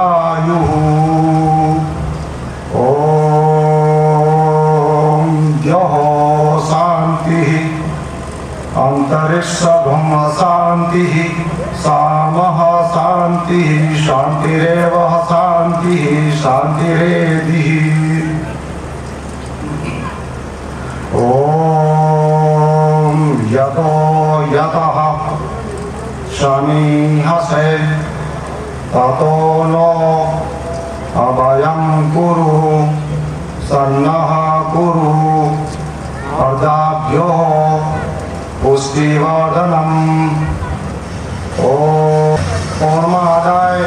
दीर्घायुः। ओम द्यौः शान्तिः अंतरिक्षं शान्तिः सामः शान्तिः शान्तिरेव शान्तिः शान्तिरेधिः। ओम यतो यतः शनिहसे ततो नो अभयं कुरु सन्नः कुरु अर्धाभ्यो पुष्टिवर्धनम्। ओम पूर्णमादाय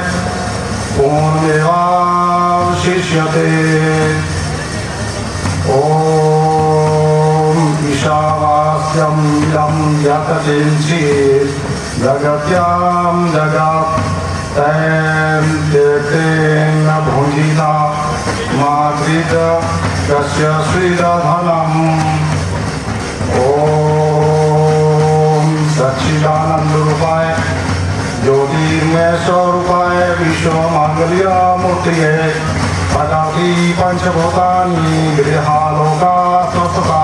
पूर्णमेवावशिष्यते। ओम ईशावास्यं इदं यत् किञ्चित् जगत्यां जगत् तेन तेन भुञ्जीता मातृत कस्य श्रीधनम्। ओम सच्चिदानंद रूपाय ज्योतिर्मय स्वरूपाय विश्वमंगल्य मूर्तये प्रकृति पंचभूतानि गृहालोका स्वस्थता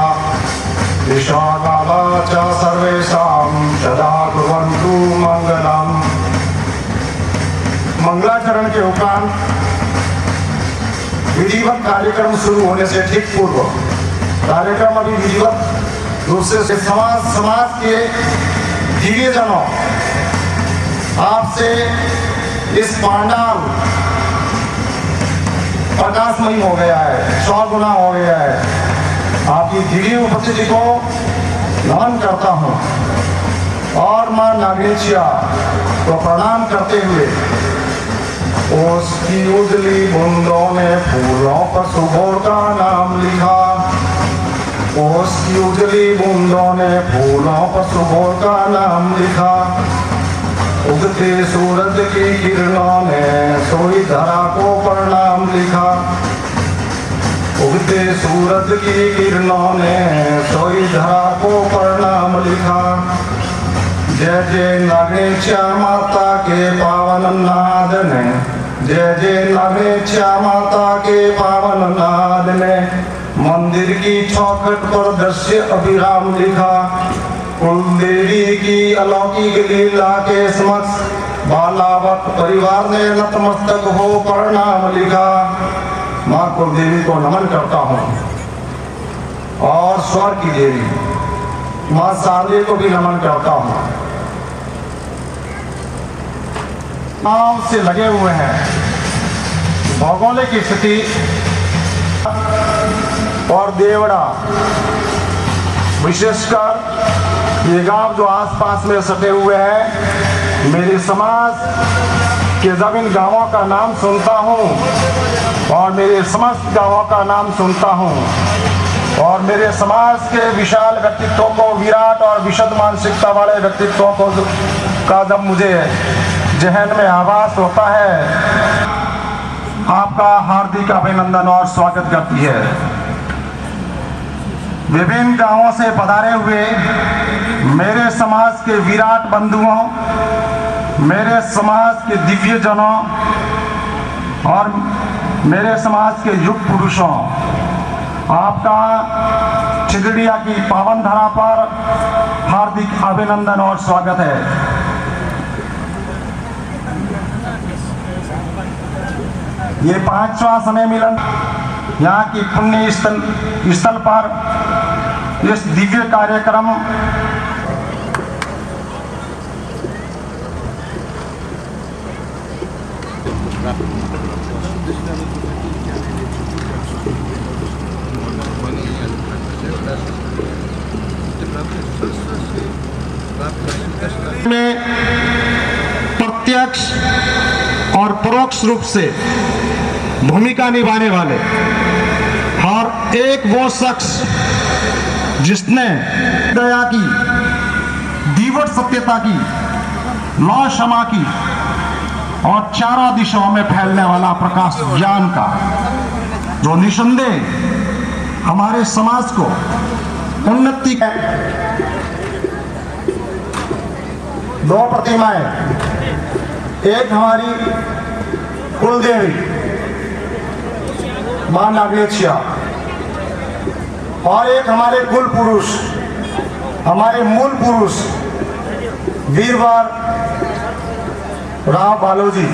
विश्वकाल च सर्वेषां सदा कुर्वन्तु मंगलम्। मंगलाचरण के उपरांत विधिवत कार्यक्रम शुरू होने से ठीक पूर्व कार्यक्रम अभी विधिवत रूप से समाज के दिव्यजनों आपसे इस पांडाल प्रकाशमयी हो गया है, 100 गुना हो गया है। आपकी दिव्य उपस्थिति को नमन करता हूँ और मां नागेशिया को प्रणाम करते हुए उसकी उजली बूंदों ने फूलों पर सुबोर का नाम लिखा। उसकी उजली बूंदों ने फूलों पर सुबोर का नाम लिखा। उगते सूरज की किरणों ने सोई धरा को प्रणाम लिखा। उगते सूरज की किरणों ने सोई धरा को प्रणाम लिखा। जय जय नागेशिया माता के पावन नाद ने, जय जय नागेशिया माता के पावन नाद ने मंदिर की चौखट पर दृश्य अभिराम लिखा। कुलदेवी की अलौकिक लीला के समक्ष बालावत परिवार ने नतमस्तक हो प्रणाम लिखा। माँ कुलदेवी को नमन करता हूँ और स्वर्ग की देवी माँ शारदे को भी नमन करता हूँ। नाम से लगे हुए हैं भौगोलिक स्थिति और देवड़ा विशेषकर ये गांव जो आसपास में सटे हुए हैं, मेरे समाज के जब इन गांवों का नाम सुनता हूँ और मेरे समस्त गांवों का नाम सुनता हूँ और मेरे समाज के विशाल व्यक्तित्वों को, विराट और विशद मानसिकता वाले व्यक्तित्वों को का जब मुझे जहन में आभास होता है, आपका हार्दिक अभिनंदन और स्वागत करती है। विभिन्न गांवों से पधारे हुए मेरे समाज के विराट बंधुओं, मेरे समाज के दिव्य जनों और मेरे समाज के युग पुरुषों, आपका चिगड़िया की पावन धरा पर हार्दिक अभिनंदन और स्वागत है। ये 5वां समय मिलन यहाँ की पुण्य स्थल पर इस दिव्य कार्यक्रम में प्रत्यक्ष और परोक्ष रूप से भूमिका निभाने वाले और एक वो शख्स जिसने दया की, दीवट सत्यता की, लौ क्षमा की और चारों दिशाओं में फैलने वाला प्रकाश ज्ञान का, जो निसंदेह हमारे समाज को उन्नति का। 2 प्रतिमाएं, एक हमारी कुलदेवी मां नागेशिया, और एक हमारे कुल पुरुष, हमारे मूल पुरुष वीरवार राव बालोजी।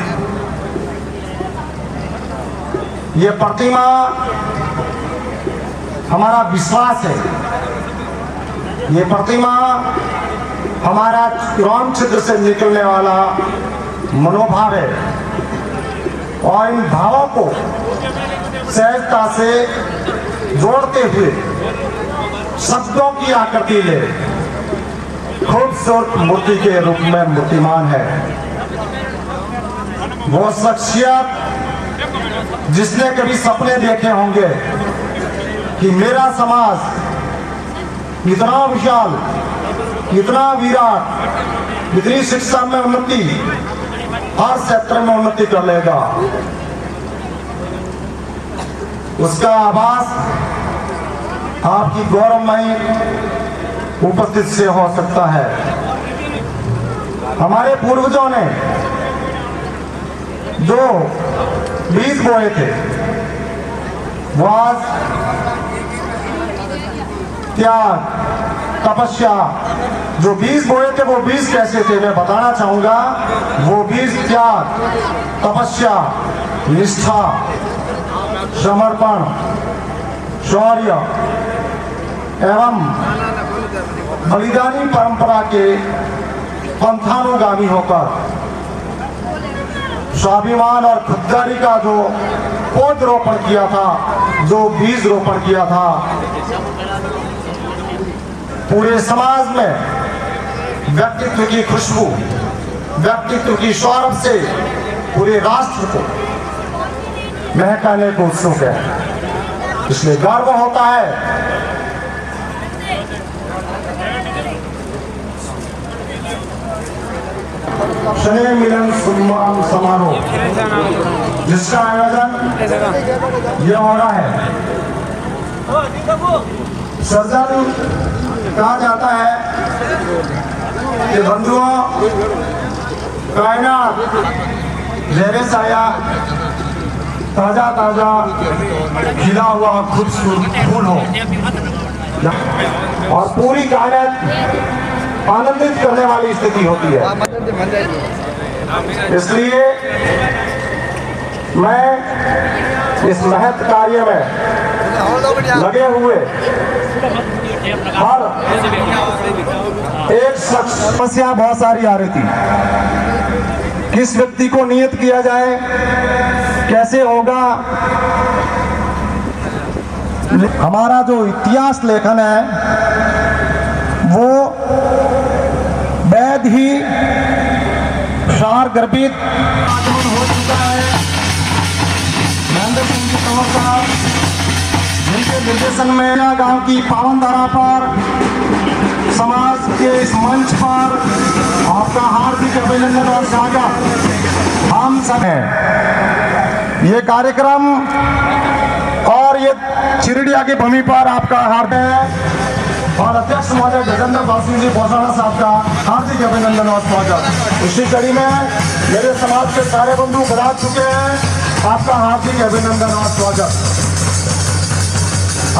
ये प्रतिमा हमारा विश्वास है, ये प्रतिमा हमारा रोम छिद्र से निकलने वाला मनोभाव है, और इन भावों को सहजता से जोड़ते हुए शब्दों की आकृति ले खूबसूरत मूर्ति के रूप में मूर्तिमान है। वो शख्सियत जिसने कभी सपने देखे होंगे कि मेरा समाज इतना विशाल, इतना विराट, इतनी शिक्षा में उन्नति, हर क्षेत्र में उन्नति कर लेगा, उसका आभास आपकी गौरवमयी उपस्थित से हो सकता है। हमारे पूर्वजों ने जो बीज बोए थे, वो आज त्याग, तपस्या, जो बीज बोए थे वो बीज कैसे थे मैं बताना चाहूंगा। वो बीज त्याग, तपस्या, निष्ठा, समर्पण, शौर्य एवं बलिदानी परंपरा के पंथानुगामी होकर स्वाभिमान और खुददारी का जो पौध रोपण किया था, जो बीज रोपण किया था, पूरे समाज में व्यक्तित्व की खुशबू, व्यक्तित्व की सौरभ से पूरे राष्ट्र को महकाने को उत्सुक है। इसलिए गर्व होता है शनि मिलन सम्मान समारोह जिसका आयोजन यह हो रहा है। सर्जन कहा जाता है कि बंधुओं, कायनात ज़ेरे साया ताजा ताजा खिला हुआ खूबसूरत फूल हो, और पूरी कायनात आनंदित करने वाली स्थिति होती है। इसलिए मैं इस महत् कार्य में लगे हुए हर एक शख्स, समस्या बहुत सारी आ रही थी, किस व्यक्ति को नियत किया जाए, कैसे होगा। हमारा जो इतिहास लेखन है वो वैध ही सार गर्भित हो चुका है। महेंद्र सिंह जी तंवर साहब जिनके निर्देशन में गांव की पावन धारा पर, समाज के इस मंच पर आपका हार्दिक अभिनंदन और स्वागत हम सब हैं। ये कार्यक्रम और ये चिरडिया की भूमि पर आपका हार्दिक है, और अध्यक्ष महोदय गजेंद्र पाल सिंह जी भोसाना साहब का हार्दिक अभिनंदन और स्वागत। इसी कड़ी में मेरे समाज के सारे बंधु बरात चुके हैं, आपका हार्दिक अभिनंदन और स्वागत।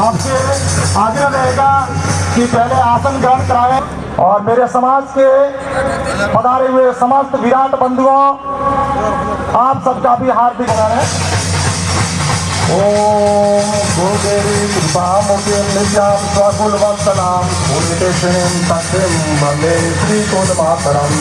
आपसे आग्रह रहेगा कि पहले आसन ग्रहण कराएं, और मेरे समाज के पधारे हुए समस्त विराट बंधुओं आप सबका भी हार्दिक अभिनंदन है। ओम गुरुदेवी कृपामुखे नित्याम स्वकुलवंतनाम पुण्यदेशिनीं तस्मिं वन्दे श्रीकुलमातरम्।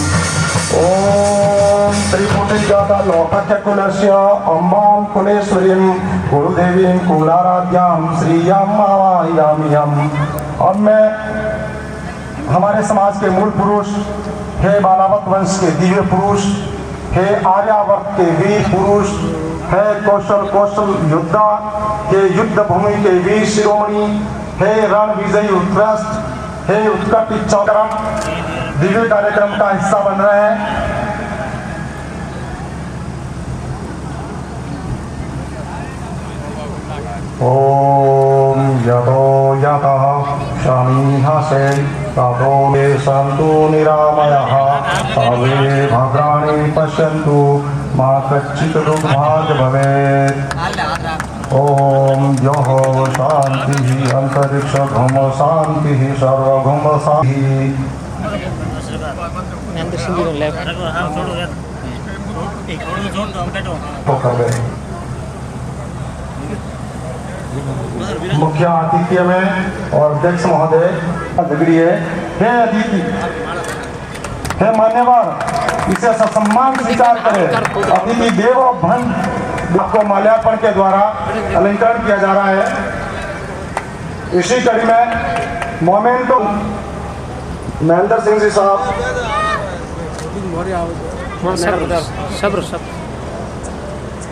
ओम त्रिपुटिजाता लोकचकुलस्य अम्बां कुलेश्वरीं गुरुदेवीं कुलाराध्यां श्रीयाम् आवाहयाम्यहम्। अब मैं हमारे समाज के मूल पुरुष, हे बालावत वंश के दिव्य पुरुष, हे आर्यावर्त के वीर पुरुष, हे कौशल योद्धा, हे युद्ध भूमि के वीर शिरोमणि, हे रण विजयी उत्कृष्ट, हे उत्कट चौकरम दिव्य कार्यक्रम का हिस्सा बन रहे हैं। ओम यतो यतः शमीहसे ततो मे सन्तु निरामयः, तवे भद्राणि पश्यन्तु मा कच्चित् दुर्भाग्य भवेत्। ओम योः शांतिः अंतरिक्ष घुम शांतिः सर्वघुम शांतिः। मुख्य आतिथ्य में और अध्यक्ष महोदय झगड़िए हे अतिथि हे मान्यवर इसे सम्मान स्वीकार करें। अतिथि देव भन आपको माल्यार्पण के द्वारा अलंकरण किया जा रहा है। इसी कड़ी में मोमेंटो महेंद्र सिंह जी साहब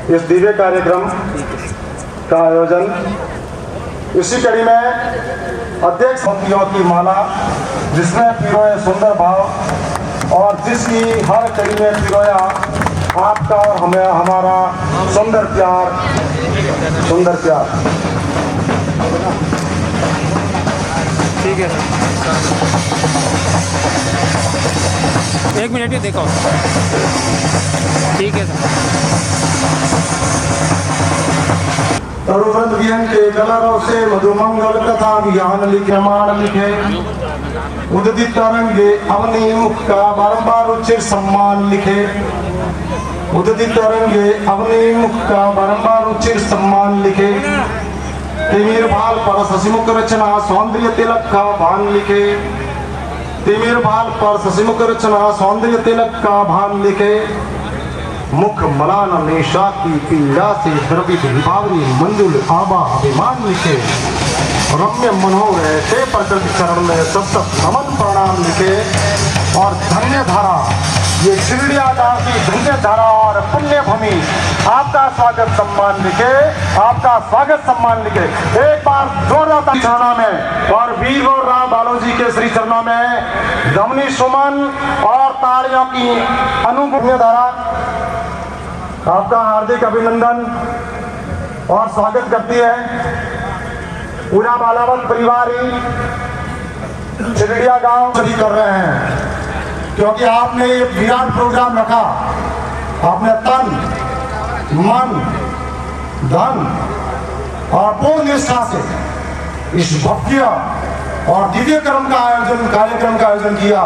इस दिव्य कार्यक्रम का आयोजन। इसी कड़ी में अध्यक्ष मोतियों की माला जिसमें पिरोए सुंदर भाव और जिसकी हर कड़ी में पिरोया आपका और हमें हमारा सुंदर प्यार सुंदर प्यार। ठीक है सर, एक मिनट ही देखो। ठीक है सर। तरुव्रत विहन के कलरों से मधुमंगल कथा विज्ञान लिखे मान लिखे उदित तरंगे अवनी मुख का बारंबार उच्चर सम्मान लिखे। उदित तरंगे अवनी मुख का बारंबार उच्चर सम्मान लिखे। तिमिर भाल पर शशिमुख रचना सौंदर्य तिलक का भान लिखे। तिमिर भाल पर शशिमुख रचना सौंदर्य तिलक का भान लिखे। मुख मलान निशा की पीड़ा से द्रवित विभावनी मंजुल आबा अभिमान लिखे। रम्य मनोहर ऐसे प्रकृति चरण में सतत नमन प्रणाम लिखे। और धन्य धारा ये शिरडियादास की धन्य धारा और पुण्य भूमि आपका स्वागत सम्मान लिखे। आपका स्वागत सम्मान लिखे। एक बार जोरदार चरणों में और वीर और राम बालोजी के श्री चरणों में दमनी सुमन और तालियों की अनुपुण्य धारा आपका हार्दिक अभिनंदन और स्वागत करती है। पूरा बालावत परिवार ही चिरडिया गांव सभी कर रहे हैं क्योंकि आपने ये विराट प्रोग्राम रखा। आपने तन मन धन और पूर्ण निष्ठा से इस भव्य और दिव्य कार्यक्रम का आयोजन किया।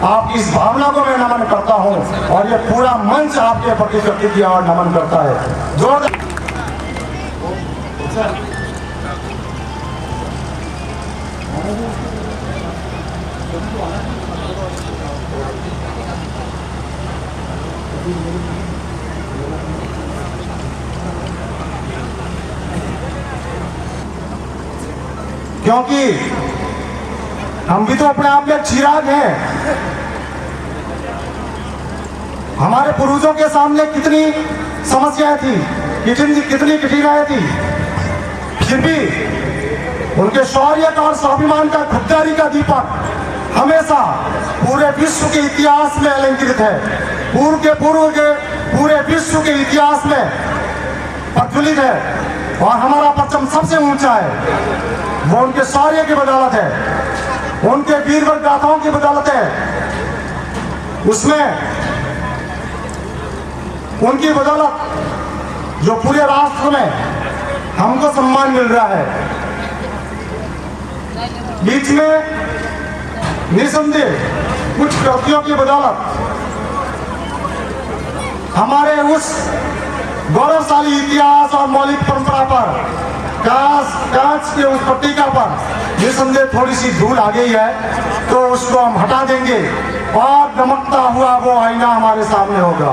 आप इस भावना को मैं नमन करता हूं और ये पूरा मंच आपके प्रति कृतज्ञ किया और नमन करता है। जोरदार क्योंकि हम भी तो अपने आप में चिराग हैं। हमारे पूर्वजों के सामने कितनी समस्याएं थी, कितनी कठिनाइयां थी, फिर भी उनके शौर्य का और स्वाभिमान का खुददारी का दीपक हमेशा पूरे विश्व के इतिहास में अलंकृत है। पूरे विश्व के इतिहास में प्रज्वलित है और हमारा परचम सबसे ऊंचा है। वो उनके शौर्य की बदौलत है, उनके वीरवर गाथाओं की बदौलत है। उसमें उनकी बदौलत जो पूरे राष्ट्र में हमको सम्मान मिल रहा है। बीच में निसंदेह कुछ कृतियों की बदौलत हमारे उस गौरवशाली इतिहास और मौलिक परंपरा पर कांच के उस पट्टिका पर निसंदेह थोड़ी सी धूल आ गई है, तो उसको हम हटा देंगे और दमकता हुआ वो आईना हमारे सामने होगा।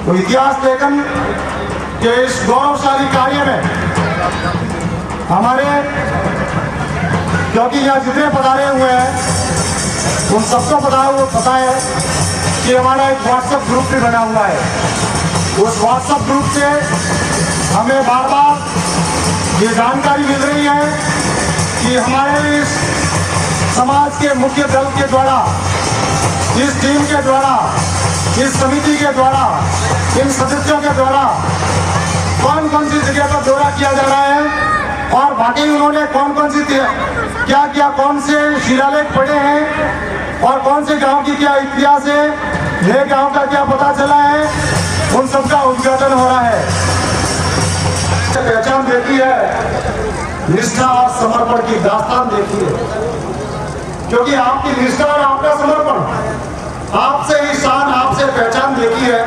तो इतिहास लेखन के इस गौरवशाली कार्य में हमारे, क्योंकि यहाँ जितने पधारे हुए हैं उन सबको पता है कि हमारा एक व्हाट्सएप ग्रुप भी बना हुआ है। उस व्हाट्सएप ग्रुप से हमें बार बार ये जानकारी मिल रही है कि हमारे इस समाज के मुख्य दल के द्वारा, इस टीम के द्वारा, इस समिति के द्वारा, इन सदस्यों के द्वारा कौन कौन सी जगह पर दौरा किया जा रहा है और बाकी उन्होंने कौन कौन सी क्या कौन से शिलालेख पढ़े हैं और कौन से गांव की क्या इतिहास है ये गांव का क्या पता चला है, उन सबका उद्घाटन हो रहा है। पहचान देखी है, निष्ठा और समर्पण की दास्तान देखी है, क्योंकि आपकी निष्ठा और आपका समर्पण, आपसे ही शान, आपसे पहचान देखी है,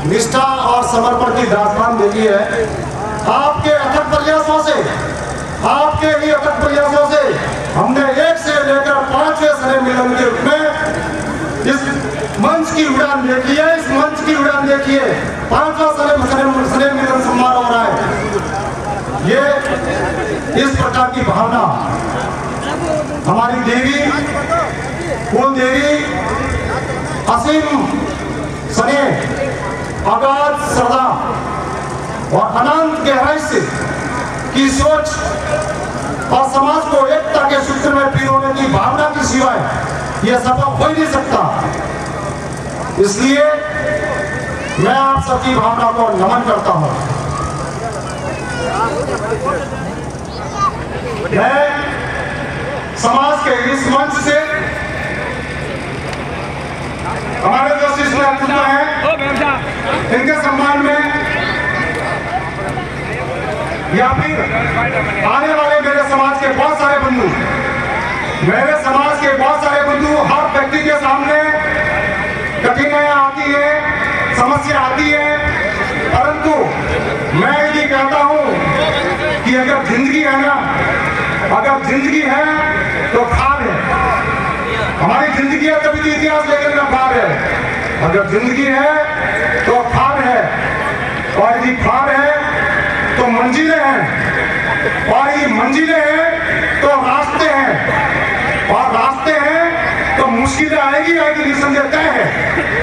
निष्ठा और समर्पण की दास्तान देखी है। आपके अथक प्रयासों से, आपके ही अथक प्रयासों से हमने 1 से लेकर 5वें स्नेह मिलन के रूप में इस मंच की उड़ान देखी है, इस मंच की उड़ान देखी है। 5वां स्नेह मिलन समारोह हो रहा है। ये इस प्रकार की भावना हमारी देवी, कुल देवी, असीम स्नेह, अगाध श्रद्धा और अनंत गहराई से की सोच और समाज को एकता के सूत्र में पिरोने की भावना की सिवाय यह सफल हो ही नहीं सकता। इसलिए मैं आप सबकी भावना को नमन करता हूं। मैं समाज के इस मंच से हमारे जो शिष्य नेतृत्व हैं, इनके सम्मान में या फिर आने वाले मेरे समाज के बहुत सारे बंधु, मेरे समाज के बहुत सारे बंधु, हर व्यक्ति के सामने कठिनाइयां आती है, समस्या आती है, परंतु मैं ये कहता हूं कि अगर जिंदगी है ना, अगर जिंदगी है तो खार है। हमारी जिंदगी है तभी तो इतिहास लेकर का खार है। अगर जिंदगी है तो खार है, और यदि खार है तो मंजिलें हैं, और ये मंजिलें हैं तो रास्ते हैं, और रास्ते हैं तो मुश्किलें आएगी निसंदेह तय है।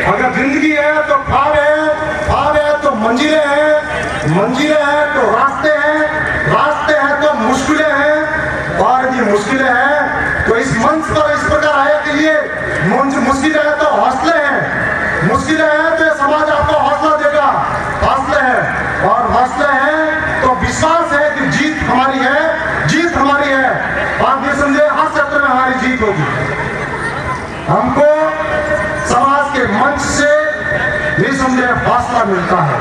अगर जिंदगी है तो खार है तो मंजिलें हैं, मंजिलें हैं तो रास्ते हैं, रास्ते हैं तो मुश्किलें हैं, और यदि मुश्किलें हैं तो इस मंच पर इस प्रकार आए के लिए मुश्किलें हैं तो हौसले हैं, मुश्किलें हैं तो समाज आपको हौसला देगा, हौसले हैं, और हौसले हैं तो विश्वास है कि जीत हमारी है, जीत हमारी है, और निसंदेह हर क्षेत्र में हमारी जीत होगी। हमको समाज के मंच से निसंदेह हौसला मिलता है।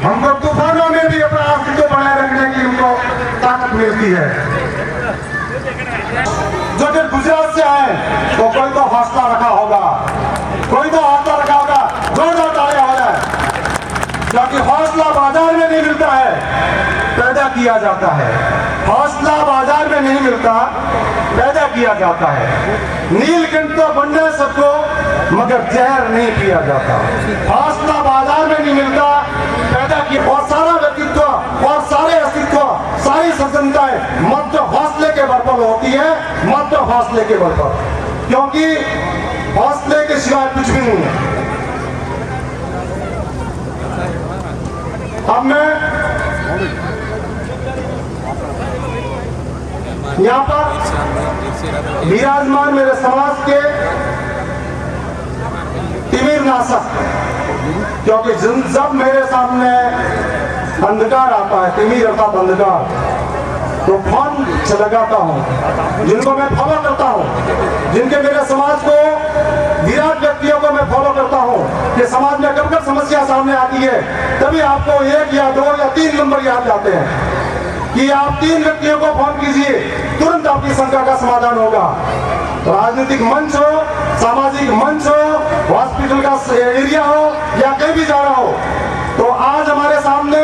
हमको तूफानों में भी अपना अस्तित्व बनाए रखने की हमको ताकत मिलती है। जो कि गुजरात से आए तो कोई तो हौसला रखा होगा, कोई तो हौसला रखा होगा, जोरदार तालियां हो जाए, क्योंकि हौसला बाजार में नहीं मिलता है, पैदा किया जाता है। हौसला बाजार में नहीं मिलता, पैदा किया जाता है। नीलकंठ तो बनने सबको, मगर जहर नहीं पिया जाता। हौसला बाजार में नहीं मिलता, पैदा किया, और सारा व्यक्तित्व और सारे अस्तित्व, सारी सज्जनताएं मध्य हौसले के बल पर होती है, मध्य हौसले के बल पर, क्योंकि हौसले के सिवाय कुछ भी नहीं है। अब मैं यहाँ पर विराजमान मेरे समाज के तिमिर नाशक, क्योंकि जब मेरे सामने अंधकार आता है, तिमिर अर्थात अंधकार, तो फोन लगाता हूँ, जिनको मैं फॉलो करता हूँ, जिनके मेरे समाज को विराट व्यक्तियों को मैं फॉलो करता हूँ कि समाज में कब कब समस्या सामने आती है, तभी आपको 1 या 2 या 3 नंबर याद जाते हैं कि आप 3 व्यक्तियों को फोन कीजिए, तुरंत आपकी शंका का समाधान होगा। राजनीतिक मंच हो, सामाजिक मंच हो, हॉस्पिटल का एरिया हो, या कहीं भी जाना हो, तो आज हमारे सामने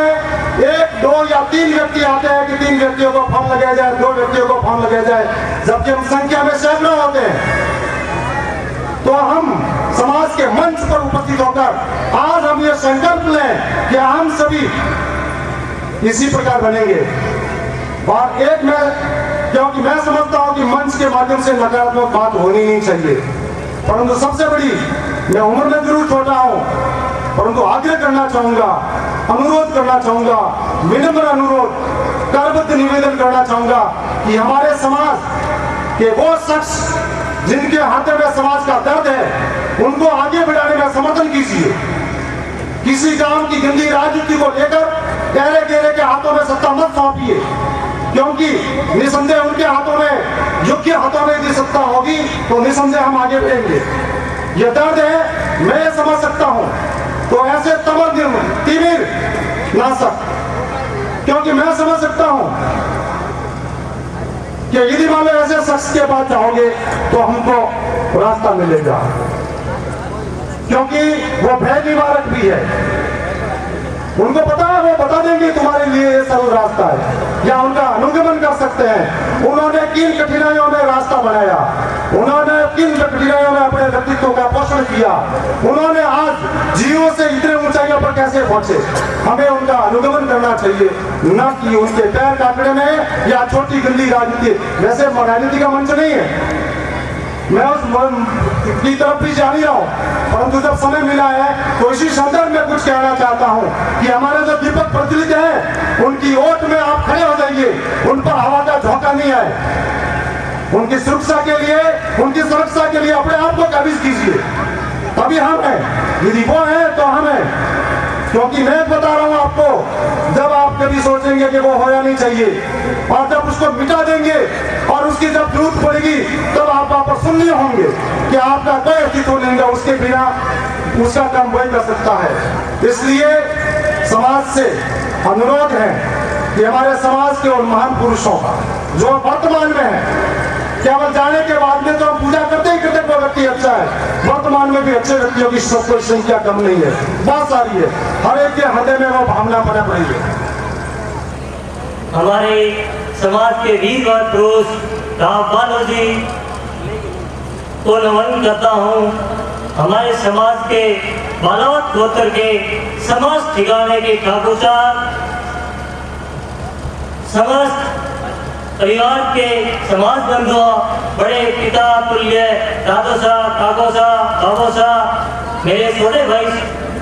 1, 2 या 3 व्यक्ति आते हैं कि 3 व्यक्तियों को फोन लगाया जाए, 2 व्यक्तियों को फोन लगाया जाए, जबकि हम संख्या में सैकड़ों होते हैं। तो हम समाज के मंच पर उपस्थित होकर आज हम ये संकल्प लें कि हम सभी इसी प्रकार बनेंगे। और एक मैं, क्योंकि मैं समझता हूं कि मंच के माध्यम से नकारात्मक बात होनी नहीं चाहिए, परंतु सबसे बड़ी, मैं उम्र में जरूर छोटा हूं, परंतु आग्रह करना चाहूंगा, अनुरोध करना चाहूंगा, विनम्र अनुरोध, करबद्ध निवेदन करना चाहूंगा कि हमारे समाज के वो शख्स जिनके हाथ में समाज का दर्द है, उनको आगे बढ़ाने में समर्थन कीजिए। किसी काम की गंदी राजनीति को लेकर गहरे गहरे के हाथों में सत्ता मत सौंपिए, क्योंकि निसंदेह उनके हाथों में, योग्य हाथों में यदि सत्ता होगी तो निसंदेह हम आगे बढ़ेंगे। ये दर्द है, मैं ये समझ सकता हूँ। तो ऐसे तिमिर नाशक, क्योंकि मैं समझ सकता हूँ कि यदि मान लो ऐसे शख्स के पास जाओगे तो हमको रास्ता मिलेगा, क्योंकि वो भय निवारक भी है। उनको पता है, वो बता देंगे तुम्हारे लिए ये सरल रास्ता है, या उनका अनुगमन कर सकते हैं। उन्होंने किन कठिनाइयों में रास्ता बनाया, उन्होंने किन कठिनाइयों में अपने व्यक्तित्व का पोषण किया, उन्होंने आज जीवों से इतने ऊंचाइयों पर कैसे पहुंचे। हमें उनका अनुगमन करना चाहिए, न कि उनके पैर काटने में या छोटी गंदी राजनीति। वैसे राजनीति का मंच नहीं है, मैं उस की तरफ भी जा नहीं रहा हूं, परंतु जब समय मिला है तो इसी संदर्भ में कुछ कहना चाहता हूं कि हमारे जो दीपक प्रज्वलित हैं, उनकी ओट में आप खड़े हो जाइए, उन पर हवा का झोंका नहीं आए। उनकी सुरक्षा के लिए, उनकी सुरक्षा के लिए अपने आप को काबिज कीजिए, तभी हम हैं। यदि वो है तो हम हैं। क्योंकि मैं बता रहा हूं आपको, जब आप कभी सोचेंगे कि वो होना नहीं चाहिए और जब उसको मिटा देंगे और उसकी जब जरूरत पड़ेगी तब आप वापस सुनने होंगे कि आपका कोई अस्तित्व नहीं है, उसके बिना उसका काम वही कर सकता है। इसलिए समाज से अनुरोध है कि हमारे समाज के उन महान पुरुषों का जो वर्तमान में है, केवल जाने के बाद में तो हम पूजा करते ही करते कोई व्यक्ति अच्छा है, वर्तमान में भी अच्छे व्यक्तियों की कोई संख्या कम नहीं है, बहुत सारी है। हर एक के हृदय में वो भावना पनप रही है। हमारे समाज के वीरवर पुरुष राव बालोजी को नमन करता हूँ। हमारे समाज के बालावत गोत्र के समस्त ठिकाने के ठाकुरचार, समस्त परिवार के समाज बंधुओं, बड़े पिता तुल्य दादो साहब, काको साहब, बाबो साहब, मेरे छोटे भाई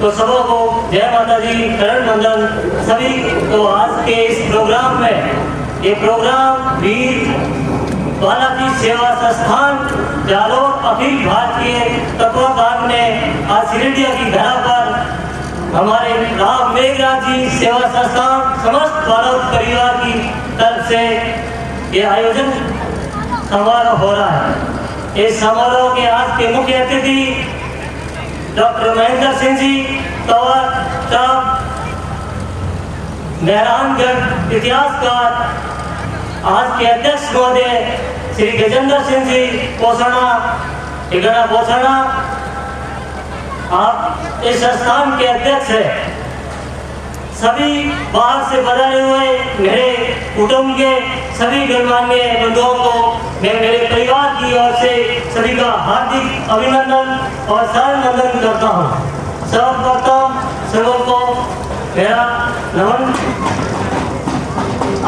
तो सबों को जय माता दी, करण वंदन सभी को। आज के इस प्रोग्राम में, ये प्रोग्राम वीर बालाजी सेवा संस्थान जालोर अखिल भारतीय तत्वाधान में आज सिरडिया की धरा पर हमारे राम मेघराज जी सेवा संस्थान समस्त बालोद परिवार की तरफ से ये आयोजन समारोह हो रहा है। इस समारोह के आज के मुख्य अतिथि डॉक्टर महेंद्र सिंह जी तंवर साहब, मेहरानगढ़ इतिहासकार। आज के अध्यक्ष महोदय श्री गजेंद्र सिंह जी पोसाना, ठिकाना पोसाना, आप इस संस्थान के अध्यक्ष हैं। सभी बाहर से पधारे हुए मेरे कुटुंब के सभी गणमान्य बंधुओं को मैं मेरे परिवार की ओर से सभी का हार्दिक अभिनंदन और सहर्षवंदन करता हूँ। सर्वप्रथम सबों को मेरा नमन।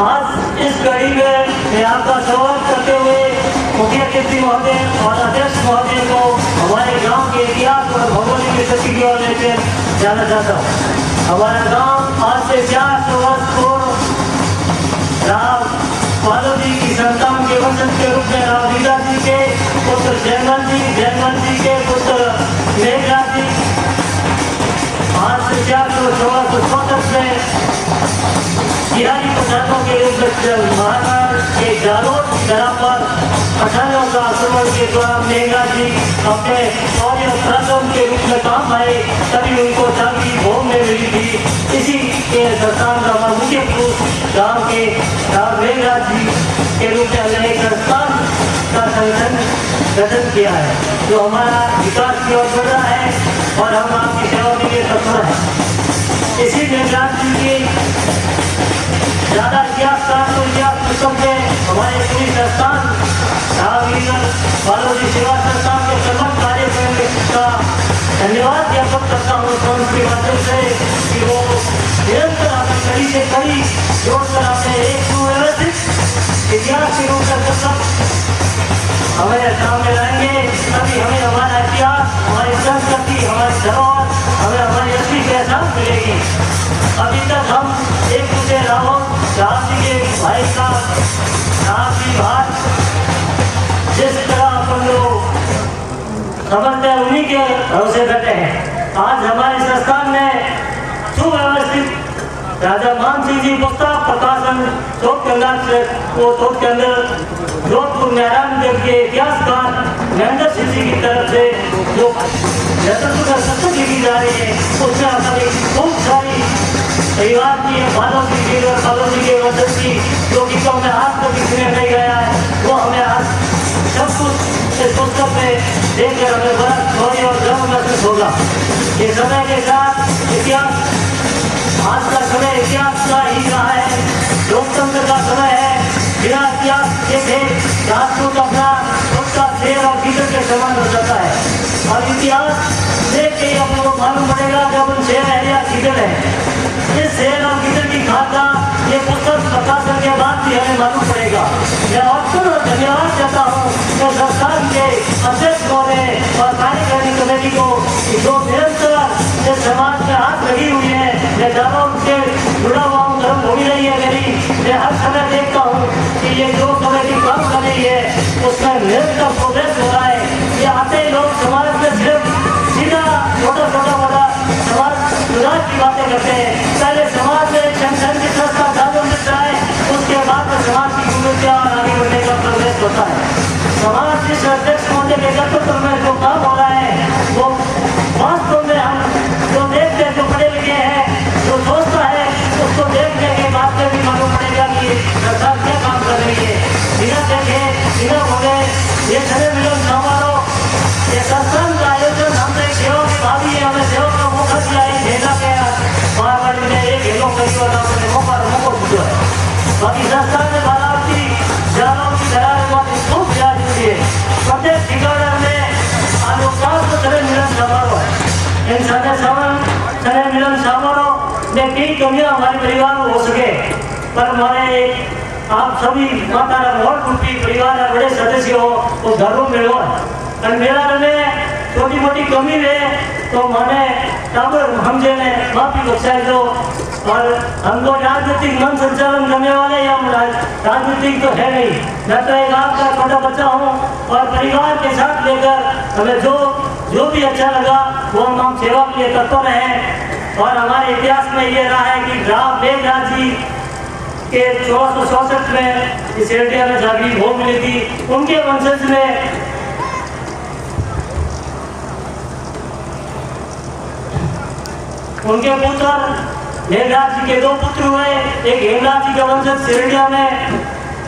आज इस कड़ी में मैं आपका स्वागत करते हुए मुख्य अतिथि महोदय और अध्यक्ष महोदय को हमारे गांव के इतिहास और भौगोलिक स्थिति की ओर लेकर जाना चाहता हूँ। हमारा गांव आज से 400 वर्ष पूर्व राव बालोजी की संतान के वंशज के रूप में राव लीला जी के पुत्र जयमल जी के पुत्र मेघराज जी आज से 414 में बिहारी प्रधानों के रूप में महाराज के जालोर जरा पर पठानों का आक्रमण के दौरान मेघराज जी अपने शौर्य पराक्रम के रूप में काम आए, तभी उनको चांदी भोग में मिली थी। इसी के संस्थान का मुख्य पुरुष गांव के राव मेघराज जी के रूप में हमने एक संस्थान का संगठन गठन किया है, जो हमारा विकास की ओर बढ़ रहा है और हम आपकी सेवा के लिए तत्पर हैं। इसी मेघराज जी की ज्यादा इतिहासकार को इतिहास पुस्तक में हमारे पूरी संस्थान बालोजी सेवा संस्थान के प्रमुख कार्य का धन्यवाद ज्ञापन करता हूँ के माध्यम से कि वो निरंतर अपनी कड़ी से कड़ी जोड़कर अपने एक सुव्यवस्थित इतिहास के रूप में हमें सामने लाएंगे, तभी हमें हमारा इतिहास, हमारी संस्कृति, हमारी धरोहर, हमें हमारी असली पहचान मिलेगी। अभी तक हम एक दूसरे राहों राम जी के भाई का राम जी भाई जिस तरह अपन लोग समझते हैं उन्हीं के भरोसे बैठे हैं। आज हमारे संस्थान में सुव्यवस्थित राजा मान सिंह जी पुस्तक प्रकाशन चौक के अंदर से वो चौक के अंदर जोधपुर नारायण देव के इतिहासकार महेंद्र सिंह जी की तरफ से जो नेतृत्व का सत्य लिखी जा रही है उसमें हमारी बहुत सारी परिवार की माधव जी और माधव जी के वचन की जो गीतों में आज तक किसने नहीं गया है वो हमें आज सब कुछ इस पुस्तक में देखकर हमें बड़ा गौरव और गर्व महसूस होगा। ये समय के साथ इतिहास आज का समय इतिहास का ही रहा है, लोकतंत्र का समय है। बिना इतिहास के थे राजपूत अपना उसका शेर और गीदड़ के समान हो जाता है और इतिहास देख के अपन को मालूम पड़ेगा कि अपन शेर है या गीदड़ है। इस शेर और गीदड़ की खाता ये पुस्तक प्रकाशन के बाद भी हमें मालूम पड़ेगा। मैं और धन्यवाद देता हूँ मैं संस्थान के अध्यक्ष महोदय और कार्यकारिणी कमेटी को जो निरंतर इस समाज में हाथ लगी हुई है। मैं धर्म से जुड़ा हुआ हूँ, धर्म भूमि नहीं है मेरी। मैं हर समय देखता हूँ कि ये जो कमेटी काम कर रही है उसमें निरंतर प्रोग्रेस हो रहा है। ये आते ही लोग समाज में सिर्फ सीधा छोटा मोटा समाज सुधार की बातें करते हैं। पहले समाज में संगठन की संस्था चालू मिलता है, उसके बाद में समाज की भूमिका और आगे बढ़ने का प्रोग्रेस होता है। समाज जिस अध्यक्ष महोदय के नेतृत्व में जो काम हो रहा है वो वास्तव में हम जो देखते हैं, जो पढ़े लिखे हैं, जो सोचता है उसको देखने के बाद में भी मालूम पड़ेगा कि सरकार क्या काम कर रही है। बिना देखे बिना बोले ये सभी मिलन समारोह ये सत्संग का आयोजन हमने सेवा की भाभी है, हमें सेवा का मौका दिया है, भेजा गया महाराज ने एक हेलो परिवार आपने मौका पूछा है। बाकी संस्थान में बारावती जानों की धरा खूब प्यार जुड़ी है। प्रत्येक ठिकाना में आलोकाल को सरे मिलन समारोह है। इन सरे मिलन समारोह में कई कमियां हमारे परिवार में हो सके पर हमारे आप सभी माता मोहन कुटी परिवार के बड़े सदस्य हो तो धर्म मिलो है। मेरा में छोटी मोटी कमी है तो मैंने टाबर हमसे ने माफी बख्शाई दो। और हमको राजनीतिक मन संचालन करने वाले या राजनीतिक तो है नहीं, मैं तो एक आपका छोटा बच्चा हूँ और परिवार के साथ लेकर हमें जो भी अच्छा लगा वो हम सेवा के लिए तत्पर हैं। और हमारे इतिहास में ये रहा है कि राव मेघराज जी के 1664 में इस एरिया में जागीर हो मिली थी। उनके वंशज में उनके पुत्र हेमराज जी के 2 पुत्र हुए। एक हेमराज जी का वंशज सिरडिया में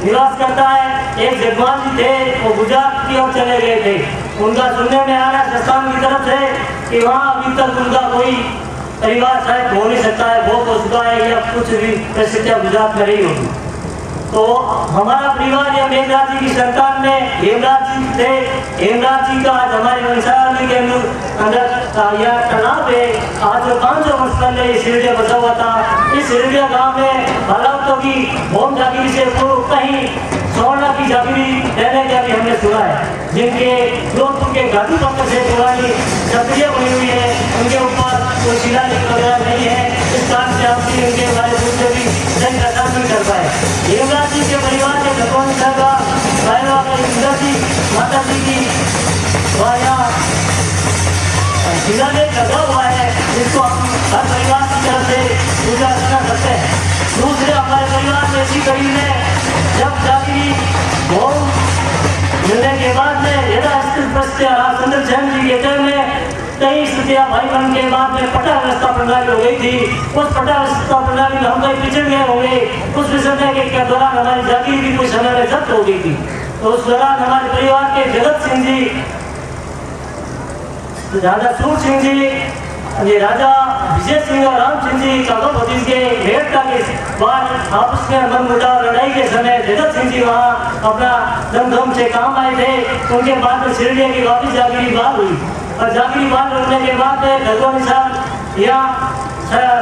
निवास करता है, एक जगवान जी थे वो गुजरात की ओर चले गए थे। उनका सुनने में आ रहा है संस्थान की तरफ से कि वहाँ अभी तक उनका कोई परिवार शायद हो नहीं सकता है, बहुत हो चुका है या कुछ भी परिस्थितियाँ गुजरात में रही होगी। तो हमारा परिवार या मेघराज जी की संतान में हेमराज जी थे। हेमराज जी का आज हमारे वंशावली के अंदर यह तालाब है। आज 500 वर्ष पहले ये सिरडिया बसा हुआ था। इस सिरडिया गांव में भलावतों की भोम जागीरी से पूर्व कहीं सोना की जागीरी रहने का भी हमने सुना है, जिनके जोधपुर के गाजी पत्थर से पुरानी छतरियाँ बनी हुई है, उनके ऊपर कोई शिलालेख वगैरह नहीं है। इस कारण से आपकी उनके बारे में भी जन पहचान नहीं कर पाए। हेमराज जी के परिवार के भगवान माता जी की शिलालेख लगा हुआ है, जिसको हम हर परिवार की तरफ से पूजा अर्चना करते हैं। दूसरे हमारे परिवार में इसी कड़ी में जब जागीरी भोम मिलने के बाद में चंद्र जैन जी के टाइम में कई स्थितियाँ भाई बन के बाद में पटा व्यवस्था प्रणाली हो गई थी। उस पटा व्यवस्था प्रणाली में हम कहीं पिछड़ गए होंगे। उस विषय के दौरान हमारी जागीर भी कुछ समय में जब्त हो गई थी। तो उस दौरान हमारे परिवार के जगत सिंह जी, राजा सूर सिंह जी, ये राजा विजय सिंह और राम सिंह जी काका भतीज के भेंटता के बाद आपस में मनमुटाव लड़ाई के समय जगत सिंह जी वहाँ अपना दमदम से काम आए थे। उनके बाद में सिरडिया की वापिस जागीरी बहाल हुई और जागीरी बहाल होने के बाद भगवान साहब यहाँ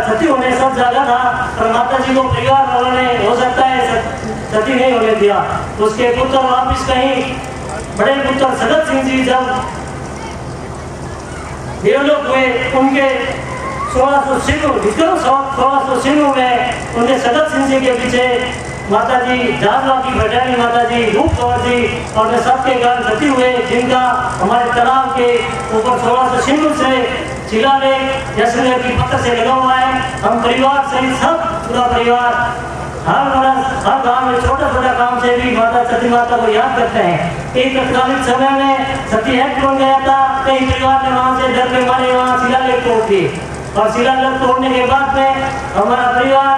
सती होने सब जागा था, पर माता जी को परिवार वालों ने हो सकता है सती नहीं होने दिया। उसके पुत्र वापिस कहीं बड़े पुत्र सदत सिंह जी जब देवलोक हुए, उनके 1600 सिंह में उनके सदत सिंह जी के पीछे माता जी जादवा की भटानी माता जी, रूप कौर जी और वे सबके कारण सती हुए, जिनका हमारे तालाब के ऊपर 1600 सिंह से शिलालेख जैसलमेर की पत्र से लगा हुआ है। हम परिवार सहित सब पूरा परिवार हर गांव में छोटा छोटा काम से भी माता सती माता को याद करते हैं। एक तत्कालीन समय में सती एक्ट बन गया था, कई परिवार ने वहाँ से डर के मारे वहाँ शिलालेख तोड़ दिए और शिलालेख तोड़ने के बाद में हमारा परिवार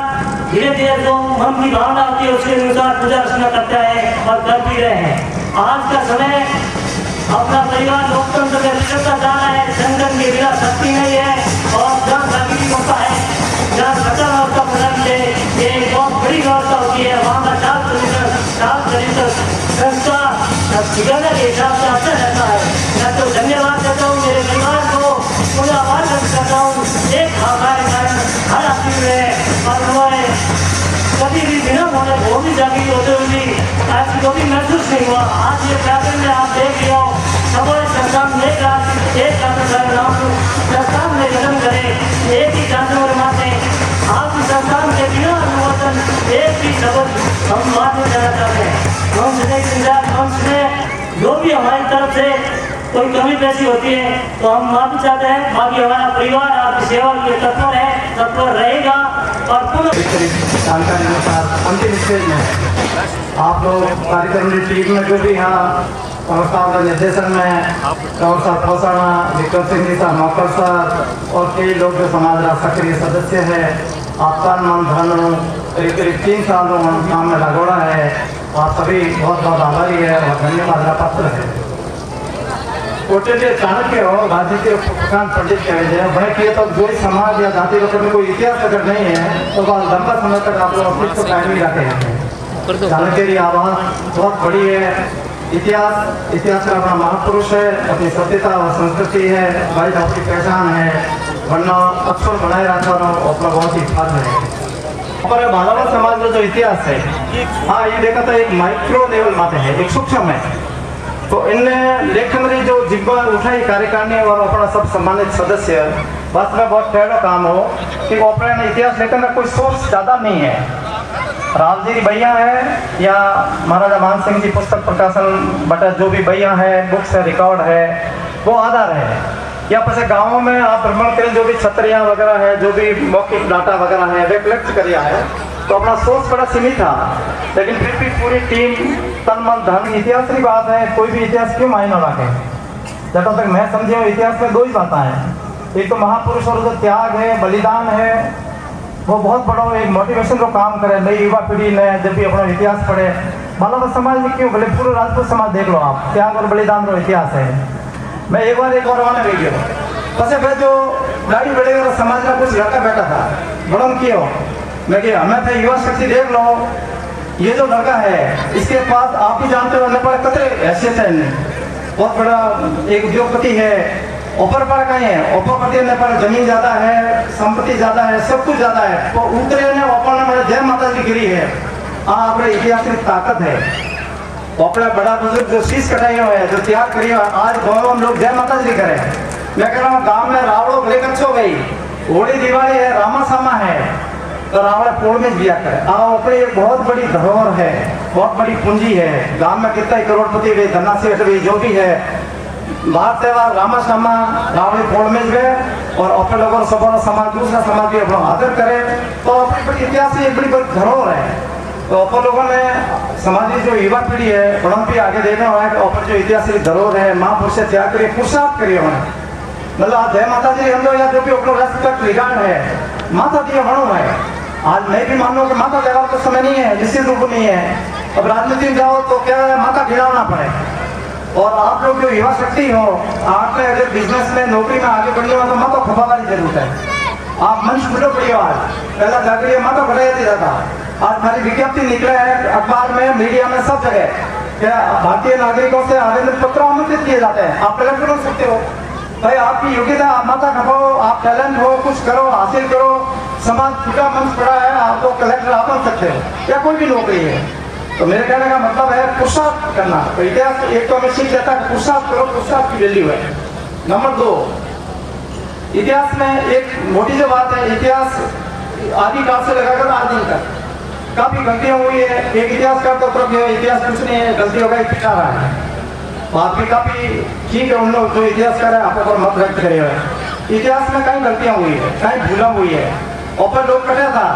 धीरे धीरे जो मन की भावना होती है उसके अनुसार पूजा अर्चना करता है और कर भी रहे हैं। आज का समय अपना परिवार लोकतंत्र में विचरता जा रहा है। संगठन के बिना शक्ति नहीं है और जहाँ जागृति होता है, जहाँ सत्ता व्यवस्था प्रदान है, ये एक बहुत बड़ी व्यवस्था होती है। वहाँ का चाल चरित्र संस्था बिगड़ने के हिसाब से अच्छा रहता है। मैं तो धन्यवाद देता हूँ मेरे परिवार को, पूरा आभार व्यक्त करता हूँ। एक हमारे कारण हर आदमी में और हमारे कभी भी बिना होने वो भी जागृति होते हुए भी ऐसी कभी महसूस नहीं हुआ। आज ये पैटर्न में आप देख लिया हो, हमारे संस्थान एक संस्थान में जन्म करे, एक ही जानवर माते आपकी संस्थान के बिना अनुमोदन एक भी शब्द हम बात में जाना चाहते हैं। मंच में जो भी हमारी तरफ से कोई कमी पेशी होती है तो हम माफी चाहते हैं। बाकी हमारा परिवार आपकी सेवा के लिए तत्पर रहेगा और पुनः जानकारी अनुसार अंतिम स्टेज में आप लोग कार्यक्रम की टीम में जो भी यहाँ संस्थाओं के निर्देशन में कौर साहब पोसाना, विक्रम सिंह जी साहब मौकर साहब और कई लोग जो समाज का सक्रिय सदस्य है, आप तन मन धन करीब 3 सालों काम में लगोड़ा है। आप सभी बहुत बहुत आभारी है और धन्यवाद का पात्र है। कोटे के चाणक्य हो राजनीति प्रकांड पंडित कहे जाए भय किए तो जो समाज या जाति लोग में कोई इतिहास अगर नहीं है तो वह लंबा समय तक आप लोग अपने को कायम ही रखे हैं। चाणक्य की आवाज बहुत बड़ी है। इतिहास का अपना महापुरुष है, अपनी सत्यता और संस्कृति है, भाई आपकी पहचान है, वरना अक्षर बनाए रखा अपना बहुत ही फर्ज है। पर मानव समाज का जो इतिहास है, हाँ ये देखा था एक माइक्रो लेवल माते है, एक सूक्ष्म है। तो इनने लेखन री जो जिम्मा उठाई कार्यकारिणी और अपना सब सम्मानित सदस्य वास्तव में बहुत टेढ़ो काम हो कि वो अपने इतिहास लेखन का कोई सोर्स ज़्यादा नहीं है। राव जी भैया है या महाराजा मान सिंह जी पुस्तक प्रकाशन बटा जो भी भैया है, बुक्स है, रिकॉर्ड है, वो आधार है। या पीछे गाँवों में आप भ्रमण करें जो भी छतरियाँ वगैरह है, जो भी मौखिक डाटा वगैरह है वे कलेक्ट करिया है, तो अपना सोर्स बड़ा सीमित था। लेकिन फिर भी पूरी टीम तन मन धन इतिहास की बात है, कोई भी इतिहास क्यों मायने रखे। जब तक मैं समझे इतिहास में 2 ही बातें हैं, एक तो महापुरुष और जो त्याग है, बलिदान है, वो बहुत बड़ा एक मोटिवेशन को काम करे। नई युवा पीढ़ी ने जब भी अपना इतिहास पढ़े, मालूम समाज में क्यों भले पूरे राजपूत समाज देख लो आप, त्याग और बलिदान का इतिहास है। मैं एक और वहाँ गई गया पसे फिर जो गाड़ी बढ़ेगा समाज का कुछ लड़का बैठा था बड़ा किए मैं कि हमें थे युवा शक्ति देख लो, ये जो लड़का है इसके पास आप ही जानते हो नेपाल कतरे हैसियत है, बहुत बड़ा एक उद्योगपति है। ऊपर पर कहीं है उपपति नेपाल जमीन ज्यादा है, संपत्ति ज्यादा है, सब कुछ ज्यादा है। तो उतरे ने ऊपर ने जय माता जी गिरी है। अपने इतिहास की ताकत है। अपने बड़ा बुजुर्ग जो शीश कटाई हुए है, जो त्याग करी है, आज गाँव हम लोग जय माता जी करें। मैं कह रहा हूँ गाँव में रावड़ो लेकर छो गई, होली दिवाली है, रामा सामा है, तो रावण पोड़ में दिया करे। अपनी एक बहुत बड़ी धरोहर है, बहुत बड़ी पूंजी है। गांव में कितना ही करोड़पति भी, धन्नासी भी, जो भी है, बाहर त्यौहार रामा सामा रावणी पोड़ में गए और अपने लोगों सफर समाज दूसरा समाज भी अपना आदर करे, तो अपनी बड़ी इतिहास की एक बड़ी धरोहर है। तो अपन लोगों ने समाज की जो युवा पीढ़ी है उन्होंने भी आगे देखना हुआ है कि अपन जो इतिहास की धरोहर है, महापुरुष से त्याग करिए, पुरुषार्थ करिए उन्हें। मतलब जय माता जी हम लोग या जो भी अपना रेस्पेक्ट रिगार्ड है, माता जी मनो है। आज मैं भी मान लो कि माता देवा तो समय नहीं है, निश्चित रूप नहीं है। अब राजनीति में जाओ तो क्या है, माता गिराना पड़े। और आप लोग जो युवा शक्ति हो, आपने अगर बिजनेस में नौकरी में आगे बढ़ने वाला तो माता खपा वाली जरूरत है। आप मंच फुटो पड़ी हो, आज पहला जाकर माता बढ़ाया जाता, आज खाली विज्ञप्ति निकले है अखबार में, मीडिया में, सब जगह क्या भारतीय नागरिकों से आवेदन पत्र आमंत्रित किए जाते हैं। आप कलेक्ट कर सकते हो भाई, आपकी योग्यता, आप माता खपाओ, आप टैलेंट हो, कुछ करो, हासिल करो। समाज फूटा मंच पड़ा है, आपको कलेक्टर आप बन सकते हो या कोई भी नौकरी है। तो मेरे कहने का मतलब है पुरुषार्थ करना। तो इतिहास एक तो हमें सीख देता है पुरुषार्थ करो, पुरुषार्थ की वैल्यू है। नंबर 2, इतिहास में एक मोटी जो बात है, इतिहास आदिकाल से लगाकर आज दिन तक काफी गलतियां हुई है। एक इतिहासकार तो तरफ इतिहास कुछ नहीं है, गलतियों का पिटा रहा है। बात भी काफी ठीक है, उन लोग जो इतिहासकार है आप पर मत व्यक्त करे हुए। इतिहास में कई गलतियां हुई है, कई भूला हुई है। ऊपर लोग कटा था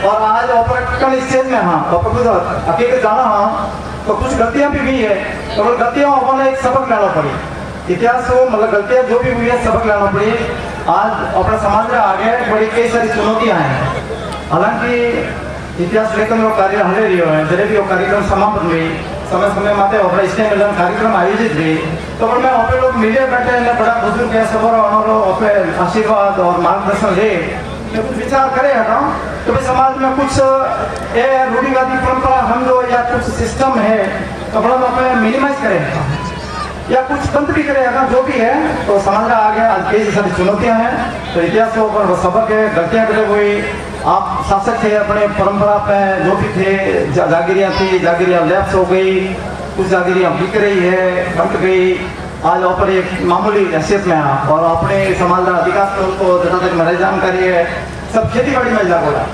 और आज ऊपर कल स्टेज में हाँ ऊपर कुछ अकेले जाना हाँ तो कुछ गलतियां भी हुई है, तो वो गलतियां अपने एक सबक लेना पड़ी। इतिहास को मतलब गलतियां जो भी हुई है सबक लेना पड़ी। आज अपने समाज में आगे बड़ी कई सारी चुनौतियां हैं। हालांकि इतिहास लेकर वो कार्य हले रही है, जरे भी वो कार्यक्रम समाप्त हुई समय समय माते अपना स्नेह मिलन कार्यक्रम आयोजित हुई तो मैं वहाँ लोग मिले बैठे ने बड़ा बुजुर्ग है सब और आशीर्वाद और मार्गदर्शन ले कुछ विचार करे है तो भी समाज में कुछ रूढ़िवादी परंपरा हम जो या कुछ सिस्टम है तो बड़ा मिनिमाइज करें या कुछ तंत्र भी करेगा जो भी है तो समाज में आगे आज कई सारी चुनौतियां हैं। तो इतिहास के ऊपर सबक है, गलतियां करे हुई आप शासक थे अपने परंपरा पे जो भी थे जागीरियां थी, जागीरियां लैप्स हो गई, कुछ जागीरियां बिक रही है बंट गई। आज ऊपर एक मामूली हैसियत में आप और अपने समाज का विकास को जहाँ तक मेरी जानकारी है सब खेती बाड़ी में लगा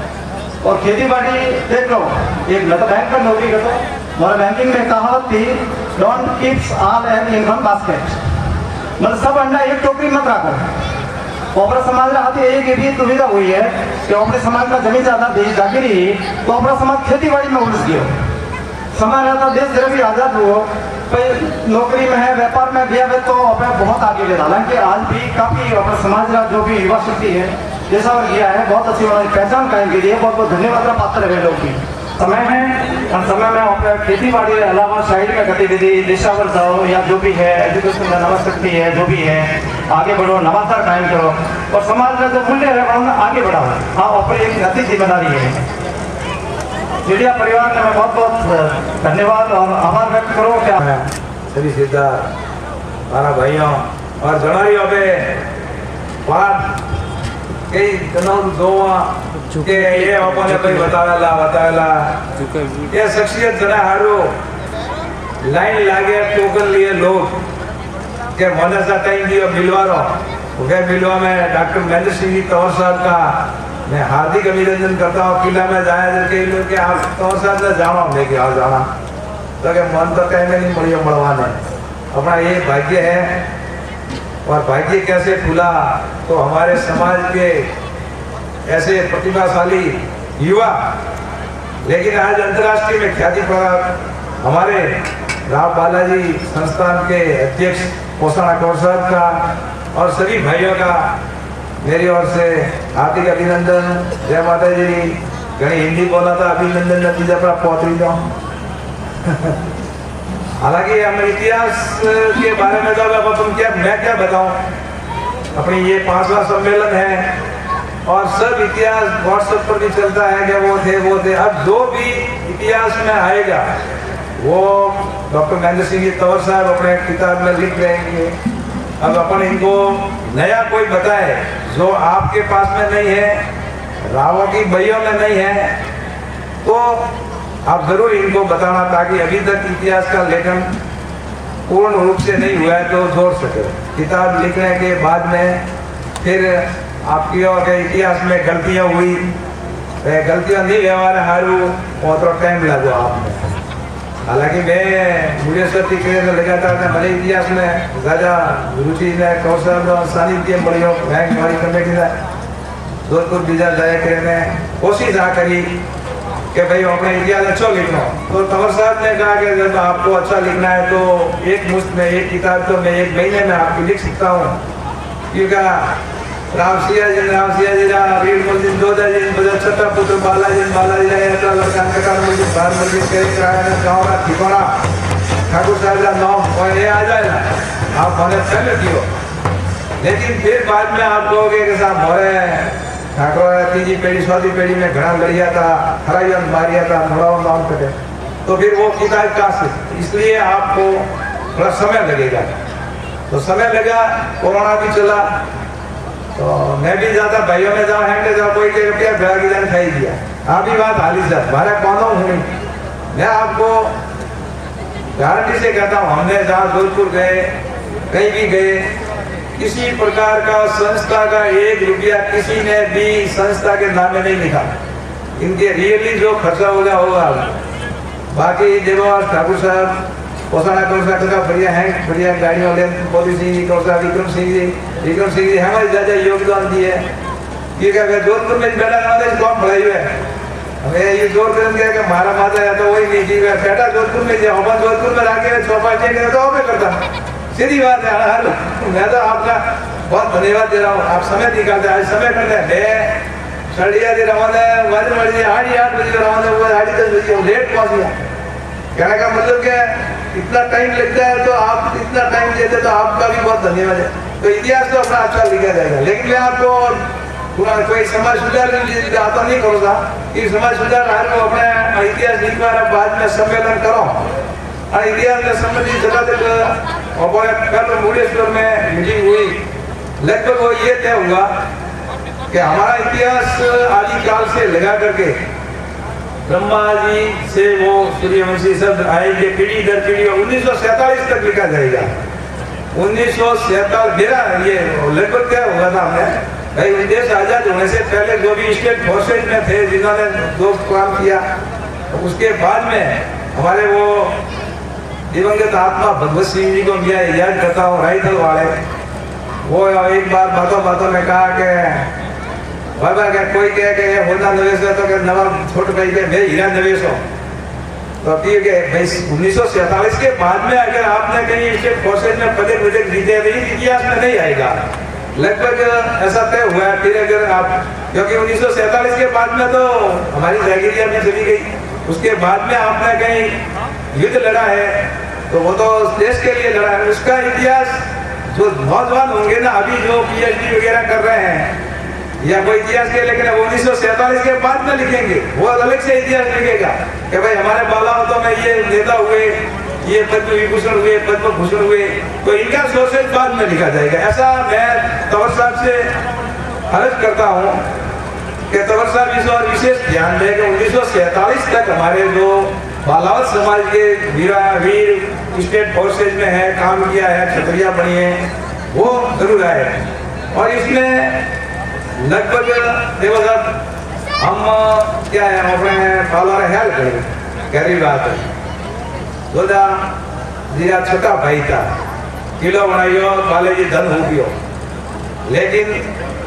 और खेती बाड़ी देख लो एक मैं तो बैंक पर नौकरी करता हूँ, हमारे बैंकिंग में कहावत थी don't keeps all egg in one basket, मतलब सब अंडा एक टोकरी मत रखो। अपना समाज में आती एक भी दुविधा हुई है कि अपने समाज का जमीन ज्यादा जागीरी तो अपना समाज खेती बाड़ी में उलझ गया। समाज रहता देश जरा भी आजाद हो नौकरी में है व्यापार में गया है तो अपने बहुत आगे गया। हालांकि आज भी काफी अपने समाज का जो भी युवा शक्ति है जैसा और किया है बहुत अच्छी पहचान कायम की है, बहुत बहुत धन्यवाद का पात्र है लोग भी। समय है और समय में अपने खेती बाड़ी के अलावा साइड में गतिविधि दिशावर जाओ या जो भी है एजुकेशन में नवा शक्ति है जो भी है आगे बढ़ो, नवाचार कायम करो और समाज में जो मूल्य है उन्हें आगे बढ़ाओ। हाँ अपनी एक नैतिक जिम्मेदारी है। मीडिया परिवार ने मैं बहुत बहुत धन्यवाद और आभार व्यक्त करो। क्या सभी सीधा मारा भाइयों और जनारियों पे बात कई तनाव दोवा के ये अपने कोई बतावेला ये शख्सियत जरा हारो लाइन लागे टोकन लिए लोग के मन सा टाइम दियो मिलवारो उगे मिलवा में डॉक्टर महेंद्र सिंह जी तंवर साहब का मैं हार्दिक अभिनंदन करता हूँ। किला में जाए कई लोग के आप तंवर साहब ने जाना लेके आओ जाना तो के मन तो कहीं में नहीं मरियो मरवाने अपना ये भाग्य है। और भाग्य कैसे खुला तो हमारे समाज के ऐसे प्रतिभाशाली युवा लेकिन आज अंतर्राष्ट्रीय में ख्याति प्राप्त हमारे राव बालाजी संस्थान के अध्यक्ष पोषण कौर साहब का और सभी भाइयों का मेरी ओर से हार्दिक अभिनंदन। जय माता जी। घनी हिंदी बोला था अभिनंदन नतीजा पर पहुंच जाओ। हालांकि हम इतिहास के बारे में तो तुम क्या मैं क्या बताऊं। अपनी ये 5वां सम्मेलन है और सब इतिहास व्हाट्सएप पर भी चलता है कि वो थे। अब जो भी इतिहास में आएगा वो डॉक्टर महेंद्र सिंह जी तंवर साहब अपने किताब में लिख रहेंगे। अब अपन इनको नया कोई बताए जो आपके पास में नहीं है, रावों की बइयों में नहीं है, तो आप जरूर इनको बताना ताकि अभी तक इतिहास का लेखन पूर्ण रूप से नहीं हुआ है तो जोड़ सके। किताब लिखने के बाद में फिर आपकी और के इतिहास में गलतियां हुई, गलतियां नहीं व्यवहार हारू और तो टाइम लगा आपने। हालांकि मैं मुझे सत्य के लगातार था भले इतिहास में ज़्यादा रुचि ने कौशल और सानिध्य बढ़ियो बैंक हमारी कमेटी ने जोधपुर बीजा जाए के मैं कोशिश आ करी कि भाई अपने इतिहास अच्छा लिखना। तो तंवर साहब ने कहा कि जब आपको अच्छा लिखना है तो एक मुश्त में एक किताब तो मैं 1 महीने में आपकी लिख सकता हूँ। क्योंकि राम सिया जी रीढ़ मुल्जिम जोधा जी बजा छठा पुत्र बालाजी ने ऐसा लड़का ककार मुल्जिम बाहर मुल्जिम के गाँव का ठिकाना ठाकुर साहब का नाम और ये आ जाए ना आप हमें पहले दियो। लेकिन फिर बाद में आप कहोगे कि साहब मोरे ठाकुर 3जी पीढ़ी 4वीं पीढ़ी में घड़ा लड़िया था, हराइयन मारिया था, मोड़ा नाम कटे तो फिर वो किताब का इसलिए आपको थोड़ा समय लगेगा। तो समय लगा, कोरोना भी चला तो मैं भी जाता भाइयों में जाओ हैंडे जाओ कोई के रुपया भागी जाने खाई दिया। आप ही बात हाली साहब हमारा कौन हूँ मैं आपको गारंटी से कहता हूँ। हमने जहाँ जोधपुर गए कहीं भी गए किसी प्रकार का संस्था का 1 रुपया किसी ने भी संस्था के नाम में नहीं लिखा। इनके रियली जो खर्चा होगा। बाकी देवास ठाकुर साहब पोसाना कौन सा बढ़िया है, बढ़िया गाड़ी वाले मोदी सिंह जी, कौन सा विक्रम सिंह जी हमारे ज्यादा योगदान दिए। ये क्या जोधपुर में बेटा वाले कौन पढ़ाई हुए हमें ये जोर करेंगे कि हमारा माता है तो वही नहीं जी बेटा जोधपुर में अपन जोधपुर में आके चौपाटी तो मैं करता सीधी बात है। हर मैं तो आपका बहुत धन्यवाद दे रहा हूँ, आप समय निकालते आज समय करते हैं। मैं सड़िया दे रवाना है 8 बजे रवाना हुआ 10:30 बजे लेट पहुँच गया। कहने का मतलब क्या इतना टाइम लगता है तो आप इतना टाइम देते तो आपका भी बहुत धन्यवाद है। तो इतिहास तो अपना अच्छा लिखा जाएगा, लेकिन मैं आपको कोई समाज सुधार आता नहीं करूँगा कि समाज सुधार हर को अपने इतिहास लिखवा बाद में सम्मेलन करो और इतिहास में संबंधित जगह कल मुड़ेश्वर में मीटिंग हुई। लगभग वो ये तय हुआ कि हमारा इतिहास आदिकाल से लगा करके ब्रह्मा जी से वो सूर्यवंशी शब्द आएंगे पीढ़ी दर पीढ़ी 1947 तक लिखा जाएगा। 1947 मेरा ये लगभग क्या हुआ था हमने भाई देश आजाद होने से पहले जो भी स्टेट फोर्सेज में थे जिन्होंने जो काम किया, उसके बाद में हमारे वो दिवंगत आत्मा भगवत सिंह जी को मैं याद करता हूँ, राइफल वाले वो एक बार बातों में कहा कि बाबा क्या कोई कहे कि ये होना नवेश है तो नवा छोटे भाई के मैं हीरा नवेश हूँ। तो ठीक है भाई 1947 के बाद में अगर आपने कहीं स्टेट फोर्सेज में पदक वदक जीते तो इतिहास में नहीं आएगा। लगभग ऐसा तय हुआ है। फिर अगर आप क्योंकि 1947 के बाद में तो हमारी जागीरिया में चली गई, उसके बाद में आपने कहीं युद्ध लड़ा है तो वो तो देश के लिए लड़ा है। उसका इतिहास जो नौजवान होंगे ना अभी जो PhD वगैरह कर रहे हैं या कोई इतिहास के, लेकिन 1947 के बाद में लिखेंगे वो अलग से इतिहास लिखेगा कि भाई हमारे बालावतों में ये नेता हुए, ये पद्म विभूषण हुए, पद्म भूषण हुए, तो इनका सोर्सेज बाद में लिखा जाएगा। ऐसा मैं तंवर साहब से अर्ज करता हूँ कि तंवर साहब इस और विशेष ध्यान दें कि 1947 तक हमारे जो बालावत समाज के वीर स्टेट फोर्सेज में है, काम किया है, क्षत्रिया बनी है, वो जरूर आए। और इसमें लगभग देखो साहब हम क्या है अपने पालवार हेल्प करेंगे गहरी बात है। बोला जीरा छोटा भाई था किलो बनाइयो पाले जी धन हो गयो, लेकिन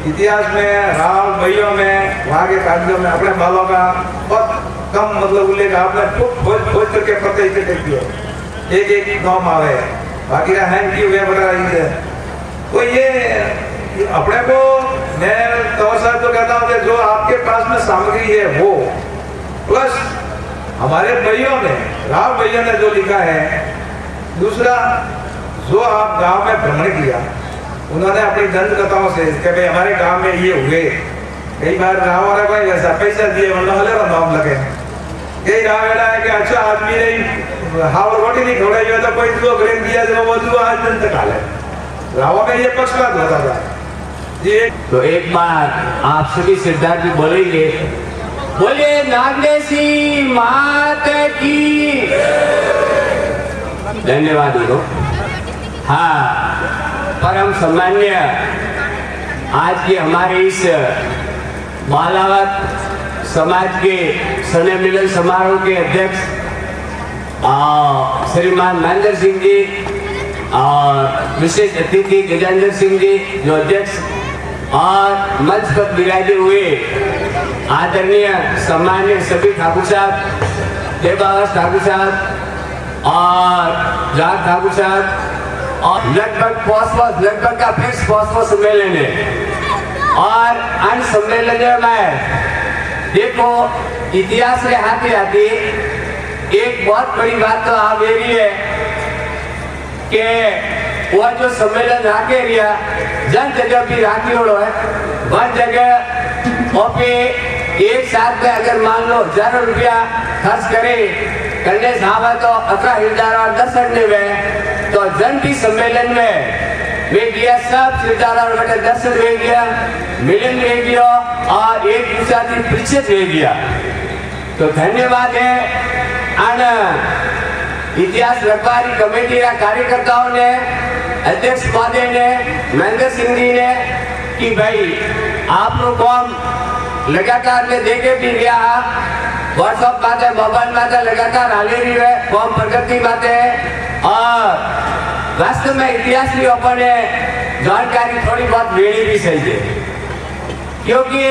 इतिहास में राव भैयों में वहाँ के कागजों में अपने बालों का बहुत कम मतलब उल्लेख आपने खूब खोज करके पते इकट्ठे किए, एक नाम आवे बाकी है क्यों वे बता रही है। तो ये अपने को मैं तंवर साहब को कहता हूँ कि जो आपके पास में सामग्री है वो प्लस हमारे भाइयों ने राव भैया ने जो लिखा है, दूसरा जो आप गांव में भ्रमण किया उन्होंने अपनी दंत कथाओं से कि भाई हमारे गांव में ये हुए, कई बार राव वाला भाई वैसा पैसा दिए वरना हले नाम लगे, यही राव बेटा है कि अच्छा आदमी ने हाव रोटी नहीं खिलाई हो तो कोई दो ग्रेन दिया जो वो दो आज दिन तक हाले राव में ये पक्षपात होता था। तो एक बार आप सभी सिद्धार्थ बोलेंगे, बोले नागेशी मात की धन्यवाद हो। हाँ, परम सम्मान्य आज के हमारे इस बालावत समाज के स्नेह मिलन समारोह के अध्यक्ष श्रीमान महेंद्र सिंह जी और विशेष अतिथि गजेंद्र सिंह जी जो अध्यक्ष और मंच पर विराजे हुए आदरणीय सम्मान्य सभी ठाकुर साहब, देवास ठाकुर साहब और जाट ठाकुर साहब और लगभग का फिर पॉस्पो सम्मेलन है। और अन्य सम्मेलन में देखो इतिहास के हाथी आती एक बहुत बड़ी बात तो आ गई है कि वो जो सम्मेलन राखे रिया जन जगह भी राखी हो है, वह जगह और पे एक साथ में अगर मान लो 1000 रुपया खर्च करे करने साहब तो 18,000 और 10 अड्डे में तो जन भी सम्मेलन में वे गया सब सिरदार और बेटे 10 रह गया मिलन रह गया और एक दूसरा दिन पीछे रह गया। तो धन्यवाद है इतिहास रखवारी कमेटी का कार्यकर्ताओं ने, अध्यक्ष महोदय ने, महेंद्र सिंह जी ने कि भाई आप लोग को हम लगातार मैं देखे भी गया व्हाट्सएप माते मोबाइल माते लगातार हाली रही है फॉर्म प्रगति माते और वास्तव में इतिहास की अपने जानकारी थोड़ी बहुत वेड़ी भी सही है क्योंकि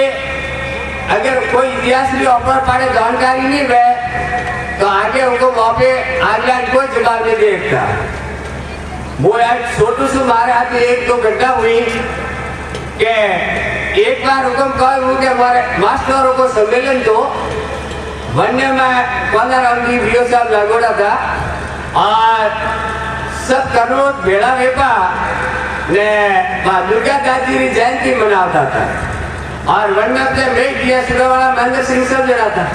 अगर कोई इतिहास की ऊपर पाड़े जानकारी नहीं है तो आगे उनको वहाँ पे अगला कोई जवाब नहीं देखता। वो यार छोटू से मारे हाथ एक दो घंटा हुई के एक बार हुक्म कहूँ कि हमारे मास्टरों को सम्मेलन दो वन्य में 15 अवधि वीडियो साहब लगोड़ा था और सब करोड़ भेड़ा वेपा ने दुर्गा दादी की जयंती मनाता था और वन में अपने मेघ दिया सुरवाला महेंद्र सिंह सब जरा था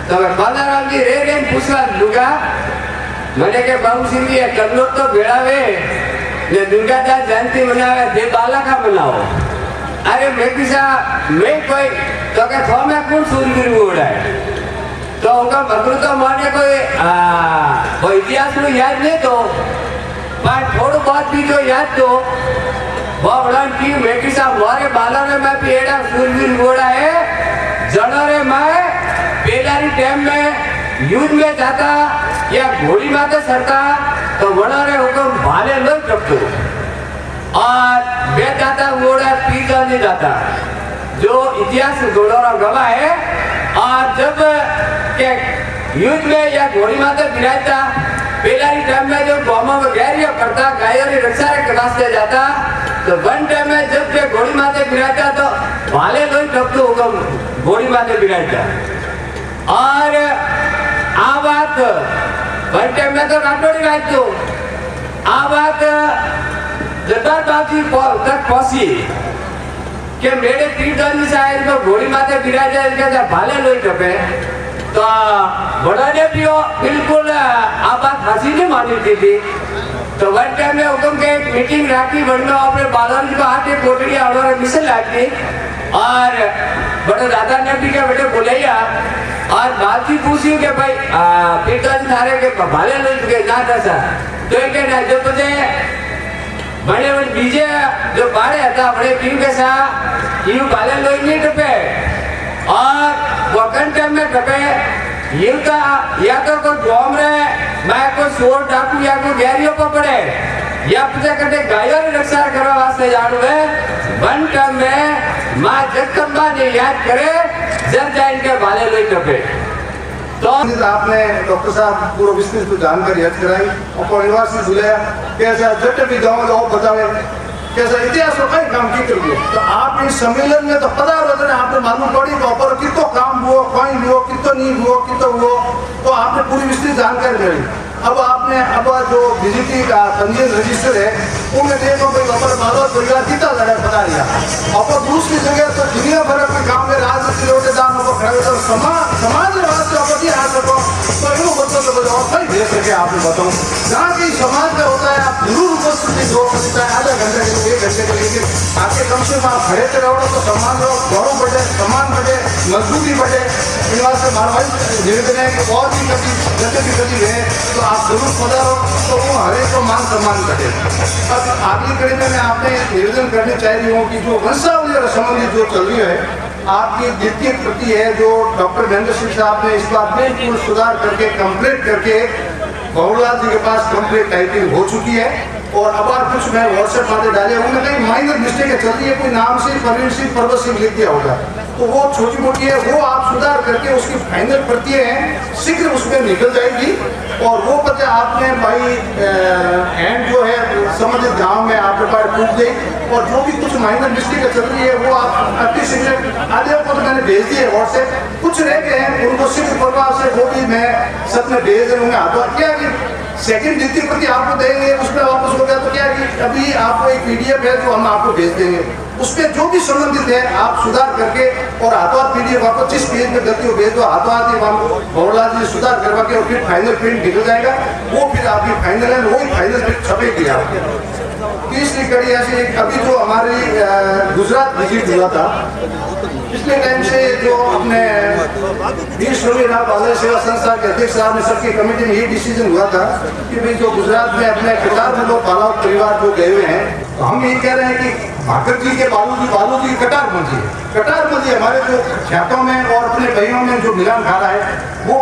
तो मैं 15 अवधि रे पूछा दुर्गा मैंने के बाबू सिंह जी करोड़ तो भेड़ा वे ने दुर्गा दास जयंती मनावे दे बाला का मनाओ अरे मैं किसा मैं कोई तो क्या थो में कौन सूरवीर उड़ा है तो उनका मगरू तो माने कोई इतिहास में याद नहीं तो पर थोड़ा बहुत भी तो याद तो वो बड़ा की मैं किसा मारे बाला में मैं पेड़ा सूरवीर उड़ा है जनरे में पेलारी टाइम में युद्ध में जाता या घोड़ी माते सरता तो वनारे हुक्म भाले लो चपतो और बे जाता वोड़ा पीता नहीं जाता जो इतिहास गोड़ोरा गवाह है और जब के युद्ध में या घोड़ी माते बिराजता पेलारी टाइम में जो बॉम्बों में गैरिया करता गायों की रक्षा के वास्ते जाता तो वन टाइम में जब के घोड़ी माते बिराजता तो भाले लो चपतो हुक्म घोड़ी माते बिराजता और आ बात वन टाइम में तो राठौड़ी राज तो आ बात जटार बाजी तक पहुंची कि मेरे तीर्थानी साहिब को घोड़ी माते बिराजे इनके जब भाले लोई टपे तो बड़ा ने भी बिल्कुल आ बात हंसी नहीं मानी थी तो वन टाइम में हुक्म के एक मीटिंग रखी वन में अपने बालन को आके कोटड़ी और मिसल लागी और बड़े दादा ने भी क्या बेटे बुलाया और बात ही पूछी कि भाई पिताजी थारे के भाले लोग के ना था तो एक ना जो मुझे बड़े बड़े बीजे जो बाड़े था बड़े टीम के साथ यूं भाले लोग नहीं टपे और वो घंटे में टपे यूं का या तो कोई डोम रे मैं कोई सोर डाकू या कोई गैरियों पर पड़े या पता करते गायों की रक्षा करवा वास्ते जानू है वन टाइम में माँ जगदम्बा ने याद करे जब जाए इनके भाले लोग टपे तो आपने डॉक्टर साहब पूरा विस्तृत को जानकारी याद कराई और परिवार से बुलाया कैसा जट भी गाँव लोग बतावे कैसा इतिहास को कई काम की करिए तो आप इस सम्मेलन में तो पता होता है आपने मालूम पड़ी कि ऊपर कितो काम हुआ कहीं हुआ कितो नहीं हुआ कितो हुआ तो आपने पूरी विस्तृत जानकारी करी अब आपने अब जो बीजेपी का पंजीयन रजिस्टर है उनमें देखो भाई ऊपर मालूम परिवार कितना लड़ा बता दिया और दूसरी जगह तो दुनिया भर में काम में राजनीति लोटे दान को खड़े तो समाज में वास्ते अपनी आ सको तो इन बच्चों को और कई भेज सके आपने बताऊँ जहाँ की समाज में होता है आप जरूर उपस्थिति दो सकता है आधा घंटे के लिए 1 घंटे के लिए आके कम से कम आप खड़े थे रहो तो सम्मान रहो गौरव बढ़े सम्मान बढ़े मजबूती बढ़े इन वास्ते मारवाड़ी निवेदन है कि और भी कभी जैसे भी कभी है तो आप जरूर पधारो तो वो हरेक को मान सम्मान करे। अब अगली कड़ी में मैं आपने निवेदन करने चाह रही हूँ कि जो वंशावली और संबंधित जो चल रही है आपकी द्वितीय प्रति है जो डॉक्टर महेंद्र सिंह साहब ने इस बात में पूर्ण सुधार करके कंप्लीट करके बहुलाल जी के पास कंप्लीट टाइपिंग हो चुकी है और अब आप कुछ मैं व्हाट्सएप माते डाले उन्होंने कहीं माइनर मिस्टेक चल रही है कोई नाम से प्रवीण सिंह पर्वत सिंह लिख दिया होगा तो वो छोटी मोटी है वो आप सुधार करके उसकी फाइनल प्रति है शीघ्र उसमें निकल जाएगी और वो पता आपने भाई एंड जो है संबंधित गांव में आपके पास टूट गई और जो भी कुछ माइनर मिस्टेक चल रही है वो आप अति शीघ्र आधे को तो मैंने भेज दिए व्हाट्सएप कुछ रह गए हैं उनको शीघ्र प्रभाव से वो भी मैं सब में भेज दूंगा तो क्या कि सेकंड द्वितीय प्रति आपको देंगे उसमें वापस हो गया तो क्या कि अभी आपको एक पीडीएफ है जो हम आपको भेज देंगे उसमें जो भी संबंधित है आप सुधार करके और हाथों हाथ पीडीएफ आपको जिस पेज में गलती हो भेज दो हाथों हाथ ही बहुलाल जी सुधार करवा के और फिर फाइनल प्रिंट निकल जाएगा वो फिर आपकी फाइनल है वही फाइनल प्रिंट छपेगी आपकी। तीसरी कड़ी ऐसी अभी जो हमारी गुजरात विजिट हुआ था पिछले टाइम से जो अपने वीर शोभीराव बाल सेवा संस्था के अध्यक्ष साहब ने सबकी कमेटी में ये डिसीजन हुआ था कि भाई जो गुजरात में अपने 50 लोग पालाव परिवार जो गए हुए हैं तो हम ये कह रहे हैं कि भाकर जी के बालू जी कटार मंजी हमारे जो ख्यातों में और अपने भाइयों में जो मिलान खा रहा है वो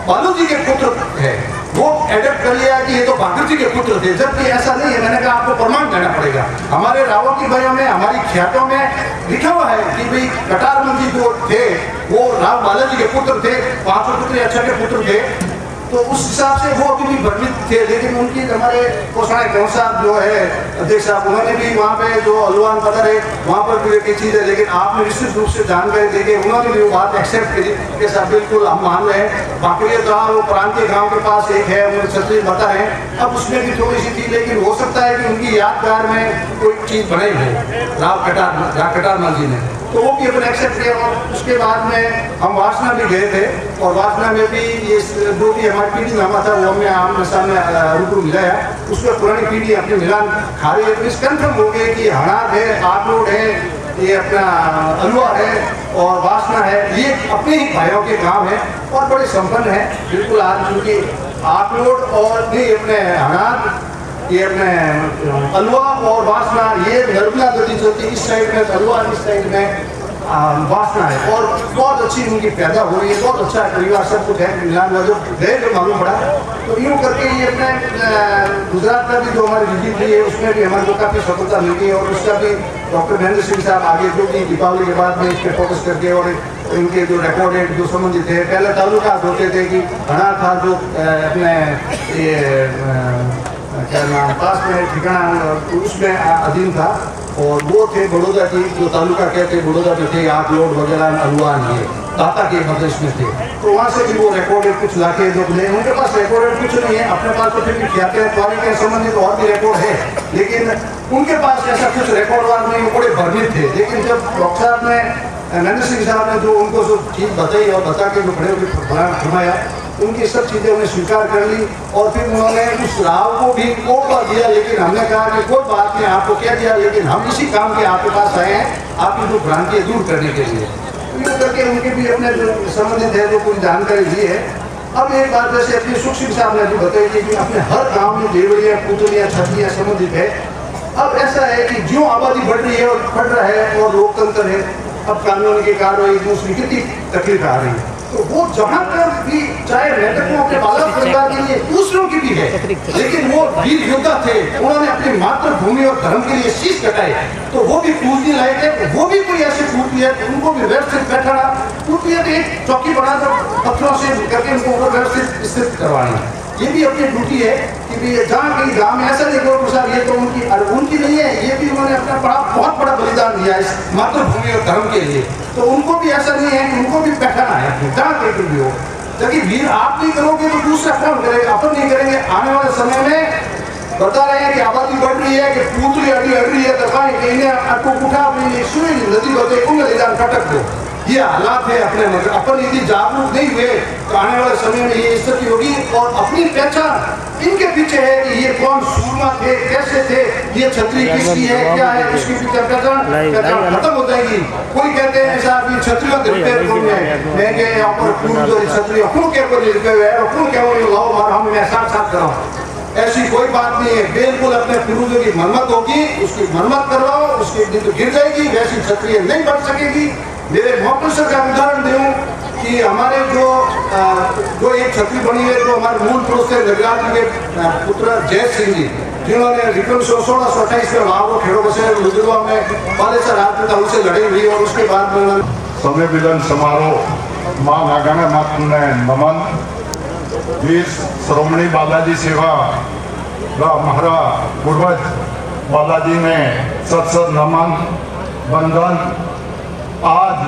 बालू जी के पुत्र है। वो एडप्ट कर लिया कि ये तो भाकर जी के पुत्र थे, जबकि ऐसा नहीं है। मैंने कहा आपको प्रमाण देना पड़ेगा। हमारे रावती भाइयों में, हमारी ख्यातों में लिखा हुआ है कि भाई कटार मंजी जो थे वो राव बालाजी के पुत्र थे, 5 पुत्र अच्छा के पुत्र थे। तो उस हिसाब से वो अभी भी भ्रमित थे। लेकिन उनकी हमारे कोषाणा कंवर साहब जो है अध्यक्ष साहब, उन्होंने भी वहाँ पे जो अलवान पता है वहाँ पर भी एक चीज़ है, लेकिन आपने निश्चित रूप से जानकारी देके उन्होंने भी वो बात एक्सेप्ट करी कि साहब बिल्कुल हम मान रहे हैं। बाकी गाँव वो प्रांतीय गाँव के पास एक है, उन्होंने छतरी बता है, अब उसमें भी थोड़ी सी थी, लेकिन हो सकता है कि उनकी यादगार में कोई चीज़ बनाई हो राव कटार मल जी ने, तो वो भी अपने एक्सेप्ट किया। और उसके बाद में हम वासना भी गए थे और वासना में भी ये जो भी हमारी पीढ़ी नामा था वो हमें आमने सामने रूबरू मिलाया। उसमें पुरानी पीढ़ी अपने मिलान खा रही है। इस कन्फर्म हो गए कि हनाद है, आकलोड है, ये अपना अलवा है और वासना है, ये अपने ही भाइयों के गांव है और बड़े संपन्न है। बिल्कुल आज उनकी आकलोड और भी अपने हनाद, ये अपने अलवा और वासना, ये नर्मदा नदी चलती इस साइड में अलवा, इस साइड में वासना है और बहुत अच्छी उनकी पैदा हो रही है। बहुत अच्छा परिवार सब कुछ है। मिलान जो गए जो मालूम पड़ा, तो यूँ करके ये अपने गुजरात में भी जो हमारी विजिट हुई है उसमें भी हमारे को काफ़ी सफलता मिल गई। और उसका भी डॉक्टर महेंद्र सिंह साहब आगे जो कि दीपावली के बाद में इस पर फोकस करके और इनके जो रिकॉर्डेड जो संबंधित थे, पहले तालुका होते थे कि हना था जो अपने ये क्या नाम पास में ठिकाना उसमें अधीन था और वो थे बड़ौदा की जो तालुका कहते बड़ौदा में थे, आकलोड वगैरह अलवान ये दाता के प्रदेश में थे। तो वहाँ से भी वो रिकॉर्डेड कुछ लाके जो मिले, उनके पास रिकॉर्डेड कुछ नहीं है, अपने पास तो फिर भी ख्याते हैं के संबंधित और भी रिकॉर्ड है, लेकिन उनके पास ऐसा कुछ रिकॉर्ड नहीं, वो बड़े भ्रमित थे। लेकिन जब डॉक्टर साहब ने महेंद्र सिंह साहब ने जो उनको जो चीज़ बताई और बता के जो खड़े होकर फरमाया, उनकी सब चीज़ें उन्हें स्वीकार कर ली और फिर उन्होंने उस राव को भी कोर्ट दिया। लेकिन हमने कहा कि कोई बात नहीं, आपको क्या दिया, लेकिन हम इसी काम के आपके पास आए हैं आपकी जो भ्रांति दूर करने के लिए। यूँ करके उनके भी अपने जो संबंधित है जो पूरी जानकारी दी है। अब एक बात जैसे अपनी सुख सिंह साहब ने जो बताई थी कि अपने हर गाँव में देवड़ियाँ, पुतलियाँ, छतरियाँ संबंधित है। अब ऐसा है कि जो आबादी बढ़ रही है और बढ़ रहा है और लोकतंत्र है, अब कानून की कार्रवाई दूसरी कितनी तकलीफ आ रही है। तो वो जहाँ पर भी चाहे नाटक में अपने बाला परिवार के लिए दूसरों की भी है, लेकिन वो वीर योद्धा थे, उन्होंने अपनी मातृभूमि और धर्म के लिए शीश कटाए, तो वो भी पूजने लायक है। वो भी कोई ऐसे पूजती है उनको भी व्यवस्थित बैठाना, पूजती है तो एक चौकी बना दो पत्थरों से करके उनको व्यवस्थित स्थित करवाना, ये भी अपनी ड्यूटी है कि जहाँ कहीं गाँव में ऐसा नहीं करो प्रसाद ये तो उनकी नहीं है, ये भी उन्होंने अपना बहुत बड़ा बलिदान दिया इस मातृभूमि और धर्म के लिए। तो उनको भी ऐसा नहीं है कि उनको भी बैठाना है जहाँ कहीं भी हो। जबकि वीर आप नहीं करोगे तो दूसरा कौन करेगा, अपन नहीं करेंगे। आने वाले समय में बता रहे हैं कि आबादी बढ़ रही है, कि पूतली अड़ी अड़ रही है, तो कहीं आपको उठा अपनी सुनी नदी बदले उन ले फटक दो। ये हालात है अपने मतलब अपन यदि जागरूक नहीं हुए तो आने वाले समय में ये स्थिति होगी। और अपनी पहचान इनके पीछे है कि ये कौन सूरमा थे, कैसे थे, ये छतरी किसकी है, क्या है, उसके पीछे पहचान खत्म हो जाएगी। कोई कहते हैं साहब ये छतरियों के रिपेयर कौन है, मैं के ऊपर पूर्ण जो छतरी खून के ऊपर रिपेयर है और खून के ऊपर लाओ मार हम मैं साथ साथ कराऊँ, ऐसी कोई बात नहीं है। बिल्कुल अपने पूर्वजों की मरम्मत होगी, उसकी मरम्मत करवाओ, उसकी दिन तो गिर जाएगी, वैसी छतरी नहीं बन सकेगी। मेरे मौके से का उदाहरण दूँ कि हमारे जो एक छतरी बनी है जो हमारे मूल पुरुष थे नगराज के पुत्र जय सिंह जी, जिन्होंने विक्रम 1628 में वहाँ को खेड़ो बसे लुधियाना में बालेश्वर राजपूत उनसे लड़ी हुई और उसके बाद में समय मिलन समारोह माँ नागाना मातृ ने नमन। वीर श्रोमणी बालाजी सेवा हमारा पूर्वज बालाजी ने सत सत नमन बंधन। आज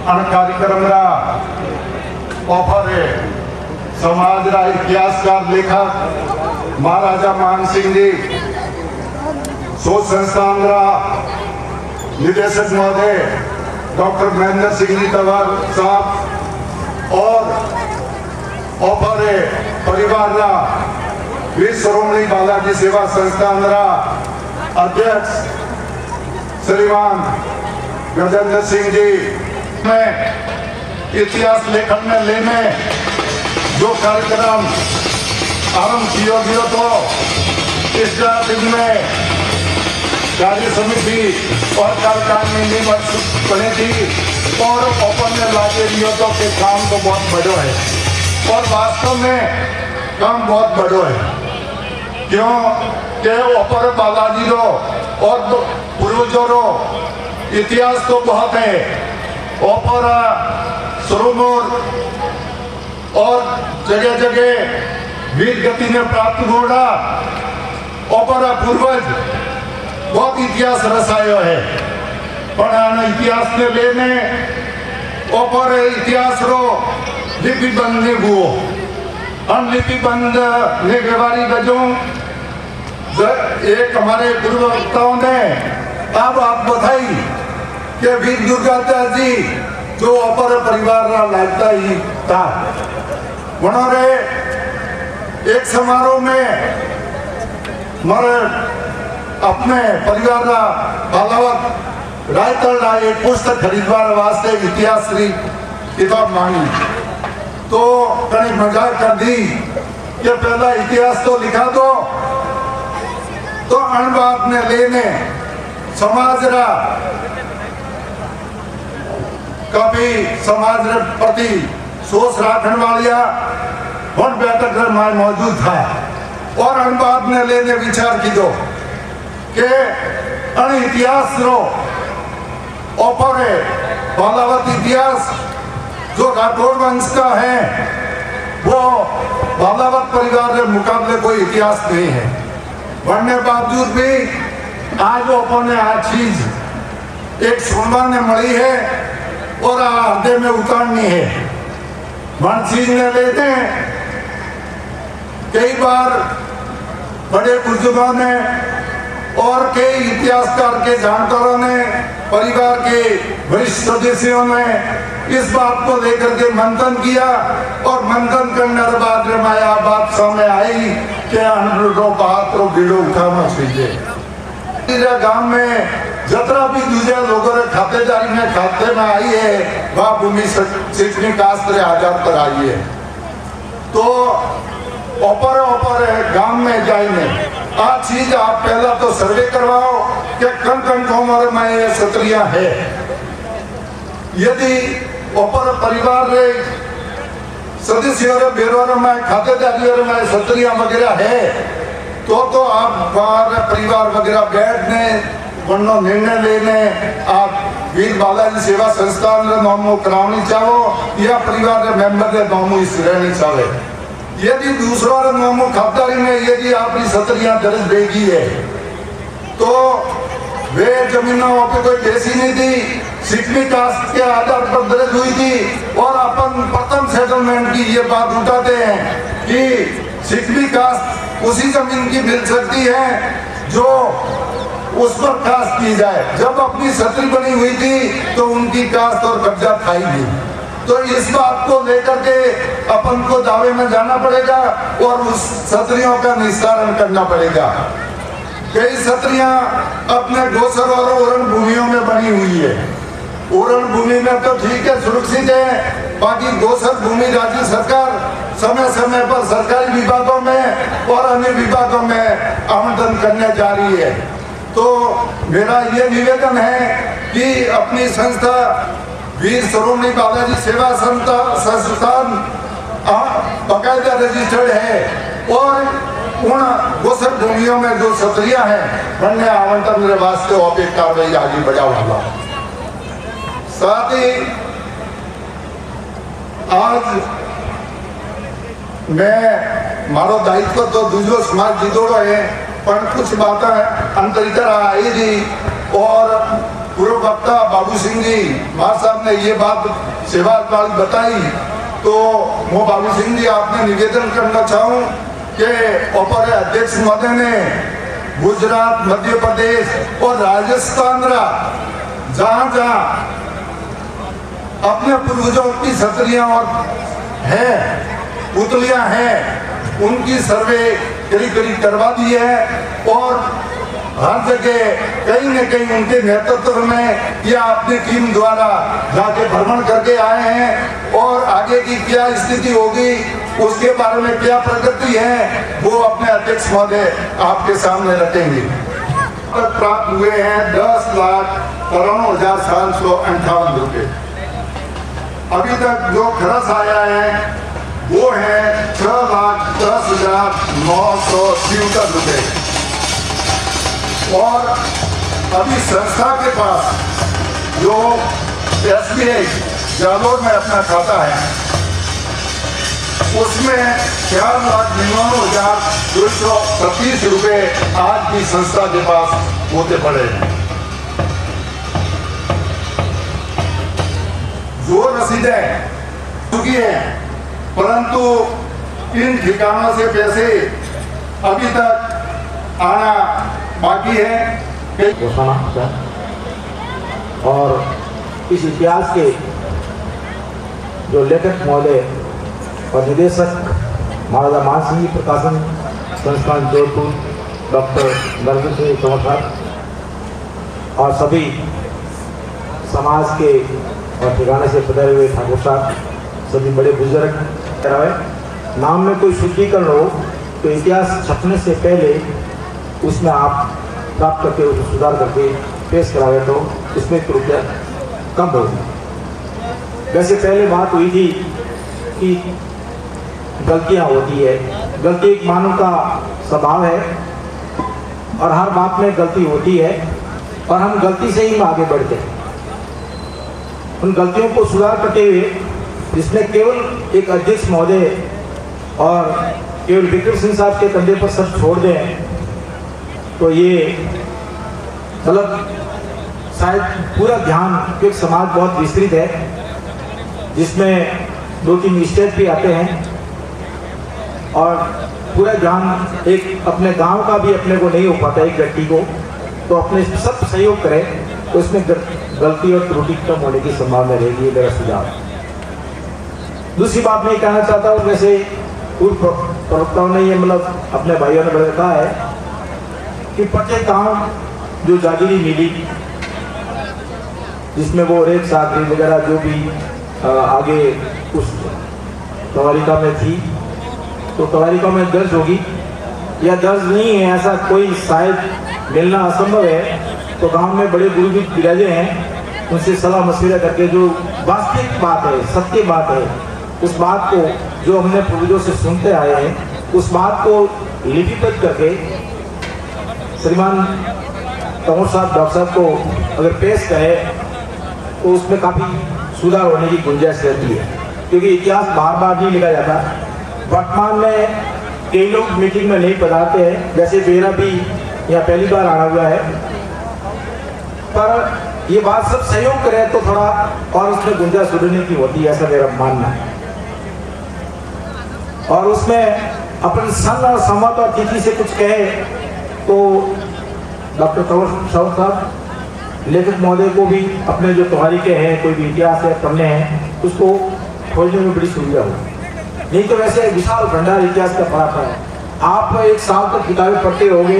अण कार्यक्रम ऑफर है समाज रा इतिहासकार लेखक महाराजा मान सिंह जी, शोध संस्थान रा निदेशक महोदय डॉक्टर महेंद्र सिंह जी तंवर साहब और ऑफर है परिवार रा वीर श्रोमणी बालाजी सेवा संस्थान रा अध्यक्ष श्रीमान गजेंद्र सिंह जी में इतिहास लेखन में लेने जो कार्यक्रम आरंभ किया गया तो इस दिन में कार्य समिति और कार्यकारिणी वर्ष बनी थी और ओपन में लाके दियो तो के काम तो बहुत बड़ो है और वास्तव में काम बहुत बड़ो है। क्यों के ऊपर बालाजी रो और पूर्वजों रो इतिहास तो बहुत है। ऊपर सरोवर और जगह जगह वीर गति में प्राप्त घोड़ा ऊपर पूर्वज बहुत इतिहास रसायो है। पर इतिहास ने लेने ऊपर इतिहास रो लिपिबंध ने हुओ हम लिपिबंध ने व्यवहारी गजों एक हमारे पूर्व वक्ताओं ने अब आप बताई कि वीर दुर्गादास जी जो अपर परिवार लगता ही था उन्होंने एक समारोह में मारे अपने परिवार का बालावत रायतल एक पुस्तक खरीदवार वास्ते इतिहास की किताब मांगी तो कहीं मजाक कर दी कि पहला इतिहास तो लिखा दो तो अणबात ने लेने समाज रा कभी समाज रे प्रति सोच रखने वालिया वन बैठक में मौजूद था और अणबात ने लेने विचार की दो कि अण इतिहास रो ऊपर है बालावत इतिहास जो राठौड़ वंश का है वो बालावत परिवार के मुकाबले कोई इतिहास नहीं है। बनने बावजूद भी आज ओपन ने आज चीज एक सुनवा ने मड़ी है और हृदय में उतारनी है। मन चीज ने लेते हैं कई बार बड़े बुजुर्गों ने और कई इतिहासकार के जानकारों ने परिवार के वरिष्ठ सदस्यों ने इस बात को लेकर के मंथन किया और मंथन करने के बाद रमाया बात सामने आई कि अनरो बात रो बीड़ो उठाना चाहिए। गांव में जतरा भी दूसरे लोगों ने खातेदारी में खाते में आई है वह भूमि सिंचनी कास्त्र आधार पर आई है तो ऊपर गांव में जाइए आज चीज आप पहला तो सर्वे करवाओ कि कन कन कौमर में ये सत्रिया है। यदि ऊपर परिवार रे सदस्यों रे बेरोर में खातेदारी में सत्रिया वगैरह है तो आप बाहर परिवार वगैरह बैठने वरनो निर्णय लेने आप वीर बालाजी सेवा संस्थान रे नामो करावनी चाहो या परिवार रे मेंबर रे नामो इस रहनी चाहे। यदि दूसरा रे नामो खातेदारी में यदि आपकी सत्रिया दर्ज देगी है तो वे जमीनों पे कोई बेसी नहीं थी सिकमी कास्ट के आधार पर दर्ज हुई थी और अपन प्रथम सेटलमेंट की ये बात उठाते हैं कि सिकमी कास्ट उसी जमीन की मिल सकती है जो उस पर कास्ट की जाए। जब अपनी सत्री बनी हुई थी तो उनकी कास्ट और कब्जा था ही नहीं तो इस बात को लेकर के अपन को दावे में जाना पड़ेगा और उस सत्रियों का निस्तारण करना पड़ेगा। कई सत्रियां अपने गोसर और ओरण भूमियों में बनी हुई है। ओरण भूमि में तो ठीक है सुरक्षित है बाकी गोसर भूमि राज्य सरकार समय समय पर सरकारी विभागों में और अन्य विभागों में आवंटन करने जा रही है। तो मेरा ये निवेदन है कि अपनी संस्था वीर शिरोमणि बालाजी सेवा संस्थान बाकायदा रजिस्टर्ड है और उन गोसर भूमियों में जो सत्रिया है बनने आवंटन वास्ते औपचारिक कार्रवाई आगे बढ़ावा। साथ ही आज मैं मारो दायित्व तो दूसरो समाज जीतोड़ो है पर कुछ बातें अंतरितर आई थी और पूर्व वक्ता बाबू सिंह जी मार साहब ने ये बात सेवा वाली बताई तो मैं बाबू सिंह जी आपने निवेदन करना चाहूँ कि ऊपर अध्यक्ष महोदय ने गुजरात मध्य प्रदेश और राजस्थान जहाँ जहाँ अपने पूर्वजों की सत्रियां और है पुतलियां हैं उनकी सर्वे करीब करीब करवा दी है और हर जगह कहीं न कहीं उनके नेतृत्व में या अपनी टीम द्वारा जाके भ्रमण करके आए हैं और आगे की क्या स्थिति होगी उसके बारे में क्या प्रगति है वो अपने अध्यक्ष महोदय आपके सामने रखेंगे। तक प्राप्त हुए हैं 10,93,758 रुपये। अभी तक जो खर्च आया है वो है 6,10,967 रुपये। और अभी संस्था के पास जो SBI जालोर में अपना खाता है उसमें 4,99,236 रुपये आज भी संस्था के पास होते पड़े हैं। जो रसीदें चुकी हैं परंतु इन ठिकानों से पैसे अभी तक आना बाकी है। और इस इतिहास के जो लेखक महोदय और निदेशक महाराजा मान सिंह जी प्रकाशन संस्थान जोधपुर डॉक्टर नरेंद्र सिंह तोमर साहब और सभी समाज के और ठिकाने से पधारे हुए ठाकुर साहब, सभी बड़े बुजुर्ग कराए। नाम में कोई शुद्धिकरण हो तो इतिहास छपने से पहले उसमें आप प्राप्त करके उसे सुधार करके पेश करावे तो इसमें त्रुटियाँ कम हो। वैसे पहले बात हुई थी कि गलतियाँ होती है, गलती एक मानव का स्वभाव है और हर बात में गलती होती है और हम गलती से ही आगे बढ़ते हैं। उन गलतियों को सुधार करते हुए जिसमें केवल एक अध्यक्ष महोदय और केवल विक्रम सिंह साहब के कंधे पर सब छोड़ दें तो ये गलत, शायद पूरा ध्यान, क्योंकि समाज बहुत विस्तृत है जिसमें 2-3 स्टेट भी आते हैं और पूरा ध्यान एक अपने गांव का भी अपने को नहीं हो पाता एक व्यक्ति को, तो अपने सब सहयोग करें तो इसमें गलती और त्रुटि कम होने की संभावना रहेगी। ये मेरा सुझाव। दूसरी बात मैं कहना चाहता हूँ, वैसे पूर्व प्रवक्ताओं ने ये मतलब अपने भाइयों ने कहा है कि प्रत्येक गाँव जो जागीरी मिली जिसमें वो रेत सागरी वगैरह जो भी आगे उस तवारिका में थी तो तवारिका में दर्ज होगी या दर्ज नहीं है, ऐसा कोई शायद मिलना असंभव है, तो गांव में बड़े गुरु भी विराजे हैं, उनसे सलाह मशविरा करके जो वास्तविक बात है, सत्य बात है, उस बात को जो हमने पूर्वजों से सुनते आए हैं उस बात को लिपिबद्ध करके श्रीमान तमोर साहब डॉक्टर साहब को अगर पेश करें तो उसमें काफ़ी सुधार होने की गुंजाइश रहती है, क्योंकि इतिहास बार बार नहीं लिखा जाता। वर्तमान में कई लोग मीटिंग में नहीं पधारते हैं, जैसे मेरा भी यहाँ पहली बार आना हुआ है, पर ये बात सब सहयोग करें तो थोड़ा और उसमें गुंजाइश सुधरने की होती है, ऐसा मेरा मानना है। और उसमें अपन सन और संवत और तिथि से कुछ कहे तो डॉक्टर तमोर साहब लेखक महोदय को भी अपने जो तवारीखें हैं, कोई भी इतिहास है, पढ़ने हैं, उसको खोजने में बड़ी सुविधा होगी। नहीं तो वैसे विशाल भंडार इतिहास का पढ़ा है, आप एक साल तक किताबें पढ़ते रहोगे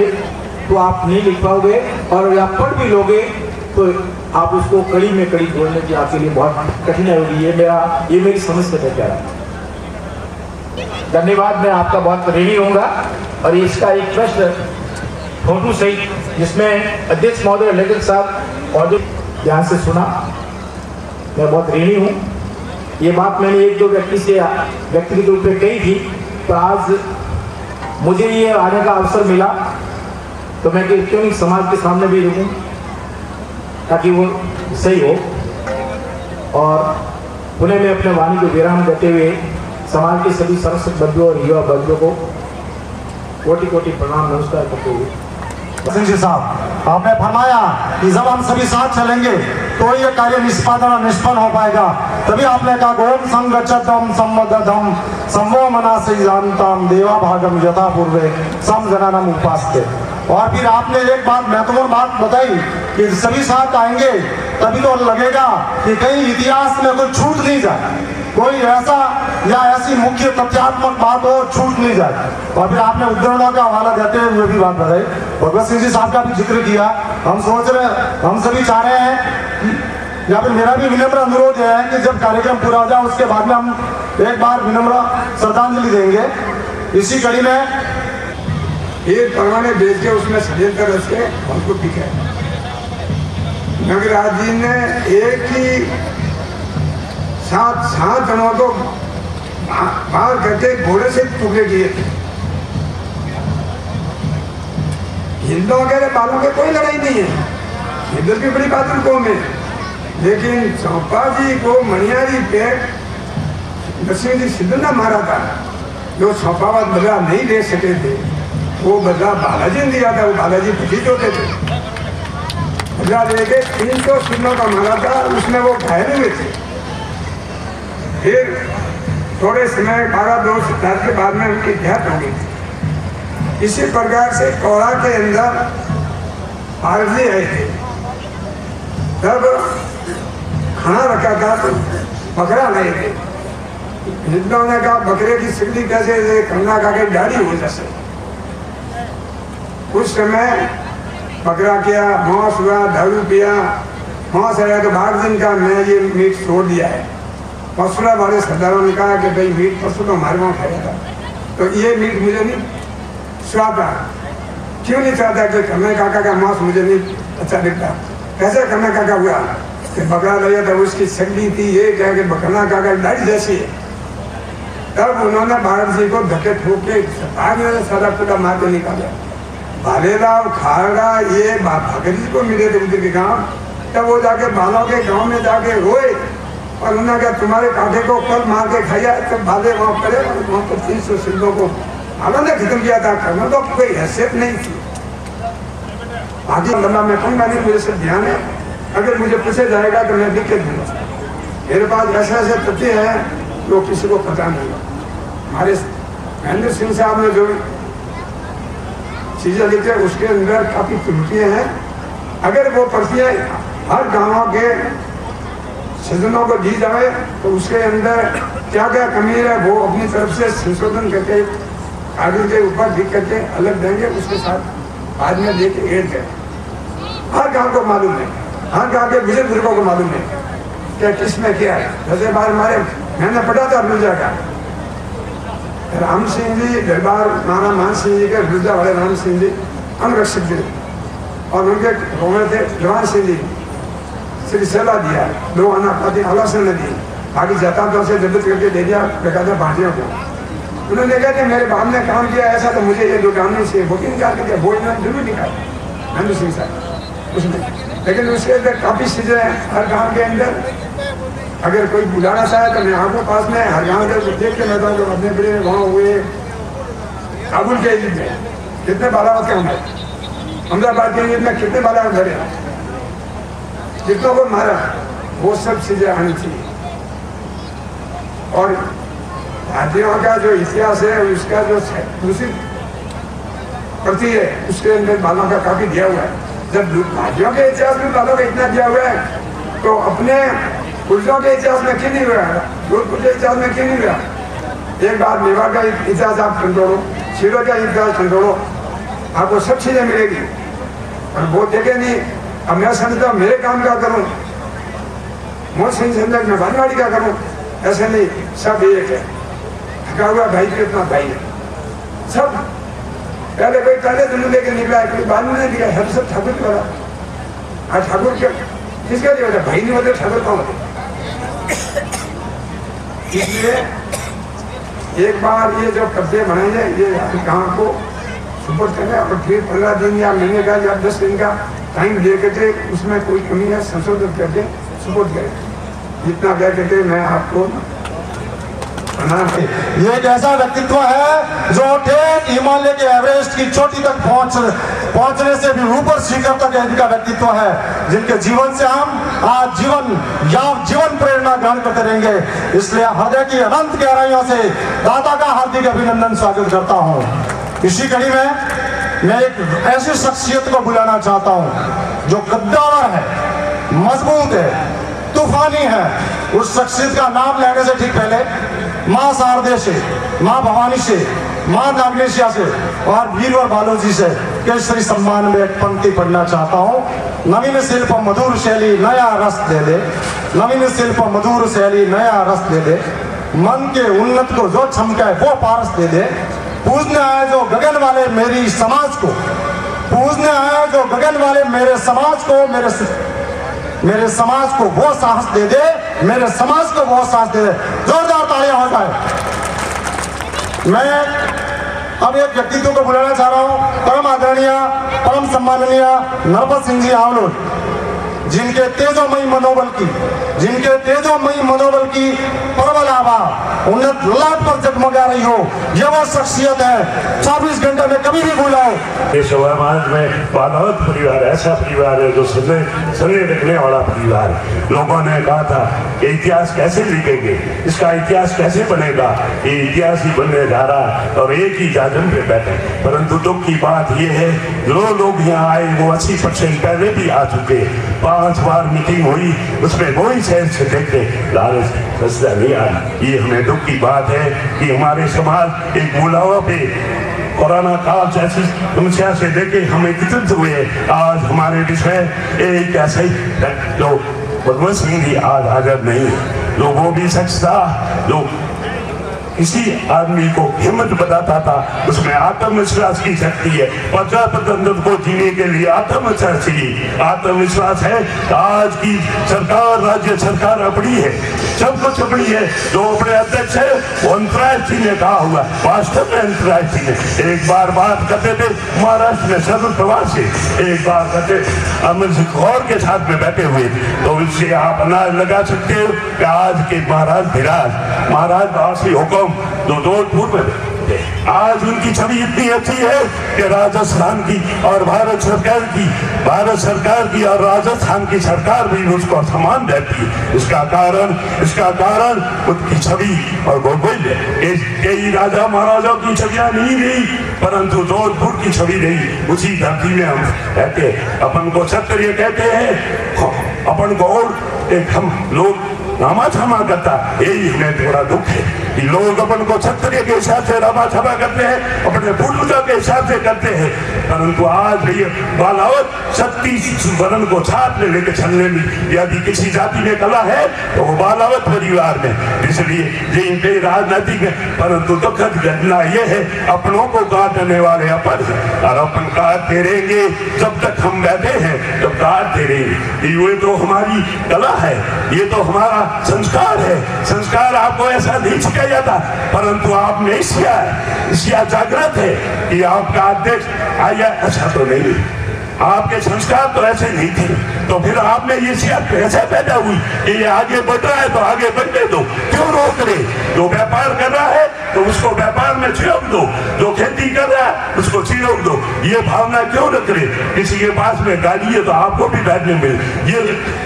तो आप नहीं लिख पाओगे, और आप पढ़ भी लोगे तो आप उसको कड़ी में कड़ी जोड़ने की आपके लिए बहुत कठिनाई होगी। ये मेरी समझ से मैं कह रहा हूँ। धन्यवाद, मैं आपका बहुत ऋणी होऊंगा। और इसका एक प्रश्न फोटो सही जिसमें अध्यक्ष महोदय लेखक साहब और जो ध्यान से सुना, मैं बहुत ऋणी हूँ। ये बात मैंने 1-2 व्यक्ति से व्यक्तिगत रूप में कही थी, पर आज मुझे ये आने का अवसर मिला तो मैं क्यों नहीं समाज के सामने भी रुकूं ताकि वो सही हो। और पुणे में अपने वाणी को विराम देते हुए समाज के सभी सरस्वत बंधुओं और युवा बंधुओं को कोटि कोटि प्रणाम नमस्कार करते हुए। सिंह जी साहब, आपने फरमाया कि जब हम सभी साथ चलेंगे तो ये कार्य निष्पादन निष्पन्न हो पाएगा। तभी आपने कहा गोम संगच्छतम संवदधम संवो मनासि जानताम देवा भागम यथा पूर्वे सम जनानम उपास्ते। और फिर आपने एक बात महत्वपूर्ण बात बताई कि सभी साथ आएंगे तभी तो लगेगा कि कहीं इतिहास में कोई छूट नहीं जाए, कोई ऐसा या ऐसी मुख्य तथ्यात्मक बात हो छूट नहीं जाए। और फिर आपने उद्धरणों का हवाला देते हुए भी बात बताई, भगवत सिंह जी साहब का भी जिक्र किया। हम सोच रहे, हम सभी चाह रहे हैं, या फिर मेरा भी विनम्र अनुरोध है कि जब कार्यक्रम पूरा हो जाए उसके बाद में हम एक बार विनम्र श्रद्धांजलि देंगे। इसी कड़ी में फिर परवाने भेज के उसमें षड्यंत्र रच के हमको दिखे। नगराज जी ने एक ही सात जनों को बाहर करके घोड़े से टुकड़े किए थे। हिंदुओं के बालों के कोई लड़ाई नहीं है, हिंदू की बड़ी बहादुर कौम है, लेकिन चौपा जी को मणियारी पे नरसिंह जी सिद्धू ने मारा था। जो चौपावत बदला नहीं ले सके थे वो बदला बालाजी ने दिया था। वो बालाजी भतीज होते थे, बदला लेके 300 सिद्धों का मारा था, उसमें वो घायल हुए थे। फिर थोड़े समय 12 साल के बाद में उनकी डेथ हो गई थी। इसी प्रकार से कोड़ा के अंदर आरजी आए थे, तब खाना रखा था तो बकरा लाए थे। हिंदुओं ने कहा बकरे की सिकड़ी कैसे कन्ना का के दाढ़ी हो जैसे। उस समय बकरा किया, मांस हुआ, दारू पिया, मांस आया तो 12 दिन का मैं ये मीट छोड़ दिया है। पशुरा वाले सरदारों ने कहा कि भाई मीट पशु तो हमारे वहाँ खाया था, तो ये मीट मुझे नहीं चाहता। क्यों नहीं चाहता कि कन्ना काका का मांस मुझे नहीं अच्छा दिखता। कैसे कन्ना काका हुआ कि बकरा लिया था, उसकी सिकड़ी थी, ये क्या कि कन्ना काका की दाढ़ी जैसी है। तब उन्होंने भारत जी को धक्के ठोक के सारा पूरा मार के निकाला। भालेराव खाड़ा ये भागरी जी को मिले थे उधर के गाँव, तब वो जाके बालों के गाँव में जाके रोए और उन्होंने कहा तुम्हारे काके को कल मार के खाया। तब भाले वहाँ पड़े, वहाँ पर 300 सिद्धों को भालों ने खत्म किया था। करना तो कोई हैसियत नहीं थी। आगे लंबा मैं कहूँगा नहीं, मेरे से ध्यान है, अगर मुझे पूछे जाएगा तो मैं लिख के दूंगा। मेरे पास ऐसे ऐसे तथ्य हैं जो किसी को पता नहीं। हमारे महेंद्र सिंह साहब ने जो चीजें लिखे उसके अंदर काफी त्रुटियां हैं। अगर वो पर्चियां हर गांवों के सज्जनों को दी जाए तो उसके अंदर क्या क्या कमी है वो अपनी तरफ से संशोधन करके कागज के ऊपर लिख करके अलग देंगे, उसके साथ बाद में लेके एड दें। हर गांव को मालूम है, हर गांव के बुजुर्गों को मालूम है क्या किसमें क्या है। जैसे बार हमारे मैंने पढ़ा था रुजा का, राम सिंह जी दरबार महाराज मान सिंह जी के रुजा वाले राम सिंह जी अंगरक्षक जी, और उनके रोमे थे जवान सिंह जी, श्री सेला दिया, 2 आना पाती आलोचना ने दी, बाकी जतातों से जब्त करके दे दिया बेकायदा भारतीयों को। उन्होंने कहा कि मेरे बाप ने काम किया ऐसा तो मुझे ये दो काम से वो निकाल के दिया, वो इन्होंने जरूर निकाला महेंद्र सिंह साहब उसमें। लेकिन उसके अंदर काफ़ी चीज़ें हैं हर गाँव के अंदर। अगर कोई बुलाना चाहे तो मैं आपके पास में हर गाँव के देख के मैं जो अपने बड़े वहाँ हुए काबुल के ईद में कितने बालावत के हमारे, अहमदाबाद के ईद में कितने बालावत धरे, कितनों को मारा, वो सब चीज़ें आनी चाहिए। और भारतीयों का जो इतिहास है उसका जो दूसरी प्रति है उसके अंदर बालों का काफ़ी दिया हुआ है। जब भारतीयों के इतिहास में बालों का इतना दिया हुआ है तो अपने पुरुषों के इतिहास में क्यों नहीं हुआ, जोधपुर के इतिहास में क्यों नहीं हुआ। एक बार मेवाड़ का इतिहास आप खंडोड़ो, शिरो का इतिहास खंडोड़ो, आपको सब चीज़ें मिलेगी। और वो देखे नहीं, अब मैं समझता मेरे काम क्या करूँ, मोहन सिंह समझा मैं भानवाड़ी क्या करूँ, ऐसे नहीं, सब एक है। थका हुआ भाई कितना भाई है सब। पहले कोई पहले दिन लेके निकला है, कोई बाद में नहीं दिया है, सब ठाकुर की वाला। आज ठाकुर क्या किसका नहीं होता, भाई नहीं होते ठाकुर कौन होते। इसलिए एक बार ये जो कब्जे बनाएंगे ये गाँव को सुपुर्द करें और फिर 15 दिन या महीने का या 10 दिन का टाइम ले करके उसमें कोई कमी है संशोधित करके सुपुर्द करें। जितना क्या कहते मैं आपको ये एक ऐसा व्यक्तित्व है जो ठेठ हिमालय के एवरेस्ट की चोटी तक पहुंचने से भी ऊपर शिखर तक इनका व्यक्तित्व है, जिनके जीवन से हम आज जीवन प्रेरणा ग्रहण करते रहेंगे। इसलिए हृदय की अनंत गहराइयों से दादा का हार्दिक अभिनंदन स्वागत करता हूं। इसी कड़ी में मैं एक ऐसी शख्सियत को बुलाना चाहता हूं जो कद्दावर है, मजबूत है, तूफानी है। उस शख्सियत का नाम लेने से ठीक पहले माँ शारदे से, माँ भवानी से, माँ नागनेशिया से और वीरवर बालोजी से केसरी सम्मान में एक पंक्ति पढ़ना चाहता हूँ। नवीन शिल्प मधुर शैली नया रस दे दे, नवीन शिल्प मधुर शैली नया रस दे दे, मन के उन्नत को जो छमके वो पारस दे दे, पूजने आए जो गगन वाले मेरी समाज को, पूजने आए जो गगन वाले मेरे समाज को, मेरे समाज को वो साहस दे दे, मेरे समाज को वो साहस दे दे। जोरदार तालियां हो जाए। मैं अब एक व्यक्तित्व को बुलाना चाह रहा हूं, परम आदरणीय परम सम्माननीय नरपत सिंह जी आवलोड, जिनके तेजोमयी मनोबल की प्रबल आभा उन्नत ललाट पर जगमगा रही हो, ये वो शख्सियत है 24 घंटे में कभी भी बुलाओ। इस समाज में बालावत परिवार ऐसा परिवार है जो सने रखने वाला परिवार। लोगों ने कहा था कि इतिहास कैसे लिखेंगे, इसका इतिहास कैसे बनेगा, ये इतिहास ही बनने जा रहा है और एक ही जाजम पे बैठे। परंतु दुख की बात ये है, जो लोग यहाँ आए वो 80% पहले भी आ चुके। 5 बार मीटिंग हुई, उसमें वही शहर से देखते लालच फैसला नहीं आया। ये हमें दुख की बात है कि हमारे समाज एक बुलावा पे कोरोना काल जैसी समस्या से देखे हमें विचलित हुए। आज हमारे विषय एक ऐसा ही जो भगवत सिंह जी आज हाजिर नहीं, जो वो भी शख्स था जो किसी आदमी को हिम्मत बताता था, उसमें आत्मविश्वास की शक्ति है। प्रजातंत्र को जीने के लिए आत्मविश्वास चाहिए। आत्मविश्वास है। आज की सरकार, राज्य सरकार अपनी है, सब कुछ अपनी है। जो अपने अध्यक्ष है वो अंतराज जी ने कहा हुआ, वास्तव में अंतराज जी ने एक बार बात करते थे महाराष्ट्र में सर्व प्रवास से, एक बार करते अमर सिंह गौर के साथ में बैठे हुए। तो इससे आप अंदाज लगा सकते हो कि आज के महाराज बासी हुक्म जो जोधपुर में थे, आज उनकी छवि इतनी अच्छी है कि राजस्थान की और भारत सरकार की और राजस्थान की सरकार भी उसको समान देती है। इसका कारण उनकी छवि और गोलबोल है। कई राजा महाराजाओं की छवियां नहीं रही, परंतु जोधपुर की छवि रही। उसी धरती में हम कहते, अपन को क्षत्रिय कहते हैं, अपन को और एक हम लोग रामा क्षमा करता। यही हमें थोड़ा दुख है कि लोग अपन को क्षत्रिय के हिसाब से रामा क्षमा करते हैं, अपने पूर्वजों के हिसाब से करते हैं। परंतु आज भी बालावत 36 वर्ण को साथ में लेकर चलने में यदि किसी जाति में कला है तो वो बालावत परिवार में। इसलिए ये राजनीतिक है, परंतु दुखद घटना ये है अपनों को काटने वाले अपन और अपन काटते रहेंगे जब तक हम बैठे हैं, तब काटते रहेंगे। ये तो हमारी कला है, ये तो हमारा संस्कार है। संस्कार आपको ऐसा नहीं सिखाया जाता, परंतु आपने इसलिए जागृत है कि आपका अध्यक्ष आया ऐसा तो नहीं, आपके संस्कार तो ऐसे नहीं थे। तो फिर आपने ये सियासत ऐसे पैदा हुई कि ये आगे बढ़ रहा है तो आगे बढ़ने दो, क्यों रोक रहे? जो व्यापार कर रहा है तो उसको व्यापार में छिड़क दो, जो खेती कर रहा है उसको छिड़क दो। ये भावना क्यों रख रहे? किसी के पास में गाड़ी है तो आपको भी बैठने मिले,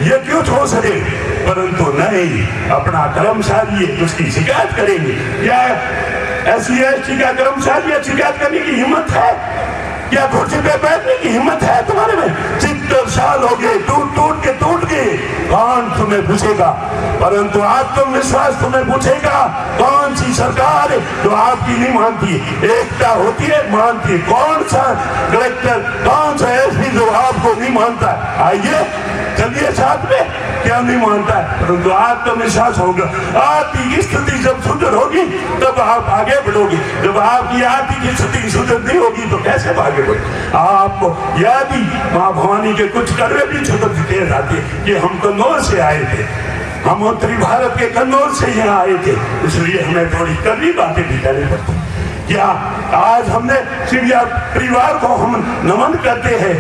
ये क्यों छोड़ रहे? परंतु नहीं, अपना कर्मचारी है उसकी शिकायत करेंगे। क्या SC/ST का कर्मचारी शिकायत करने की हिम्मत है? क्या कुर्सी पे बैठने की हिम्मत है तुम्हारे में? 70 साल हो गए, टूट गए। कौन तुम्हें पूछेगा? परंतु आत्मविश्वास तुम्हें पूछेगा। कौन सी सरकार है जो आपकी नहीं मानती? एकता होती है, मानती है। कौन सा कलेक्टर, कौन सा SP जो आपको नहीं मानता? आइए चलिए साथ में, क्या नहीं मानता है? परंतु आत्मविश्वास होगा। आर्थिक स्थिति जब सुधर होगी तब आप आगे बढ़ोगे। जब आपकी आर्थिक स्थिति सुधर नहीं होगी तो कैसे आगे बढ़े? आपको यदि माँ भवानी के कुछ करवे भी छुटक दे जाती है कि हम कन्नौज से आए थे, हम उत्तरी भारत के कन्नौज से यहाँ आए थे, इसलिए हमें थोड़ी कड़वी बातें भी करनी पड़ती। क्या आज हमने चिड़िया परिवार को हम नमन करते हैं,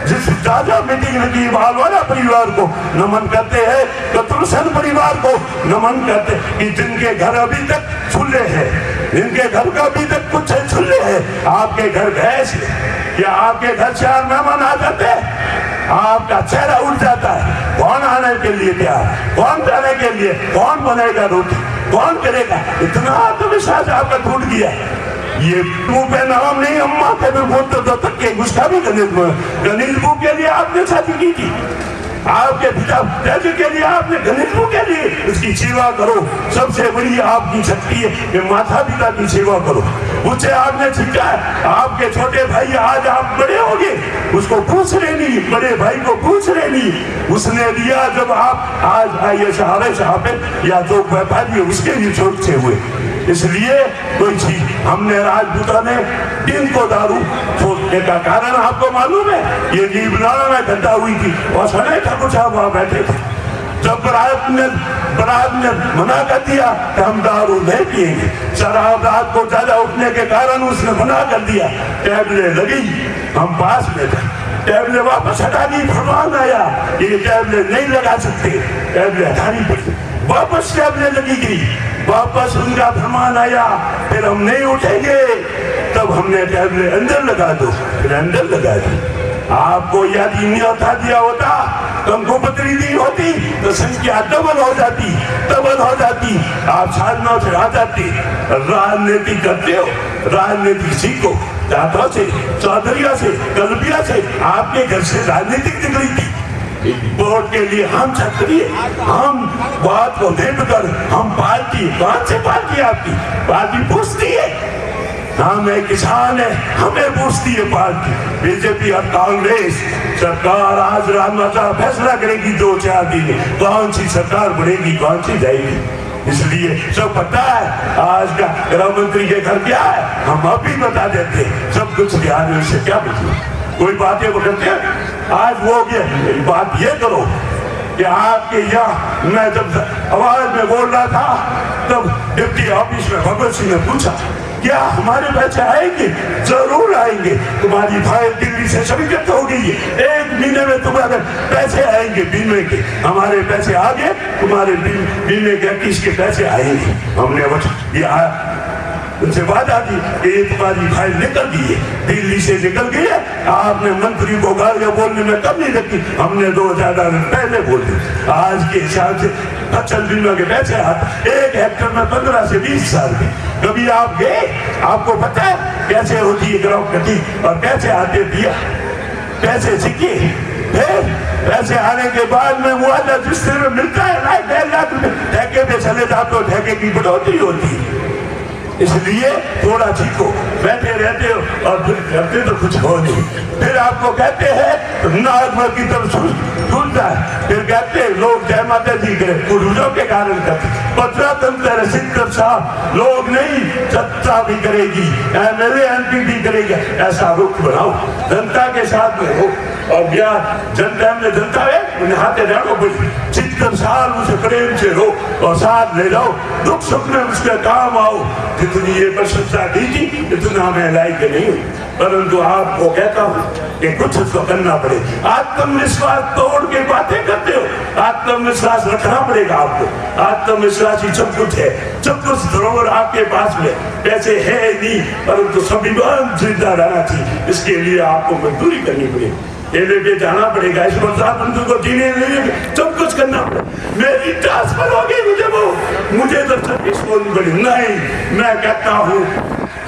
जिस दादा मीटिंग की बालवाला परिवार को नमन करते हैं, कतुलसन परिवार को नमन करते कि जिनके घर अभी तक खुले हैं, जिनके घर का अभी तक कुछ खुले हैं। आपके घर गैस या आपके घर 4 मेहमान आ जाते हैं, आपका चेहरा उठ जाता है। कौन आने के लिए तैयार, कौन जाने के लिए, कौन बनेगा रोटी, कौन करेगा? इतना आत्मविश्वास आपका टूट गया। ये मुंह पे नाम नहीं, अम्मा के भी बोलते तो तक के गुस्सा भी गणेश बुक के लिए आपने शादी की थी, आपके पिता के लिए आपने गणेश बुक के लिए इसकी सेवा करो। सबसे बड़ी आपकी शक्ति है कि माता पिता की सेवा करो। मुझे आपने सीखा है, आपके छोटे भाई आज आप बड़े हो गए, उसको पूछ रहे नहीं, बड़े भाई को पूछ रहे नहीं। उसने दिया जब आप आज IAS RS या जो व्यापारी उसके लिए सोचते हुए इसलिए कोई चीज हमने राजपूतों ने दिन को दारू छोड़ने का कारण आपको मालूम है? ये नीबनाड़ा में घटना हुई थी और सने ठाकुर साहब वहां बैठे थे। जब बरात ने मना कर दिया कि हम दारू नहीं पिएंगे, शराब रात को ज्यादा उठने के कारण उसने मना कर दिया, टैबलेट लगी, हम पास में थे, टैबलेट वापस हटा दी, फरमान आया ये टैबलेट नहीं लगा सकते, टैबलेट हटानी पड़ी, वापस टैबलेट लगी गई, वापस उनका फरमान आया फिर हम नहीं उठेंगे, तब हमने टैबलेट अंदर लगा दो, फिर अंदर लगा दी। आपको यदि न्योता दिया होता, तुमको पत्री दी होती तो संख्या डबल हो जाती, आप साधना से आ जाती। राजनीति करते हो, राजनीति सीखो, जाटों से, चौधरिया से, कलबिया से, आपके घर से राजनीतिक निकली थी। वोट के लिए हम क्षत्रिय, हम बात को देखकर हम पार्टी, कौन सी पार्टी आपकी? पार्टी पूछती है, हम एक किसान है, हमें पूछती है पार्टी। बीजेपी और कांग्रेस सरकार आज राजमाता फैसला करेगी 2-4 दिन कौन सी सरकार बढ़ेगी, कौन सी जाएगी। इसलिए सब पता है आज का गृह मंत्री के घर क्या है, हम अभी बता देते, सब कुछ ध्यान में से क्या बचना। कोई बातें करते हैं आज वो बात ये करो कि आपके यहाँ मैं जब आवाज में बोल रहा था तब डिप्टी ऑफिस में भगवत सिंह ने पूछा क्या हमारे पैसे आएंगे? जरूर आएंगे, तुम्हारी फाइल दिल्ली से स्वीकृत हो गई है, 1 महीने में तुम्हारे पैसे आएंगे बीमे के, हमारे पैसे आ गए, तुम्हारे बीमे के 21 के पैसे आएंगे। हमने उनसे वादा दी कि ये तुम्हारी फाइल निकल गई है, दिल्ली से निकल गई है, आपने मंत्री को गालियां बोलने में कम नहीं रखी, हमने 2000 दिन पहले बोल दी। आज के हिसाब से फसल बीमा के पैसे आते 1 हेक्टर में 15 से 20 साल के। कभी आप गए, आपको पता है कैसे होती है ग्राउंड कटी और कैसे आते दिया, पैसे सीखे, फिर पैसे आने के बाद में मुआवजा जिस तरह मिलता है 1.5 लाख रुपए, ठेके पे चले जाते हो, ठेके की बढ़ोतरी होती है। इसलिए थोड़ा सीखो, बैठे रहते हो और फिर करते तो कुछ हो नहीं, फिर आपको कहते हैं नागमल की तरफ झूलता है, फिर कहते हैं लोग जय माता दी करे पूर्वजों के कारण करते, 15 तंत्र सिद्धर साहब लोग नहीं, जनता भी करेगी, MLA MP भी करेगा, ऐसा रुख बनाओ, जनता के साथ में हो और जनता में जनता है उन्हें हाथे डालो, 70 साल उसे प्रेम से रो और साथ ले जाओ, दुख सुख में उसके काम आओ। जितनी ये प्रशंसा दी थी इतना मैं लायक नहीं हूँ, परंतु आपको कहता हूँ कि कुछ तो करना पड़ेगा। आत्मविश्वास तोड़ के बातें करते हो, आत्मविश्वास रखना पड़ेगा आपको। आत्मविश्वास ही सब कुछ है, सब कुछ धरोहर आपके पास में, पैसे है नहीं परंतु स्वाभिमान जिंदा रहना चाहिए, इसके लिए आपको मजदूरी करनी पड़ेगी, लेके जाना पड़ेगा, इस बंधु को जीने सब कुछ करना पड़ेगा। मेरी ट्रांसफर हो गई, मुझे तो सर्विस बोलनी पड़ी नहीं, मैं कहता हूँ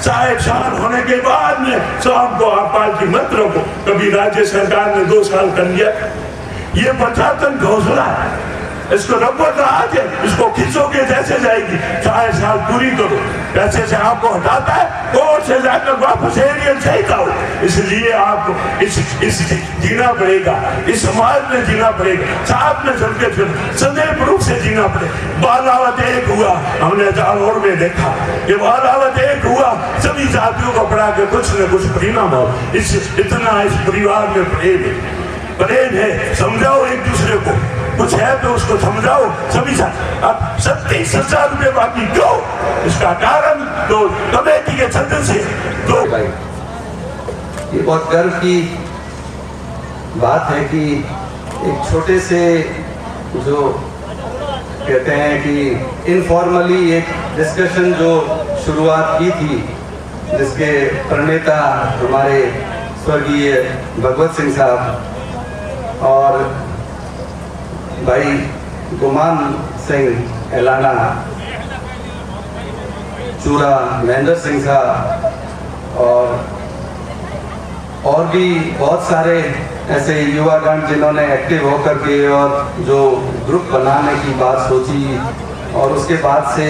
60 साल होने के बाद में शाम को आप पार्टी मत रखो। कभी राज्य सरकार ने 2 साल कर लिया, ये प्रशासन घोषणा है, इसको रखो तो आज है, इसको खींचोगे जैसे जाएगी, 60 साल पूरी करो, पैसे से आपको हटाता है, कोर्ट से जाकर वापस एरियल से आओ। इसलिए आपको इस जीना पड़ेगा, इस समाज में जीना पड़ेगा, साथ में चलते फिर सदैव रूप से जीना पड़ेगा। बालावत एक हुआ, हमने जालौर में देखा कि बालावत एक हुआ, सभी जातियों को पढ़ा के कुछ न कुछ परिणाम हो। इतना इस परिवार में प्रेम है, समझाओ एक दूसरे को, कुछ है तो उसको समझाओ सभी साथ। अब 37,000 रुपए बाकी क्यों? इसका कारण तो कमेटी के सदस्य दो। ये बहुत गर्व की बात है कि एक छोटे से जो कहते हैं कि इनफॉर्मली एक डिस्कशन जो शुरुआत की थी, जिसके प्रणेता हमारे स्वर्गीय भगवत सिंह साहब और भाई गुमान सिंह एलाना, चूरा महेंद्र सिंह साहब और भी बहुत सारे ऐसे युवागण जिन्होंने एक्टिव होकर के और जो ग्रुप बनाने की बात सोची, और उसके बाद से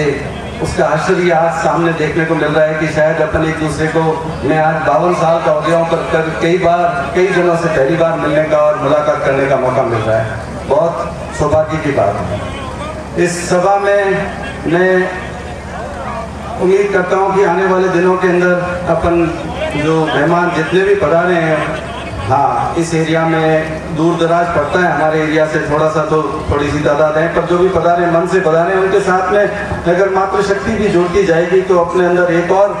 उसका आश्चर्य आज सामने देखने को मिल रहा है कि शायद अपन एक दूसरे को, मैं आज 52 साल का हो गया हूँ, पर कई जनों से पहली बार मिलने का और मुलाकात करने का मौका मिल रहा है, बहुत सौभाग्य की बात है। इस सभा में मैं उम्मीद करता हूँ कि आने वाले दिनों के अंदर अपन जो मेहमान जितने भी पधारे हैं, हाँ इस एरिया में दूर दराज पड़ता है हमारे एरिया से थोड़ा सा, तो थोड़ी सी तादाद है, पर जो भी पधारे मन से पधारे, उनके साथ में अगर मातृशक्ति भी जोड़ती जाएगी तो अपने अंदर एक और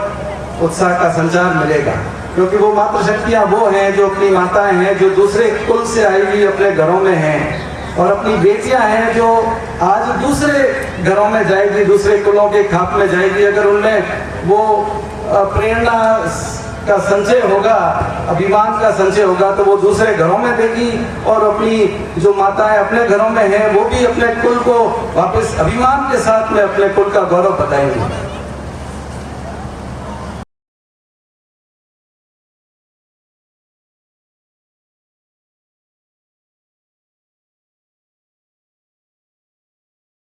उत्साह का संचार मिलेगा। क्योंकि वो मातृशक्तियाँ वो हैं जो अपनी माताएं हैं, जो दूसरे कुल से आई हुई अपने घरों में हैं, और अपनी बेटियां हैं जो आज दूसरे घरों में जाएगी, दूसरे कुलों के खाप में जाएगी। अगर उनमें वो प्रेरणा का संचय होगा, अभिमान का संचय होगा, तो वो दूसरे घरों में देगी, और अपनी जो माताएं अपने घरों में हैं वो भी अपने कुल को वापस अभिमान के साथ में अपने कुल का गौरव बताएंगी।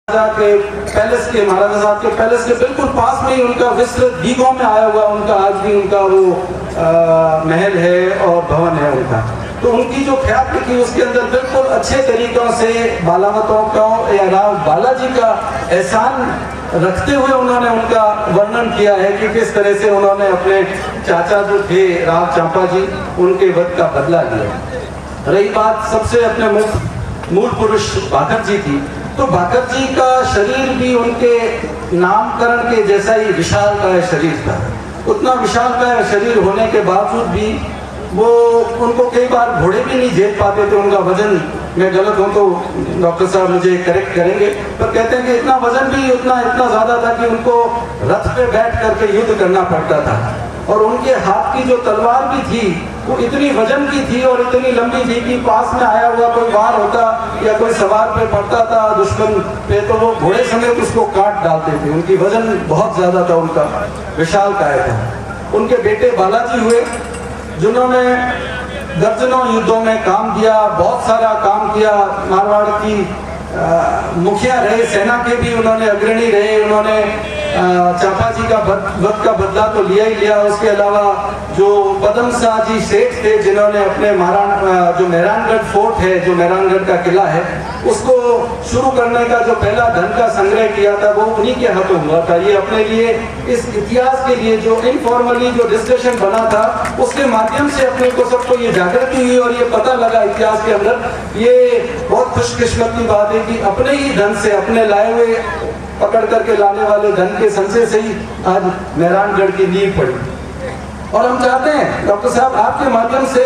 के पैलेस के, महाराजा साहब के पैलेस के बिल्कुल पास में ही उनका विस्तृत बीघों में आया हुआ उनका आज भी उनका वो महल है और भवन है उनका। तो उनकी जो ख्याति थी उसके अंदर बिल्कुल अच्छे तरीकों से बालावतों का या राव बालाजी का एहसान रखते हुए उन्होंने उनका वर्णन किया है कि किस तरह से उन्होंने अपने चाचा जो थे राव चांपा जी, उनके वध का बदला लिया। रही बात सबसे अपने मूल पुरुष भाकर जी की, तो भाकर जी का शरीर भी उनके नामकरण के जैसा ही विशालकाय शरीर था। उतना विशालकाय शरीर होने के बावजूद भी वो उनको कई बार घोड़े भी नहीं झेल पाते थे। उनका वजन, मैं गलत हूँ तो डॉक्टर साहब मुझे करेक्ट करेंगे, पर कहते हैं कि इतना वजन भी इतना ज्यादा था कि उनको रथ पे बैठ करके युद्ध करना पड़ता था। और उनके हाथ की जो तलवार भी थी वो इतनी वजन की थी और इतनी लंबी थी कि पास में आया हुआ कोई वार होता या कोई सवार पे पड़ता था दुश्मन पे, तो वो घोड़े समेत उसको काट डालते थे। उनकी वजन बहुत ज्यादा था, उनका विशालकाय था। उनके बेटे बालाजी हुए जिन्होंने दर्जनों युद्धों में काम किया, बहुत सारा काम किया। मारवाड़ की मुखिया रहे, सेना के भी उन्होंने अग्रणी रहे। उन्होंने चांपा जी का वध का बदला तो लिया ही लिया। उसके अलावा जो पदम शाह जी सेठ थे जिन्होंने अपने जो मेहरानगढ़ फोर्ट है, जो मेहरानगढ़ का किला है, उसको शुरू करने का जो पहला धन का संग्रह किया था वो उन्हीं के हाथों हुआ था। ये अपने लिए इस इतिहास के लिए जो इनफॉर्मली जो डिस्कशन बना था उसके माध्यम से अपने को सबको ये जागृति हुई और ये पता लगा इतिहास के अंदर। ये बहुत खुशकिस्मत की बात है कि अपने ही धन से, अपने लाए हुए पकड़ करके लाने वाले धन के संचय से ही आज मेहरानगढ़ की नींव पड़ी। और हम चाहते हैं डॉक्टर साहब आपके माध्यम से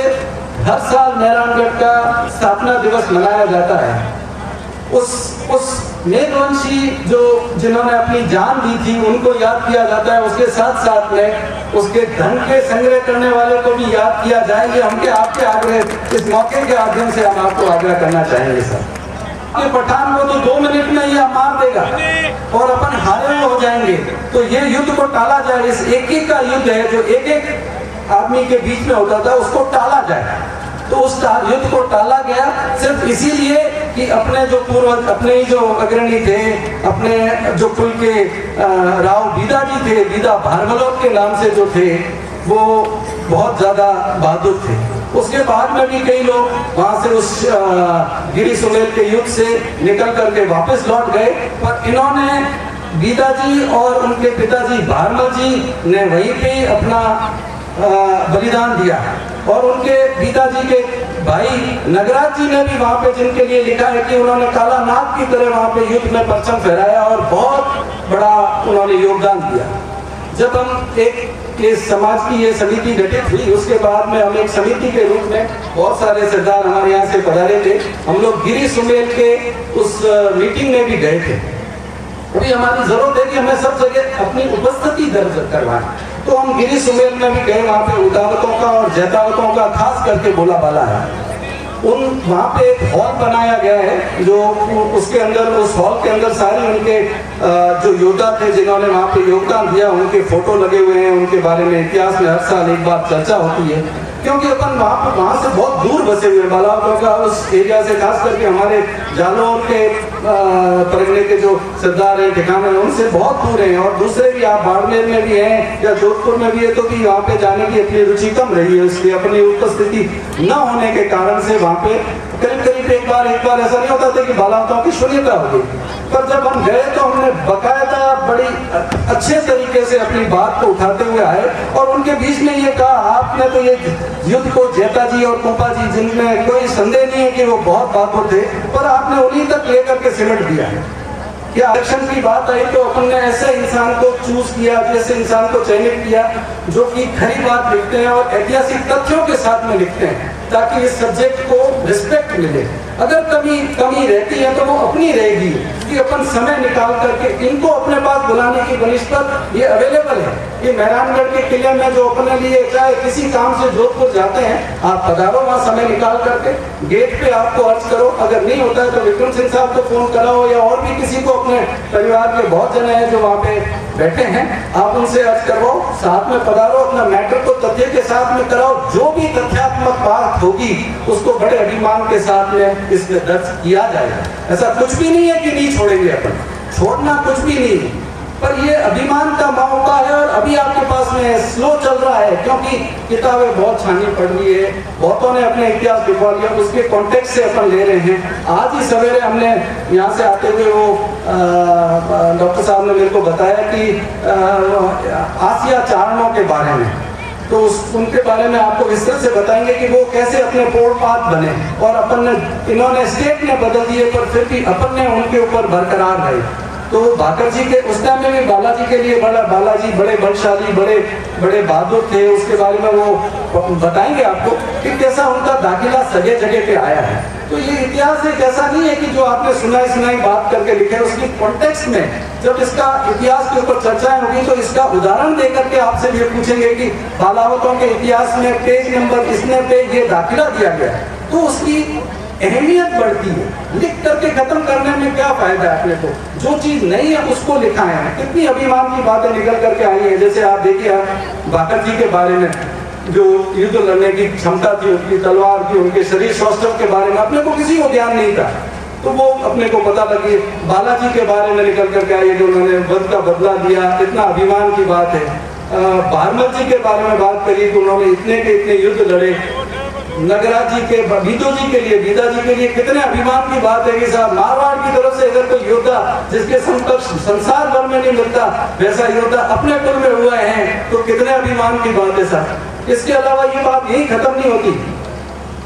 हर साल मेहरानगढ़ का स्थापना दिवस मनाया जाता है। उस मेघवंशी जो जिन्होंने अपनी जान दी थी उनको याद किया जाता है। उसके साथ साथ में उसके धन के संग्रह करने वाले को भी याद किया जाएंगे। हमके आपके आग्रह इस मौके के माध्यम से हम आपको आग्रह करना चाहेंगे सर। ये पठान को तो 2 मिनट में ये मार देगा और अपन हारे हो जाएंगे। तो ये युद्ध को टाला जाए। इस एक का युद्ध है जो एक आदमी के बीच में होता था, उसको टाला जाए। तो उस युद्ध को टाला गया सिर्फ इसीलिए कि अपने जो पूर्वज, अपने ही जो अग्रणी थे, अपने जो कुल के राव बीदा जी थे, बीदा भारवलोक के नाम से जो थे, वो बहुत ज्यादा बहादुर थे। उसके बाद में भी कई लोग वहां से उस गिरी सुमेल के युद्ध से निकल करके वापस लौट गए, पर इन्होंने बीदा जी और उनके पिताजी भारमल जी ने वहीं पे अपना बलिदान दिया। और उनके पिताजी के भाई नगराज जी ने भी वहां पे, जिनके लिए लिखा है कि उन्होंने काला नाग की तरह वहां पे युद्ध में परचम फहराया और बहुत बड़ा उन्होंने योगदान दिया। जब हम एक समाज की ये समिति गठित हुई, उसके बाद में हम एक समिति के रूप में बहुत सारे सरदार हमारे यहाँ से पधारे थे। हम लोग गिरी सुमेल के उस मीटिंग में भी गए थे। अभी हमारी जरूरत है कि हमें सब जगह अपनी उपस्थिति दर्ज करवाएं। तो हम गिरी सुमेल में भी गए। वहाँ पे उदावतों का और जैतावतों का खास करके बोला बाला है। वहाँ पे एक हॉल बनाया गया है जो उसके अंदर, उस हॉल के अंदर सारे उनके जो योद्धा थे जिन्होंने वहाँ पे योगदान दिया, उनके फोटो लगे हुए हैं। उनके बारे में इतिहास में हर साल एक बार चर्चा होती है, क्योंकि अपन वहाँ से बहुत दूर बसे हुए बालावतों का उस एरिया से, खास करके हमारे जालौर के परगने के जो सरदार हैं, ठिकाने हैं, उनसे बहुत दूर हैं। और दूसरे भी, आप बाड़मेर में भी हैं या जोधपुर में भी है, तो भी वहाँ पे जाने की अपनी रुचि कम रही है। इसलिए अपनी उपस्थिति न होने के कारण से वहाँ पे करीब एक बार ऐसा नहीं होता था कि बालावतों की शून्यता हो गई। पर जब हम गए तो हमने बकायदा बड़ी अच्छे तरीके तरीके से अपनी बात को उठाते हुए आए और उनके बीच में ये कहा, आपने तो ये युद्ध को जेता जी और कोपा जी, जिनमें कोई संदेह नहीं है कि वो बहुत बहादुर थे, पर आपने उन्हीं तक लेकर के सिमट दिया है। या आरक्षण की बात आई तो अपन ने ऐसे इंसान को चूज किया, जैसे इंसान को चयनित किया जो कि खरी बात लिखते हैं और ऐतिहासिक तथ्यों के साथ में लिखते हैं, ताकि इस सब्जेक्ट को रिस्पेक्ट मिले। अगर कमी रहती है तो वो अपनी रहेगी कि अपन समय निकाल करके इनको अपने पास बुलाने की बनिस्बत ये अवेलेबल है। ये मेहरानगढ़ के किले में जो अपने लिए चाहे किसी काम से जोधपुर जाते हैं, आप पधारो वहाँ समय निकाल करके, गेट पे आपको अर्ज करो, अगर नहीं होता है तो विक्रम सिंह साहब को फोन कराओ या और भी किसी को, अपने परिवार के बहुत जने हैं जो वहाँ पे बैठे हैं, आप उनसे अर्ज करवाओ, साथ में पधारो, अपना मैटर को तथ्य के साथ में कराओ, जो भी तथ्यात्मक बात होगी उसको बड़े अभिमान के साथ में इसमें दर्ज किया जाएगा। ऐसा कुछ भी नहीं है कि नहीं छोड़ेंगे अपन, छोड़ना कुछ भी नहीं, पर ये अभिमान का मौका है और अभी आपके पास में स्लो चल रहा है, क्योंकि किताबें बहुत छानी पड़ रही है, बहुतों ने अपने इतिहास लिखवा लिया, उसके कॉन्टेक्स्ट से अपन ले रहे हैं। आज ही सवेरे हमने यहाँ से आते हुए वो डॉक्टर साहब ने मेरे को बताया कि आसिया चारणों के बारे में, तो उनके बारे में आपको विस्तार से बताएंगे कि वो कैसे अपने पोड़पात बने और अपन ने, इन्होंने स्टेट ने बदल दिए पर फिर भी अपन ने उनके ऊपर बरकरार रहे। तो भाकर जी के उस टाइम में भी बालाजी के लिए बालाजी बड़े बलशाली, बड़े बहादुर थे, उसके बारे में वो बताएंगे आपको कि कैसा उनका दाखिला सगे जगह पे आया है। तो ये इतिहास एक ऐसा नहीं है कि जो आपने सुनाई बात करके लिखे, उसकी कॉन्टेक्स्ट में जब इसका इतिहास के ऊपर चर्चाएं होगी तो इसका उदाहरण देकर के आपसे ये पूछेंगे कि बालावतों के इतिहास में पेज नंबर इसने पे ये दाखिला दिया गया, तो उसकी अहमियत बढ़ती है। लिख करके खत्म करने में क्या फायदा है अपने को, जो चीज नहीं है उसको लिखा है। कितनी अभिमान की बातें निकल करके आई है, जैसे आप देखिए भाकर जी के बारे में जो युद्ध लड़ने की क्षमता थी, उनकी तलवार की, उनके शरीर सौष्ठव के बारे में अपने को किसी को ज्ञान नहीं था, तो वो अपने को पता लगी। बालाजी के बारे में निकल करके आई जो उन्होंने वध का बदला दिया, इतना अभिमान की बात है। भारमल जी के बारे में बात करिए तो उन्होंने इतने के इतने युद्ध लड़े। नगराज जी के, बीदो जी के लिए, बीदा जी के लिए कितने अभिमान की बात है कि साहब मारवाड़ की तरफ से अगर कोई योद्धा जिसके समकक्ष संसार भर में नहीं मिलता वैसा योद्धा अपने कुल में हुआ है, तो कितने अभिमान की बात है साहब। इसके अलावा ये बात यही खत्म नहीं होती।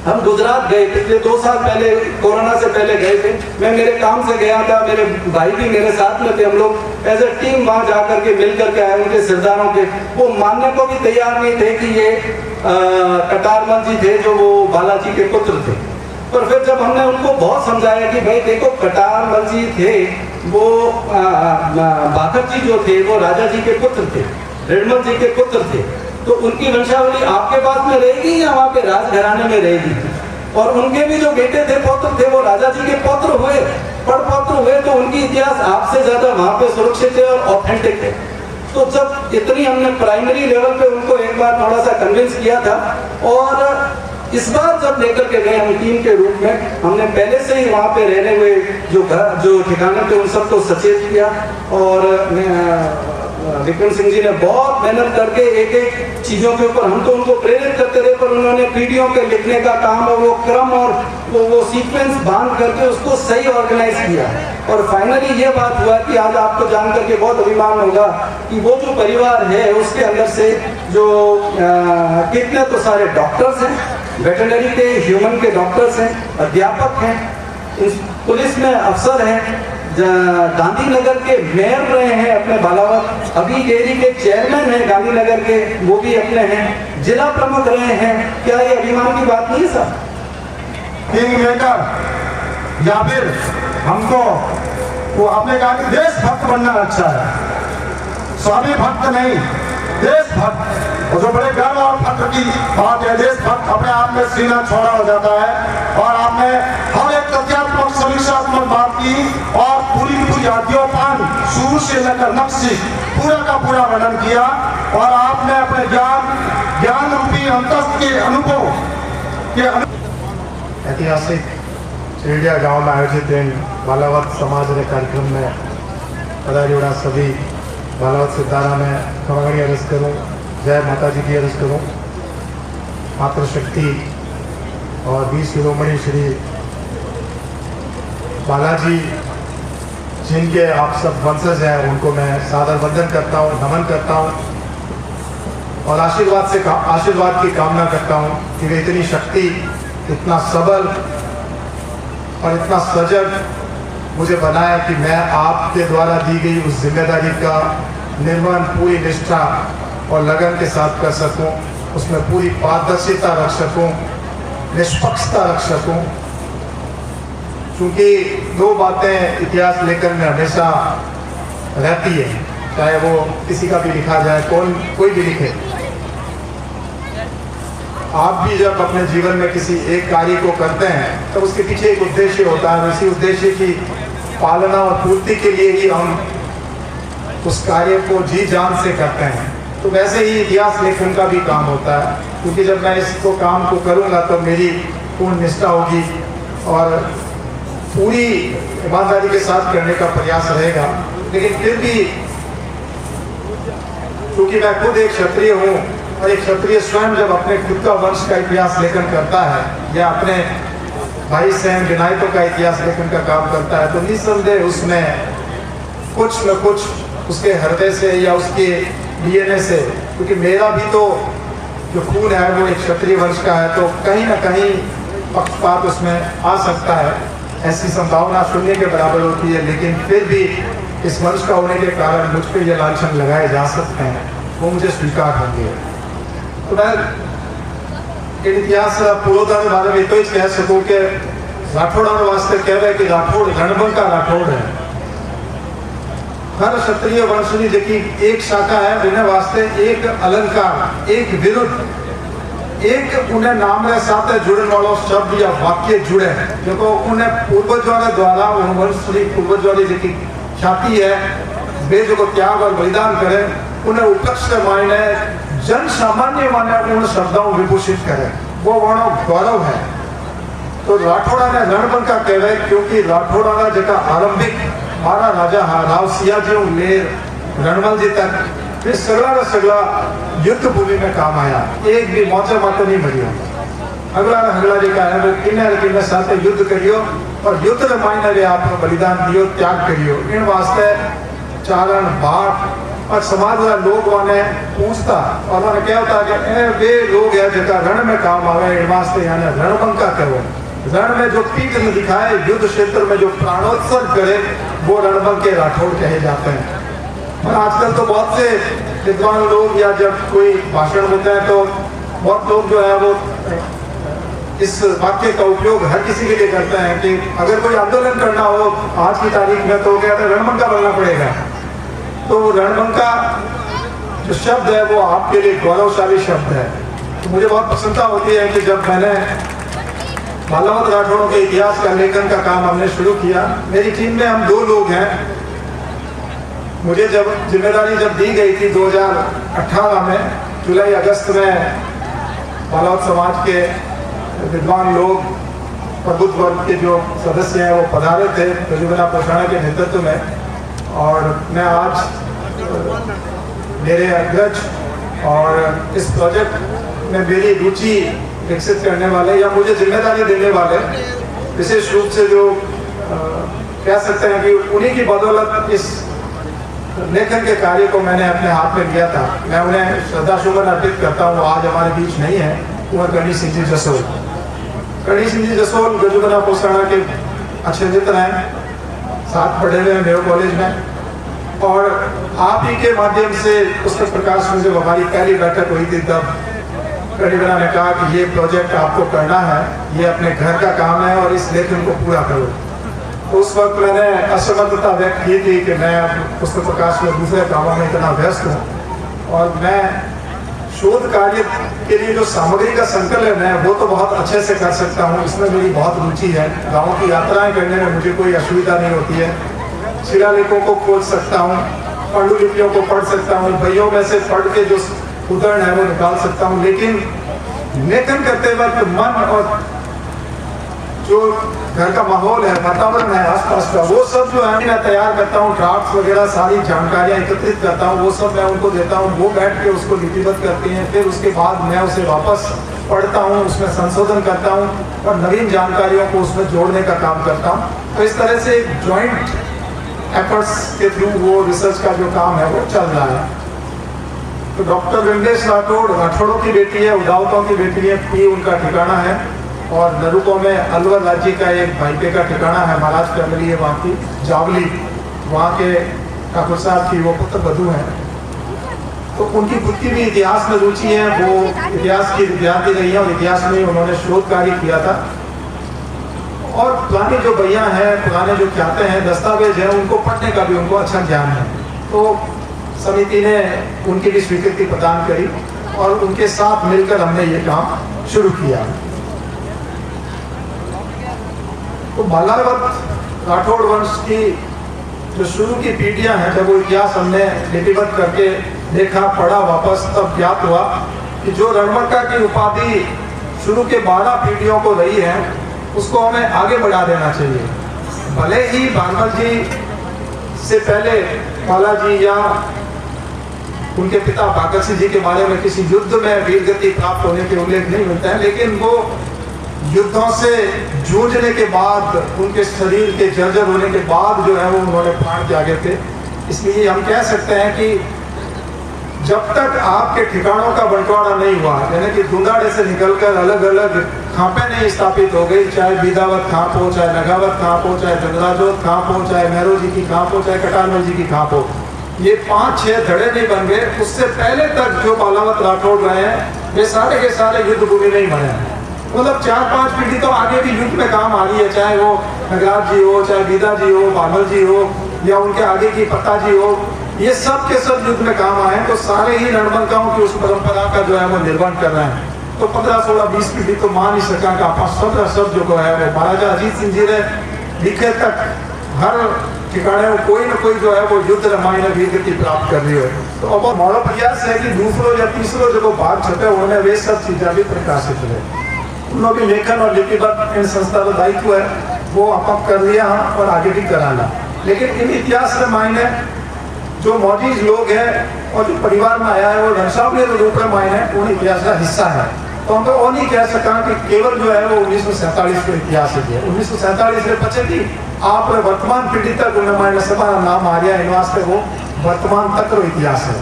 हम गुजरात गए पिछले 2 साल पहले, कोरोना से पहले गए थे, मैं मेरे काम से गया था, मेरे भाई भी मेरे साथ में थे, हम लोग एज ए टीम वहां जाकर के मिल करके आए। उनके सरदारों के वो मानने को भी तैयार नहीं थे कि ये कटारमल जी थे जो वो बालाजी के पुत्र थे। पर फिर जब हमने उनको बहुत समझाया कि भाई देखो कटारमल जी थे वो भाकर जी जो थे वो राजा जी के पुत्र थे, रेडमल जी के पुत्र थे, तो उनकी वंशावली आपके पास में रहेगी या वहाँ पे राजघराने में रहेगी। और उनके भी जो बेटे थे, पौत्र थे, वो राजा जी के पौत्र हुए, पड़पौत्र हुए, तो उनकी इतिहास आपसे ज्यादा वहाँ पे सुरक्षित है और ऑथेंटिक है। तो जब इतनी हमने प्राइमरी लेवल पे उनको एक बार थोड़ा सा कन्विंस किया था, और इस बार जब लेकर के गए हम टीम के रूप में, हमने पहले से ही वहाँ पे रहने हुए जो ठिकाने थे उन सबको सचेत किया। और विक्रम सिंह जी ने बहुत मेहनत करके एक एक चीजों के ऊपर हम तो उनको प्रेरित करते रहे, पर उन्होंने पीढ़ियों के लिखने का काम और वो क्रम और वो सीक्वेंस बांध करके उसको सही ऑर्गेनाइज किया। और फाइनली ये बात हुआ कि आज आपको जान करके बहुत अभिमान होगा कि वो जो परिवार है उसके अंदर से जो कितने तो सारे डॉक्टर्स हैं, वेटरनरी के, ह्यूमन के डॉक्टर्स हैं, अध्यापक हैं, पुलिस में अफसर हैं, गांधीनगर के मेयर रहे हैं अपने बालावत, अभी डेयरी के चेयरमैन हैं गांधीनगर के, वो भी अपने हैं, जिला प्रमुख रहे हैं। क्या ये अभिमान की बात नहीं है सर? किंग मेकर या फिर हमको वो आपने कहा कि देशभक्त बनना अच्छा है, स्वामी भक्त नहीं, देशभक्त। और जो बड़े गर्व और फख्र की बात है, देशभक्त अपने आप में सीना छोड़ा हो जाता है। और आपने हर एक तथ्यात्मक समीक्षात्मक बात की और पूरी की पूरी आद्योपान शुरू से लेकर नक्शी पूरा का पूरा वर्णन किया। और आपने अपने ज्ञान रूपी अंतस्थ के अनुभव के ऐतिहासिक चिड़िया गांव में आयोजित इन बालावत समाज के कार्यक्रम में पधारी सभी बालावत सिद्धारा में खमागणी अर्ज करूँ, जय माता जी की अर्ज करूँ। मातृशक्ति और 20 शिरोमणि श्री बालाजी जिनके आप सब वंशज हैं उनको मैं सादर वंदन करता हूँ, नमन करता हूँ और आशीर्वाद की कामना करता हूँ कि वे इतनी शक्ति, इतना सबल और इतना सजग मुझे बनाया कि मैं आपके द्वारा दी गई उस जिम्मेदारी का निर्वहन पूरी निष्ठा और लगन के साथ कर सकूं, उसमें पूरी पारदर्शिता रख सकूं, निष्पक्षता रख सकूं। क्योंकि दो बातें इतिहास लेखन में हमेशा रहती है, चाहे वो किसी का भी लिखा जाए, कोई भी लिखे। आप भी जब अपने जीवन में किसी एक कार्य को करते हैं तो उसके पीछे एक उद्देश्य होता है, उसी उद्देश्य की पालना और पूर्ति के लिए ही हम उस कार्य को जी जान से करते हैं। तो वैसे ही इतिहास लेखन का भी काम होता है, क्योंकि जब मैं इसको काम को करूँगा तो मेरी पूर्ण निष्ठा होगी और पूरी ईमानदारी के साथ करने का प्रयास रहेगा। लेकिन फिर भी क्योंकि मैं खुद एक क्षत्रिय हूँ और एक क्षत्रिय स्वयं जब अपने खुद का वंश का इतिहास लेखन करता है या अपने भाई सहन विनायकों का इतिहास लेखन का काम करता है तो निस्संदेह उसमें कुछ न कुछ उसके हृदय से या उसके डीएनए से, क्योंकि मेरा भी तो जो खून है वो एक क्षत्रिय वंश का है, तो कहीं ना कहीं पक्षपात उसमें आ सकता है। ऐसी संभावना शून्य के बराबर होती है, लेकिन फिर भी इस वंश का होने के कारण मुझ पर ये लांछन लगाए जा सकते हैं, वो मुझे स्वीकार होंगे। तो मैं इतिहास पूर्वोत्तर के बारे में तो ही कह सकूं कि राठौड़ा वास्ते कह रहे कि राठौड़ रणबंका राठौड़ है। हर क्षत्रिय वंशनी जेकी एक शाखा है उन्हें वास्ते एक अलंकार, एक विरुद्ध, एक उन्हें नाम रे साथ जुड़ने वालों शब्द या वाक्य जुड़े हैं जो उन्हें पूर्वजों द्वारा उन वंशनी पूर्वजों जेकी ख्याति है वे जो त्याग और बलिदान करे उन्हें उपलक्ष्य मायने जन सामान्य माने उन शब्दों विभूषित करे, वो वणो गौरव है। तो राठौड़ा ने रणबंका कहवे क्योंकि राठौड़ा का जगह आरंभिक मारा राजा राव सियाजी लेर रणवल जी तक फिर सगला का सगला युद्ध भूमि में काम आया, एक भी मौजा मात्र नहीं मरियो। अगला ने हगला जी का है वो किन्ने साथ युद्ध करियो और युद्ध के मायने रे आप बलिदान दियो, त्याग करियो। इन वास्ते चारण बाट और समाज वाला लोग वाने पूछता और उन्होंने क्या होता कि वे लोग है जगह रण में काम आवे, इन वास्ते यानी रणबंका करो। रण में जो पीठ में दिखाए, युद्ध क्षेत्र में जो प्राणोत्सर्ग करे वो रणबंके राठौड़ कहे जाते हैं। और आजकल तो बहुत से विद्वान लोग या जब कोई भाषण होते हैं तो बहुत लोग जो है वो इस वाक्य का उपयोग हर किसी के लिए करते हैं कि अगर कोई आंदोलन करना हो आज की तारीख में तो क्या रणबंका बनना पड़ेगा। तो रणबंका जो शब्द है वो आपके लिए गौरवशाली शब्द है। तो मुझे बहुत प्रसन्नता होती है कि जब मैंने मालावत राठौड़ों के इतिहास का लेखन का काम हमने शुरू किया, मेरी टीम में हम 2 लोग हैं। मुझे जब जिम्मेदारी दी गई थी 2018 में जुलाई अगस्त में मालावत समाज के विद्वान लोग प्रबुद्ध वर्ग के जो सदस्य हैं वो पधारे थे रजुबना पोषाणा के नेतृत्व में। और मैं आज मेरे अग्रज और इस प्रोजेक्ट में मेरी रुचि विकसित करने वाले या मुझे जिम्मेदारी देने वाले विशेष रूप से जो कह सकते हैं कि उन्हीं की बदौलत इस लेखन के कार्य को मैंने अपने हाथ में लिया था। मैं उन्हें श्रद्धासुमन अर्पित करता हूँ। आज हमारे बीच नहीं है कुंवर गणेश सिंह जी जसोल। गणेश सिंह जी जसोल गजुबना पोषाणा के अच्छे मित्र हैं, साथ पढ़े हुए हैं मेरे कॉलेज में। और आप ही के माध्यम से पुस्तक प्रकाश में जब हमारी पहली बैठक हुई थी तब गजुबना ने कहा कि ये प्रोजेक्ट आपको करना है, ये अपने घर का काम है और इस लेखन को पूरा करो। तो उस वक्त मैंने असमर्थता व्यक्त की थी कि मैं पुस्तक प्रकाश में दूसरे कामों में इतना व्यस्त हूँ और मैं शोध कार्य के लिए जो सामग्री का संकलन है वो तो बहुत अच्छे से कर सकता हूँ, इसमें मेरी बहुत रुचि है। गाँव की यात्राएं करने में मुझे कोई असुविधा नहीं होती है। शिलालेखों को खोज सकता हूँ, पांडुलिपियों को पढ़ सकता हूँ, भैयों में से पढ़ के जो उदाहरण है वो निकाल सकता हूँ। लेकिन लेखन करते वक्त मन और जो घर का माहौल है, वातावरण है आसपास का, वो सब जो है मैं तैयार करता हूँ। ड्राफ्ट्स वगैरह सारी जानकारियाँ एकत्रित करता हूँ, वो सब मैं उनको देता हूँ। वो बैठ के उसको लिपिबद्ध करती हैं, फिर उसके बाद मैं उसे वापस पढ़ता हूँ, उसमें संशोधन करता हूँ और नवीन जानकारियों को उसमें जोड़ने का काम करता हूँ। तो इस तरह से एक जॉइंट एफर्ट्स के थ्रू वो रिसर्च का जो काम है वो चल रहा है। तो डॉक्टर वेंकटेश राठौड़ों की बेटी है, उदावतों की बेटी है, पी उनका ठिकाना है, और नरुको में अलवर राज्य का एक भाईपे का ठिकाना है, महाराज फैमिली है वहाँ की, जावली, वहाँ के ठाकुर साहब की वो पुत्र वधू हैं। तो उनकी खुद की भी इतिहास में रुचि है, वो इतिहास की विद्यार्थी रही है और इतिहास में उन्होंने शोध कार्य किया था। और पुराने जो भैया हैं, पुराने जो ख्याते हैं, दस्तावेज हैं, उनको पढ़ने का भी उनको अच्छा ज्ञान है। तो समिति ने उनकी भी स्वीकृति प्रदान करी और उनके साथ मिलकर हमने ये काम शुरू किया। तो बालावत राठौड़ वंश की जो शुरू की पीढ़ियां हैं, जब वो इतिहास हमने लिपिबद्ध करके देखा, पढ़ा वापस, तब ज्ञात हुआ कि जो रणमक्का की उपाधि शुरू के 12 पीढ़ियों को रही है, उसको हमें आगे बढ़ा देना चाहिए। भले ही बानवल जी से पहले बालाजी या उनके पिता भगत सिंह जी के बारे में किसी युद्ध में वीरगति प्राप्त होने के उल्लेख नहीं मिलता है, लेकिन वो युद्धों से जूझने के बाद, उनके शरीर के जर्जर होने के बाद जो है वो उन्होंने प्राण त्यागे थे। इसलिए हम कह सकते हैं कि जब तक आपके ठिकानों का बंटवारा नहीं हुआ, यानी कि दुंदाड़े से निकलकर अलग अलग खांपे नहीं स्थापित हो गई, चाहे बीदावत खांप हो, चाहे नगावत खांप हो, चाहे जंगलाजोत खांप हो, चाहे मेहरो जी की खांप हो, चाहे कटारमल जी की खांप हो, ये 5-6 धड़े नहीं बन गए, उससे पहले तक जो बालावत राठौड़ रहे हैं वे सारे के सारे युद्ध भूमि नहीं बने हैं। मतलब 4-5 पीढ़ी तो आगे भी युद्ध में काम आ रही है, चाहे वो नगराज जी हो, चाहे बीदा जी हो, बानल जी हो, या उनके आगे की पत्ता जी हो, ये सब के सब युद्ध में काम आए। तो सारे ही रणबंकाओं की उस परंपरा का जो है वो निर्माण कर रहे हैं। तो 15-16-20 पीढ़ी तो मान ही सका का सब जो है वो महाराजा अजीत सिंह जी ने लिखे तक हर ठिकाने में कोई ना कोई जो है वो युद्ध रामायण वीरगति प्राप्त कर रही है। तो अब हमारा प्रयास है कि दूसरों या तीसरों जो भाग छपे उन्होंने वे सब चीजें भी प्रकाशित हुए। उन लोगों के लेखन और लिपिबद्ध इन संस्था का दायित्व है, वो आप कर लिया और आगे भी कराना। लेकिन इन इतिहास रामायण जो मौजूद लोग हैं और जो परिवार में आया है वो घनश्याम रूप रामायण है, उन इतिहास का हिस्सा है। तो हम तो और नहीं कह सका कि केवल जो है वो 1947 का इतिहास है। 1947 से बचे थी आप वर्तमान पीढ़ी तक रामायण सभा नाम आ रहा है, वास्ते वो वर्तमान तक रो इतिहास है।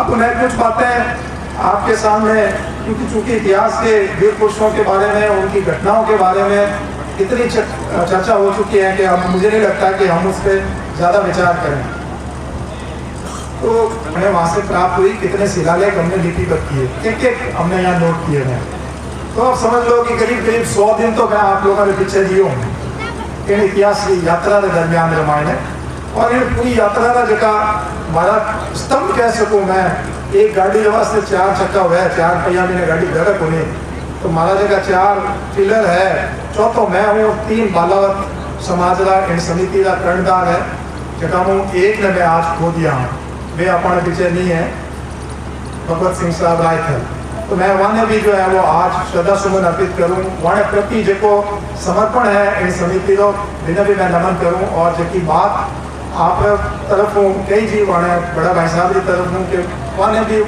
अब उन्हें कुछ बातें आपके सामने, क्योंकि चूंकि इतिहास के वीर पुरुषों के बारे में, उनकी घटनाओं के बारे में इतनी चर्चा हो चुकी है कि अब मुझे नहीं लगता कि हम उस पर ज़्यादा विचार करें। तो हमें वहाँ से प्राप्त हुई कितने शिलालेख हमने लिपिबद्ध किए, एक हमने यहाँ नोट किए हैं। तो आप समझ लो कि करीब 100 दिन तो मैं आप लोगों ने पीछे दिए होंगे इन इतिहास की यात्रा के दरमियान रामायण है। और इन पूरी यात्रा का जगह हमारा स्तंभ कह सकूँ मैं, एक गाड़ी के वास्ते 4 चक्का हुआ है, 4 पहिया में गाड़ी धड़क होने, तो हमारा जगह 4 पिलर है, चौथो मैं हूँ, 3 बालावत समाज का इन समिति का कर्णदार है, जगह हूँ एक ने मैं आज खो दिया हूँ, वे अपने पीछे नहीं है, भगवत सिंह साहब राय थे। तो मैं वहाँ भी जो है वो आज श्रद्धा सुमन अर्पित करूँ, वहाँ प्रति जो समर्पण है इन समिति को बिना भी मैं नमन करूँ। और जो बात आप तरफ हूँ कई जी वहाँ बड़ा भाई साहब की तरफ हूँ कि वहाँ भी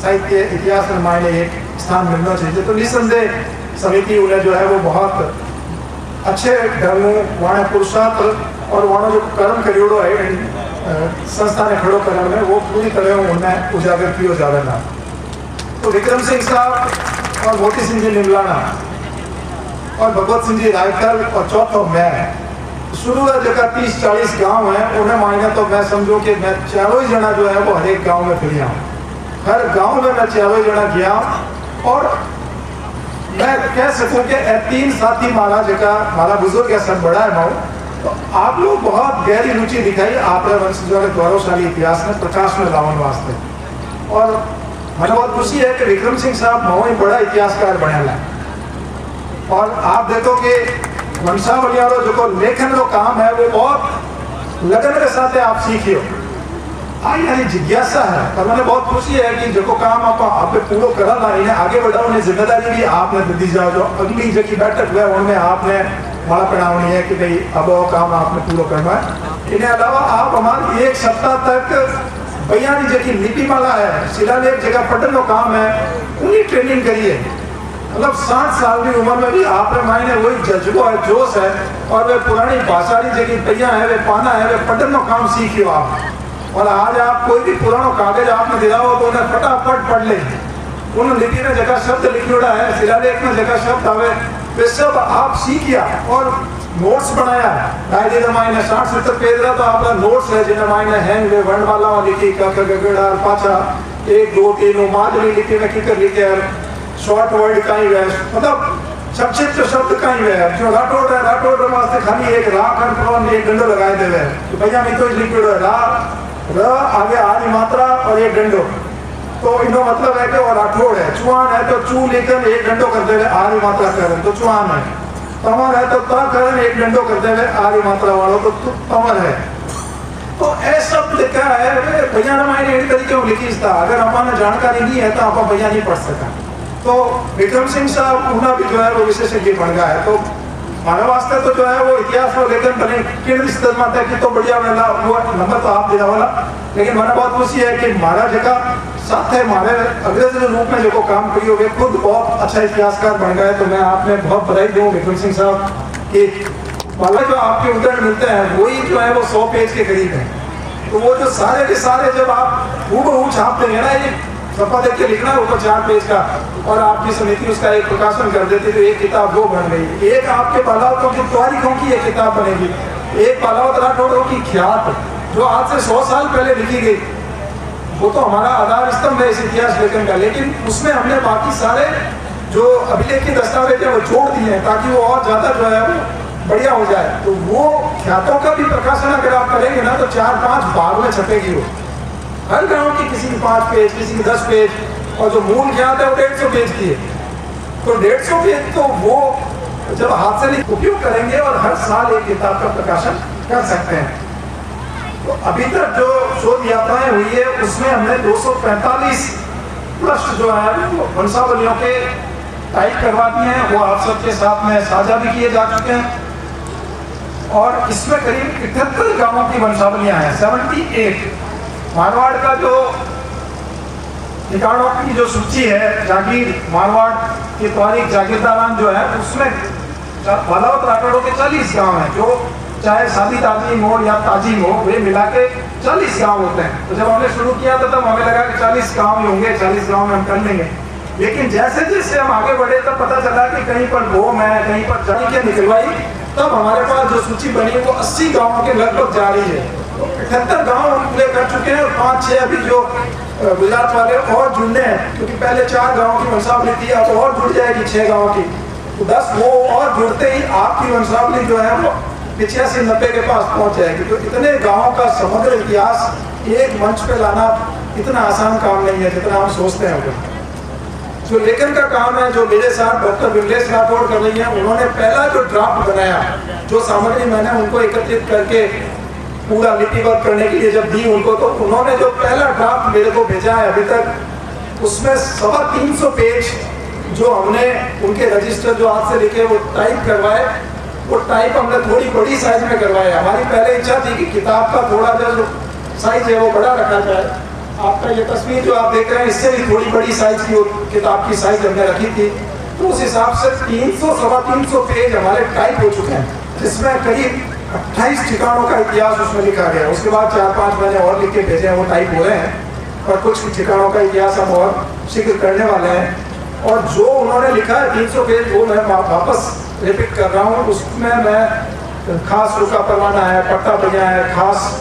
साहित्य इतिहास रामायण एक स्थान मिलना चाहिए। तो निसंदेह समिति उन्हें जो है वो बहुत अच्छे ढंग वहाँ पुरुषार्थ और वहाँ जो कर्म करियोड़ो है संस्था ने खड़ो करने में वो पूरी तरह उन्हें उजागर किया जावे ना। तो विक्रम सिंह साहब और मोती सिंह जी निमलाना और भगवत सिंह जी रायकर और चौथो मैं, शुरू का जगह 30-40 गांव हैं, उन्हें मायने तो मैं समझूं कि मैं 4 जना जो है वो हर एक गांव में फिर हूँ, हर गांव में मैं 4 जना गया। और मैं कह सकूं कि 3 साथी मारा जगह हमारा बुजुर्ग है सब बड़ा है माऊ। तो आप लोग बहुत गहरी रुचि दिखाई आपने वंशजों के गौरवशाली इतिहास में प्रकाश में लावन वास्ते। और मैंने बहुत खुशी है कि विक्रम सिंह साहब माऊ ही बड़ा इतिहासकार बने। और आप देखो कि वंशावली और जो लेखन का काम है वो बहुत लगन के साथ आप सीखियो, यानी जिज्ञासा है। और मैंने बहुत खुशी है कि जो काम आप पूरा करा इन्हें आगे बढ़ाने जिम्मेदारी भी आपने दी जाओ। जो अगली जो बैठक हुआ उनमें आपने माला पढ़ानी है कि भाई अब वो काम आपने पूरा करना है। इन्हें अलावा आप हमारे 1 सप्ताह तक बयानी जो लिपिमाला है, शिलालेख जगह पढ़ने का काम है, उन्हीं ट्रेनिंग करिए। मतलब 60 साल की उम्र में भी आप मायने वही जज्बो है, जोश है, और वे पुरानी भाषाड़ी जगह पैया है, वे पाना है, वे पढ़ने काम सीखियो आप। और आज आप कोई भी पुराना कागज आपने दिलाओ तो उन्हें फटाफट पढ़ लेंगे। उन लिपि में जगह शब्द लिखा है, शिलालेख में जगह शब्द आवे, वे सब आप सीखिया और नोट्स बनाया। डायरी मायने 60-70 पेज रहा तो आपका नोट्स है जिन्हें मायने हैंग वे वर्णमाला लिखी गगड़ा पाछा 1 2 3 माजरी लिपि में किकर लिखे, शॉर्ट वर्ड कहीं वे मतलब संक्षिप्त शब्द कहीं वे जो राठौड़ है, राठौड़ वास्ते खाली एक रा कर एक डंडो लगाए देवे तो भैया मैं तो लिखियो है रा र आगे आदि मात्रा और एक डंडो, तो इनो मतलब है कि वो राठौड़ है। चुआन है तो चू लेकर एक डंडो कर देवे आदि मात्रा करें तो चुआन है। तमर है तो ता करें एक डंडो कर देवे आदि मात्रा वालों तो तमर है। तो ऐसा लिखा है भैया रामायण इन तरीके में लिखी था। अगर हमारे जानकारी नहीं है तो आप भैया नहीं पढ़ सका। तो विक्रम सिंह साहब उन्हें भी जो है वो विशेषज्ञ बन गया है। तो हमारे वास्ते तो जो है वो इतिहास में लेकिन बने किन स्तर में है कि तो बढ़िया वाला वो नंबर तो आप देना वाला, लेकिन हमारा बात खुशी है कि हमारा जगह साथ है हमारे अंग्रेज के रूप में जो काम करियो वे खुद बहुत अच्छा इतिहासकार बन गए। तो मैं आपने बहुत बधाई दूँ विक्रम सिंह साहब कि वाला जो आपके उदाहरण मिलते हैं वही जो है वो 100 पेज के करीब है। तो वो जो सारे के सारे जब आप हूबहू छाप देंगे ना, ये सफा देख के लिखना ऊपर 4 पेज का और आपकी समिति उसका एक प्रकाशन कर देती तो एक किताब वो बन गई। एक आपके बालावतों की तारीखों की एक किताब बनेगी, एक बालावत राठौड़ों की ख्यात जो आज से 100 साल पहले लिखी गई, वो तो हमारा आधार स्तंभ है इस इतिहास लेखन का। लेकिन उसमें हमने बाकी सारे जो अभिलेख की दस्तावेज है वो जोड़ दिए हैं ताकि वो और ज्यादा जो है बढ़िया हो जाए। तो वो ख्यातों का भी प्रकाशन अगर आप करेंगे ना तो 4-5 भाग में छपेगी वो, हर गांव की किसी की 5 पेज किसी की 10 पेज, और जो मूल ख्यात है वो 150 पेज की है। तो 150 पेज तो वो जब हाथ से उपयोग करेंगे और हर साल एक किताब का प्रकाशन कर सकते हैं। तो अभी तक जो शोध यात्राएं हुई है उसमें हमने 245 पृष्ठ जो है वंशावलियों के टाइप करवा दिए हैं, वो आप सबके साथ में साझा भी किए जा चुके हैं। और इसमें करीब 78 गांवों की वंशावलियां हैं, 78। मारवाड़ का जो ठिकानों की जो सूची है, जागीर मारवाड़ की तारीख जागीरदारान जो है उसमें बालावत राठौड़ों के 40 गांव हैं, जो चाहे शादी ताजीम हो या ताजीम हो वे मिला के 40 गांव होते हैं। तो जब हमने शुरू किया था तब हमें लगा कि 40 गांव ही होंगे, 40 गांव में हम कर लेंगे। लेकिन जैसे जैसे हम आगे बढ़े तब पता चला कि कहीं पर भोम है, कहीं पर जानी के निकलवाई, तब हमारे पास जो सूची बनी वो 80 गाँवों के लगभग जा रही है। 78 गाँव हम पूरे कर चुके हैं और 5-6 अभी जो गुजरात वाले और जुड़ने हैं, क्योंकि पहले 4 गाँव की वंशावली थी, अब और जुड़ जाएगी 6 गाँव की, तो 10 वो और जुड़ते ही आपकी वंशावली जो है वो 85-90 के पास पहुंच जाएगी। तो इतने गाँवों का समग्र इतिहास एक मंच पे लाना इतना आसान काम नहीं है जितना हम सोचते हैं। जो लेखन का काम है जो मेरे साथ डॉक्टर विमलेश राठौड़ कर रही हैं, उन्होंने पहला जो ड्राफ्ट बनाया, जो सामग्री मैंने उनको एकत्रित करके पूरा लिपिबद्ध करने के लिए जब दी उनको, तो उन्होंने जो पहला ड्राफ्ट मेरे को भेजा है अभी तक, उसमें 350 पेज जो हमने उनके रजिस्टर जो आज से लिखे वो टाइप करवाए, वो टाइप हमने थोड़ी बड़ी साइज में करवाया। हमारी पहले इच्छा थी कि किताब का थोड़ा जो साइज है वो बड़ा रखा जाए। आपका ये तस्वीर जो आप देख रहे हैं इससे भी थोड़ी बड़ी साइज की किताब की साइज हमने रखी थी। तो उस हिसाब से 300-350 पेज हमारे टाइप हो चुके हैं, जिसमें करीब 28 ठिकानों का इतिहास उसमें लिखा गया। उसके बाद 4-5 मैंने और लिख के भेजे हैं, वो टाइप हो रहे हैं और कुछ ठिकानों का इतिहास हम और शीघ्र करने वाले हैं। और जो उन्होंने लिखा है 300 पेज वो मैं वापस रिपीट कर रहा हूँ। उसमें मैं खास रुका परवाना है, पट्टा बजा है, खास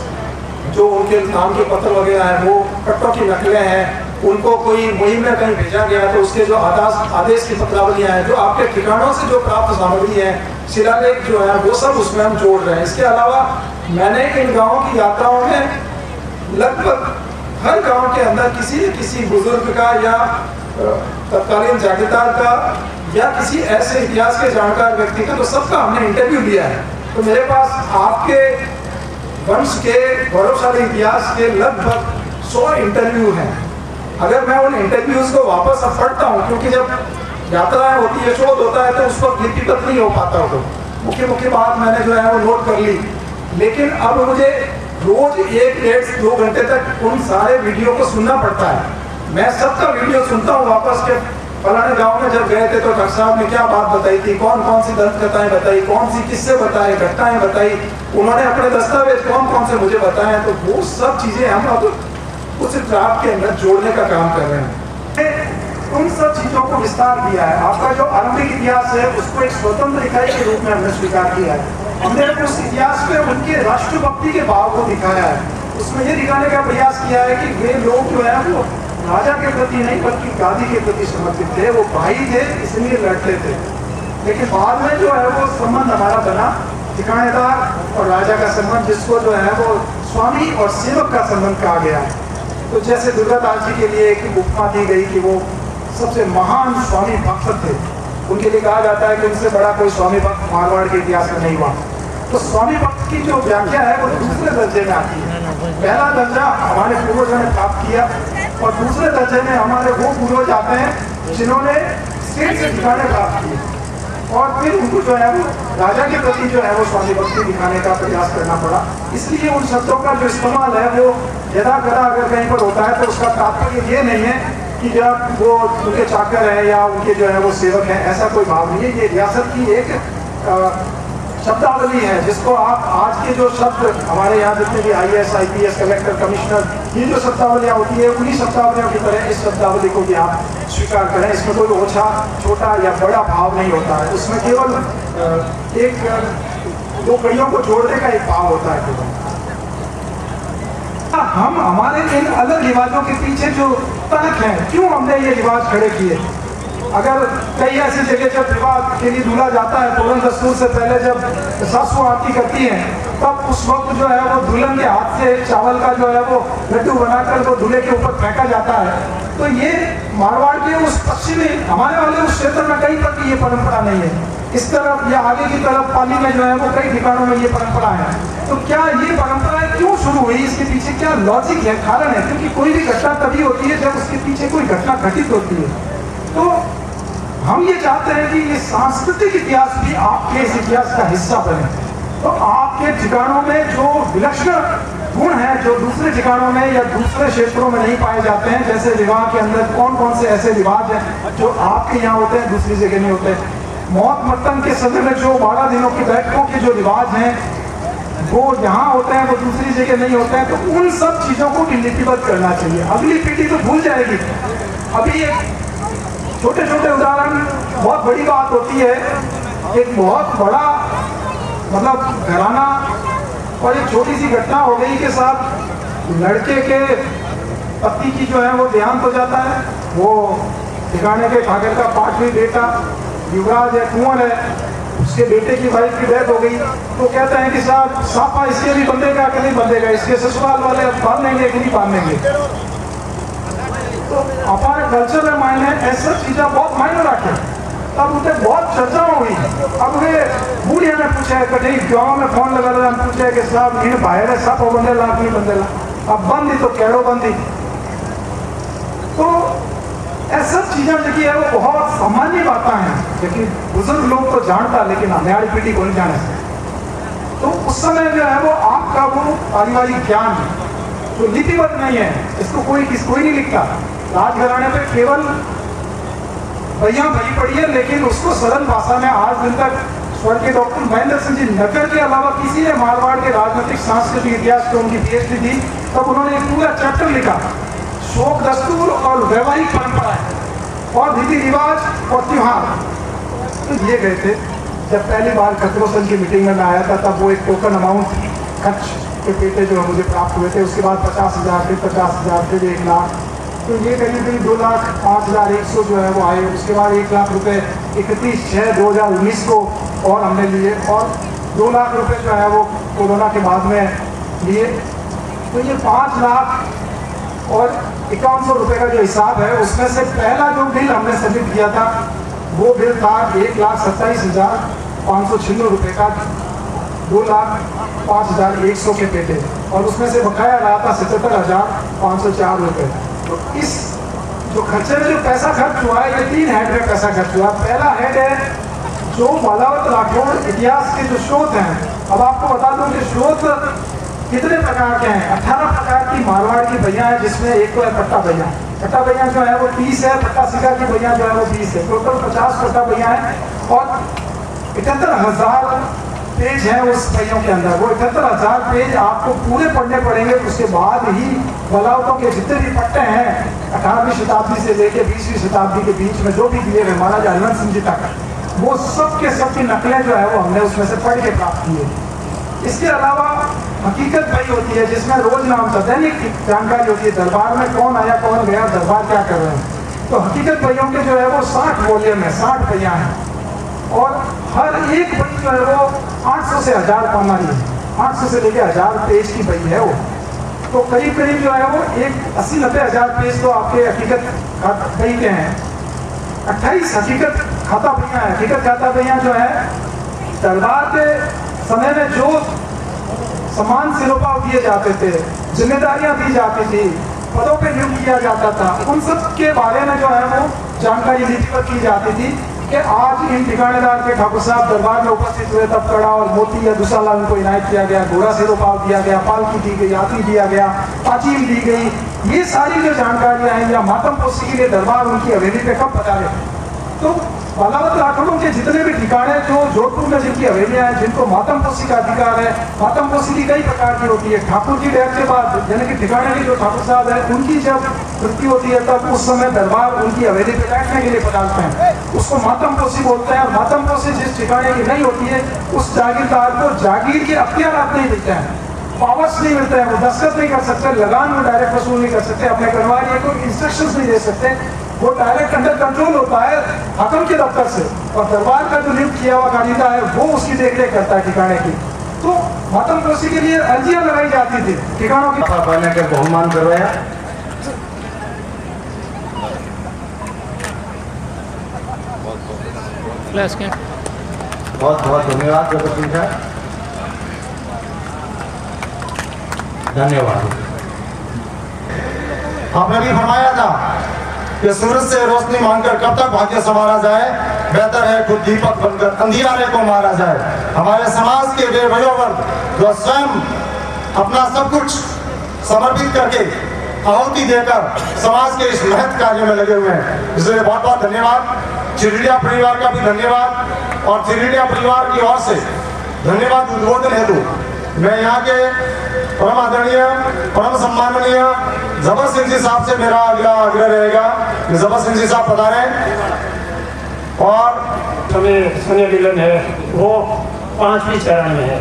जो उनके नाम के पत्र वगैरह हैं वो पट्टों की नकलें हैं, उनको कोई मुहिम में कहीं भेजा गया तो उसके जो आदेश की पत्रावलियाँ हैं, जो आपके ठिकानों से जो प्राप्त सामग्री है, शिलालेख जो है वो सब उसमें हम जोड़ रहे हैं। इसके अलावा मैंने इन गाँवों की यात्राओं में लगभग हर गाँव के अंदर किसी न किसी बुजुर्ग का या तत्कालीन जागीरदार का या किसी ऐसे इतिहास के जानकार व्यक्ति का, तो सबका हमने इंटरव्यू लिया है। तो मेरे पास आपके वंश के गौरवशाली इतिहास के लगभग 100 इंटरव्यू हैं। अगर मैं उन इंटरव्यूज को वापस अब पढ़ता हूँ, क्योंकि जब यात्राएं होती है, शोध होता है, तो उस वक्त लिपिबद्ध नहीं हो पाता हो, तो मुख्य बात मैंने जो है वो नोट कर ली। लेकिन अब मुझे रोज 1-1.5-2 घंटे तक उन सारे वीडियो को सुनना पड़ता है। मैं सबका वीडियो सुनता हूँ वापस के फलाने गांव में जब गए थे तो डॉक्टर साहब ने क्या बात बताई थी, कौन कौन सी दंत कथाएं बताई, कौन सी किस्से बताए, घटनाएं बताई, उन्होंने अपने दस्तावेज कौन कौन से मुझे बताए। तो वो सब चीजें हम अब उस ड्राफ्ट के अंदर जोड़ने का काम कर रहे हैं। उन सब चीजों को विस्तार दिया है। आपका जो आरंभिक इतिहास है उसको एक स्वतंत्र इकाई के रूप में हमने स्वीकार किया है। हमने उस इतिहास में उनके राष्ट्रभक्ति के भाव को दिखाया है। उसमें ये दिखाने का प्रयास किया है कि वे लोग जो है वो राजा के प्रति नहीं बल्कि गादी के प्रति समर्पित थे। वो भाई थे इसलिए लड़ते थे, लेकिन बाद में जो है वो संबंध हमारा बना ठिकानेदार और राजा का संबंध, जिसको जो है वो स्वामी और सेवक का संबंध कहा गया है। तो जैसे दुर्गादास जी के लिए एक उपमा दी गई कि वो सबसे महान स्वामी भक्त थे, उनके लिए कहा जाता है कि उनसे बड़ा कोई स्वामी भक्त मारवाड़ के इतिहास में नहीं हुआ। तो स्वामी भक्त की जो व्याख्या है वो दूसरे दर्जे में आती है। पहला दर्जा हमारे पूर्वजों ने प्राप्त किया और दूसरे दर्जे में हमारे वो पूर्वज आते हैं जिन्होंने स्टेट से ठिकाने प्राप्त किए और फिर उनको जो है वो राजा के प्रति जो है वो स्वामी भक्ति दिखाने का प्रयास करना पड़ा। इसलिए उन शब्दों का जो इस्तेमाल है वो यदा कदा अगर कहीं पर होता है तो उसका तात्पर्य ये नहीं है कि जब वो उनके चाकर हैं या उनके जो है वो सेवक हैं, ऐसा कोई भाव नहीं है। ये रियासत की एक शब्दावली है जिसको आप आज के जो शब्द हमारे यहाँ जितने भी IAS, IPS, कलेक्टर, कमिश्नर, ये जो शब्दावलियाँ होती है उन्हीं शब्दावलियों की तरह इस शब्दावली को भी आप स्वीकार करें। इसमें कोई ओछा, छोटा या बड़ा भाव नहीं होता है। उसमें केवल एक दो कड़ियों को जोड़ने का एक भाव होता है केवल। हम हमारे इन अलग रिवाजों के पीछे जो तर्क हैं, क्यों हमने ये रिवाज खड़े किए। अगर कई ऐसी जगह जब विवाह के लिए दूल्हा जाता है, तोरण दस्तूर से पहले जब सासू आरती करती हैं, तब उस वक्त जो है वो दुल्हन के हाथ से चावल का जो है वो लड्डू बनाकर वो दूल्हे के ऊपर फेंका जाता है। तो ये मारवाड़ के उस पश्चिमी हमारे वाले उस क्षेत्र में कहीं पर भी ये परंपरा नहीं है। इस तरफ या आगे की तरफ पाली में जो है वो कई ठिकानों में ये परंपरा है। तो क्या ये परंपराएं क्यों शुरू हुई, इसके पीछे क्या लॉजिक है, कारण है? क्योंकि कोई भी घटना तभी होती है जब उसके पीछे कोई घटना घटित होती है। तो हम ये चाहते हैं कि ये सांस्कृतिक इतिहास भी आपके इस इतिहास का हिस्सा बने। तो आपके ठिकानों में जो विलक्षण गुण हैं जो दूसरे ठिकानों में या दूसरे क्षेत्रों में नहीं पाए जाते हैं, जैसे विवाह के अंदर कौन कौन से ऐसे रिवाज हैं जो आपके यहाँ होते हैं दूसरी जगह नहीं होते। मौत मत्तन के समय में जो 12 दिनों की बैठकों के जो रिवाज हैं वो यहाँ होते हैं, वो दूसरी जगह नहीं होते हैं। तो उन सब चीज़ों को भी लिपिबद्ध करना चाहिए। अगली पीढ़ी तो भूल जाएगी। अभी छोटे छोटे उदाहरण, बहुत बड़ी बात होती है, एक बहुत बड़ा मतलब घराना और एक छोटी सी घटना हो गई के साथ लड़के के पति की जो है वो देहांत हो जाता है। वो ठिकाने के ठाकर का पांचवी बेटा युवराज है, कुंवर है, उसके बेटे की वाइफ की डेथ हो गई। तो कहते हैं कि साहब साफा इसके भी बंधेगा कि नहीं बंधेगा, इसके ससुराल वाले बांधेंगे कि नहीं बांधेंगे। तो हमारे कल्चर में मायने ऐसा चीज़ें बहुत मायने रखे। तब उसे बहुत चर्चा हुई। अब वे बूढ़िया ने पूछा है कहीं गाँव में फोन लगा रहे, हम पूछे कि साहब इन बाहर सब बंधेला नहीं बंधेला, अब बंदी तो कैड़ो बंदी। तो ऐसा चीज़ें देखिए है वो बहुत सामान्य बातें हैं, लेकिन बुजुर्ग लोग तो जानता, लेकिन हमारी पीढ़ी को नहीं जाने। तो उस समय जो है वो आपका वो पारिवारिक ज्ञान जो लिपिबद्ध नहीं है, इसको कोई नहीं लिखता। राजघराने पे केवल भैया भरी पड़ी है, लेकिन उसको सरल भाषा में आज दिन तक स्वर्गीय डॉक्टर महेंद्र सिंह जी नगर के अलावा किसी ने मारवाड़ के राजनीतिक सांस्कृतिक इतिहास को उनकी PhD थी, तब उन्होंने एक पूरा चैप्टर लिखा, शोक दस्तूर और वैवाहिक परंपराएं और रीति रिवाज और त्योहार। तो ये गए थे जब पहली बार खतरों की मीटिंग में मैं आया था, तब वो एक टोकन अमाउंट खर्च के पेटे जो मुझे प्राप्त हुए थे। उसके बाद 50,000, फिर 50,000, फिर 1 लाख। तो ये करीब 2,05,100 जो है वो आए। उसके बाद 1 लाख रुपए 31/6/2019 को और हमने लिए, और 2 लाख रुपए जो है वो कोरोना के बाद में लिए। तो ये 5 लाख और 5100 रुपये का जो हिसाब है, उसमें से पहला जो बिल हमने सबमिट किया था वो बिल था 1,27,596 रुपये का 2,05,100 के पेटे, और उसमें से बकाया रहा था 77,504 रुपये। तो इस जो खर्चे में जो पैसा खर्च हुआ है, ये 3 हेड में पैसा खर्च हुआ। पहला हेड है जो मालावत राठौड़ इतिहास के जो स्रोत हैं। अब आपको बता दूं कि स्रोत कितने प्रकार के हैं। 18 प्रकार की मारवाड़ की भैया है, जिसमें एक तो है पट्टा भैया, पट्टा भैया जो है वो 30 है, पट्टा सिक्का की भैया जो है वो 20 है, टोटल 50 पट्टा भैया है और 71,000 पेज है उस पहियों के अंदर। वो 71,000 पेज आपको पूरे पढ़ने पड़ेंगे, उसके बाद ही बलावतों के जितने भी पट्टे हैं 18वीं शताब्दी से लेकर 20वीं शताब्दी के बीच में जो भी दिए गए महाराजा हनुमान सिंह जी तक, वो सब के सब की नकलें जो है वो हमने उसमें से पढ़ के प्राप्त की है। इसके अलावा हकीकत भाई होती है जिसमें रोज नाम था, दैनिक जानकारी होती है, दरबार में कौन आया कौन गया, दरबार क्या कर रहे हैं। तो हकीकत भाइयों के जो है वो 60 वॉल्यूम है, 60 पहिया हैं और हर एक बई जो है वो 800 से 1000 पाना है, 800 से लेकर 1000 पेज की बई है वो। तो करीब करीब जो है वो 80-90 हज़ार पेज तो आपके हकीकत बई के हैं। 28 हकीकत खाता भैया है। हकीकत खाता भैया जो है दरबार के समय में जो समान सिरोपाव दिए जाते थे, जिम्मेदारियां दी जाती थी, पदों पे नियुक्त किया जाता था, उन सब के बारे में जो है वो जानकारी लिपिबद्ध की जाती थी कि आज इन ठिकानेदार के ठाकुर साहब दरबार में उपस्थित हुए तब कड़ा और मोती या दूसरा उनको इनायत किया गया, घोड़ा सिरोपाव दिया गया, पालकी दी गई, हाथी दिया गया, पाचील दी गई। ये सारी जो जानकारियां हैं या मातम पोसी के लिए दरबार उनकी हवेली पे कब बता रहे। तो बालावत राठौड़ों के जितने भी ठिकाने जो जोधपुर में जिनकी हवेलियां हैं, जिनको मातम पोसी का अधिकार है, मातम पोसी की कई प्रकार की होती है। ठाकुर जी डेथ के बाद यानी कि ठिकाने के जो ठाकुर साहब है उनकी जब मृत्यु होती है तब उस समय दरबार उनकी हवेली पे बैठने के लिए पधारते हैं, उसको मातम पोसी बोलते हैं। और मातम पोसी जिस ठिकाने की नहीं होती है उस जागीरदार को जागीर के अख्तियारात नहीं मिलते हैं, पावर्स नहीं मिलते हैं, वो दस्तखत नहीं कर सकते, लगान में डायरेक्ट वसूल नहीं कर सकते, अपने करवारिए को इंस्ट्रक्शंस नहीं दे सकते, वो डायरेक्ट अंडर कंट्रोल होता है हकम के दफ्तर से। और दरबार का जो नियुक्त किया हुआ कायदा है वो उसकी देखरेख करता है ठिकाने की। तो मातम पोसी के लिए अर्जियां लगाई जाती थी ठिकानों की। बने के बहुमान करवाया। बहुत बहुत धन्यवाद जगत सिंह है, धन्यवाद। आपने भी फरमाया था कि सूरज से रोशनी मांगकर कब तक भाग्य संवारा जाए, बेहतर है खुद दीपक बनकर अंधियारे को मारा जाए। हमारे समाज के वे वयोवर्ग जो स्वयं अपना सब कुछ समर्पित करके आहुति देकर समाज के इस महत् कार्य में लगे हुए हैं, इसलिए बहुत बहुत धन्यवाद। चिरडिया परिवार का भी धन्यवाद और चिरडिया परिवार की ओर से धन्यवाद उद्बोधन हेतु मैं यहाँ के परम आदरणीय परम सम्माननीय जबर सिंह जी साहब से मेरा अगला आग्रह रहेगा कि जबर सिंह जी साहब पधारें। और समय मिलन है वो 5वीं चरण में है।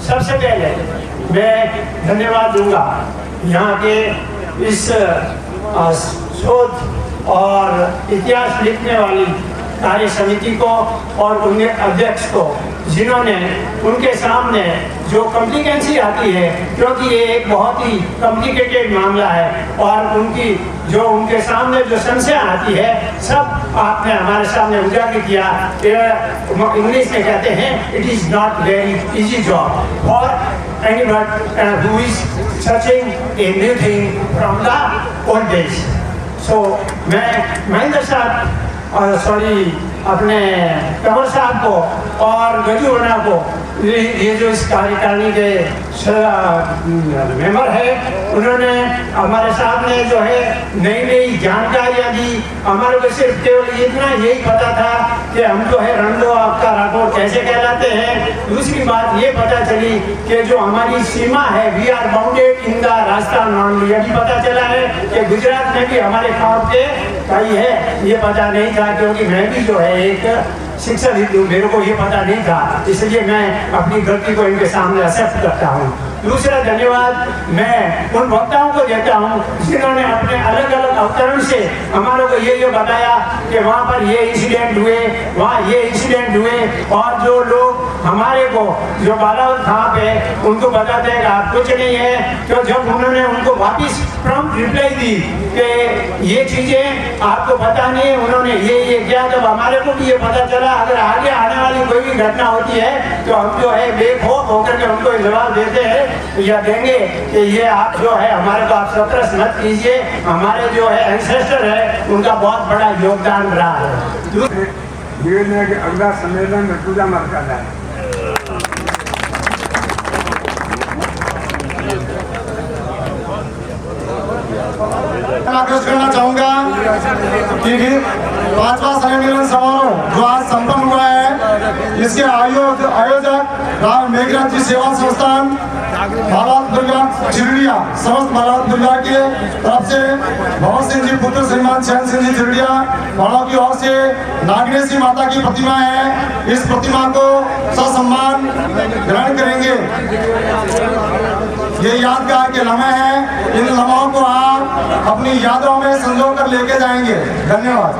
सबसे पहले मैं धन्यवाद दूंगा यहाँ के इस शोध और इतिहास लिखने वाली कार्य समिति को और उनके अध्यक्ष को, जिन्होंने उनके सामने जो कॉम्प्लिकेंसी आती है, क्योंकि ये एक बहुत ही कॉम्प्लिकेटेड मामला है और उनकी जो उनके सामने जो समस्या आती है सब आपने हमारे सामने उजागर किया। इंग्लिश में कहते हैं it is not very easy job for anyone who is searching a new thing from the old days. So मैं महेंद्र साहब अपने कंवर साहब को और गजूवना को, ये जो इस कार्यकारिणी के मेंबर है, उन्होंने हमारे सामने जो है नई नई जानकारियाँ दी। हमारे को सिर्फ केवल इतना यही पता था कि हम जो है रणदो आपका राठौड़ कैसे कहलाते हैं। दूसरी बात ये पता चली कि जो हमारी सीमा है we are bounded in the Rajasthan मांडली, अभी पता चला है कि गुजरात में भी हमारे गाँव के कई है, ये पता नहीं था क्योंकि मैं भी जो है एक शिक्षक ही हूँ, मेरे को ये पता नहीं था, इसलिए मैं अपनी गलती को इनके सामने एक्सेप्ट करता हूँ। दूसरा धन्यवाद मैं उन वक्ताओं को देता हूँ जिन्होंने अपने अलग अलग अवतरण से हमारे को ये बताया कि वहाँ पर ये इंसिडेंट हुए, वहाँ ये इंसिडेंट हुए, और जो लोग हमारे को जो बालावत कहाँ पे उनको बताते हैं कि आप कुछ नहीं है, तो जब उन्होंने उनको वापिस प्रॉम्प्ट रिप्लाई दी कि ये चीज़ें आपको पता नहीं है, उन्होंने ये किया, तब हमारे को भी ये पता चला अगर आगे आने वाली कोई भी घटना होती है तो हम जो है बेखौफ होकर के उनको जवाब देते हैं या देंगे कि ये आप जो है हमारे को आप सत्रस मत कीजिए, हमारे जो है एंसेस्टर है उनका बहुत बड़ा योगदान रहा है। अगला सम्मेलन में पूजा मरकज है। आग्रह करना चाहूंगा कि 5वां स्नेह मिलन समारोह जो आज संपन्न हुआ है, इसके आयोजक राम मेघराज जी सेवा संस्थान बालावत परिवार चिरडिया, समस्त बालावत परिवार के तरफ से भवन सिंह जी पुत्र श्रीमान चैन सिंह जी चिरडिया वालों की ओर से नागनेशी माता की प्रतिमा है। इस प्रतिमा को ससम्मान ग्रहण करेंगे। ये यादगार के लम्हे हैं, इन लम्हों को आप अपनी यादों में संजो कर लेके जाएंगे। धन्यवाद।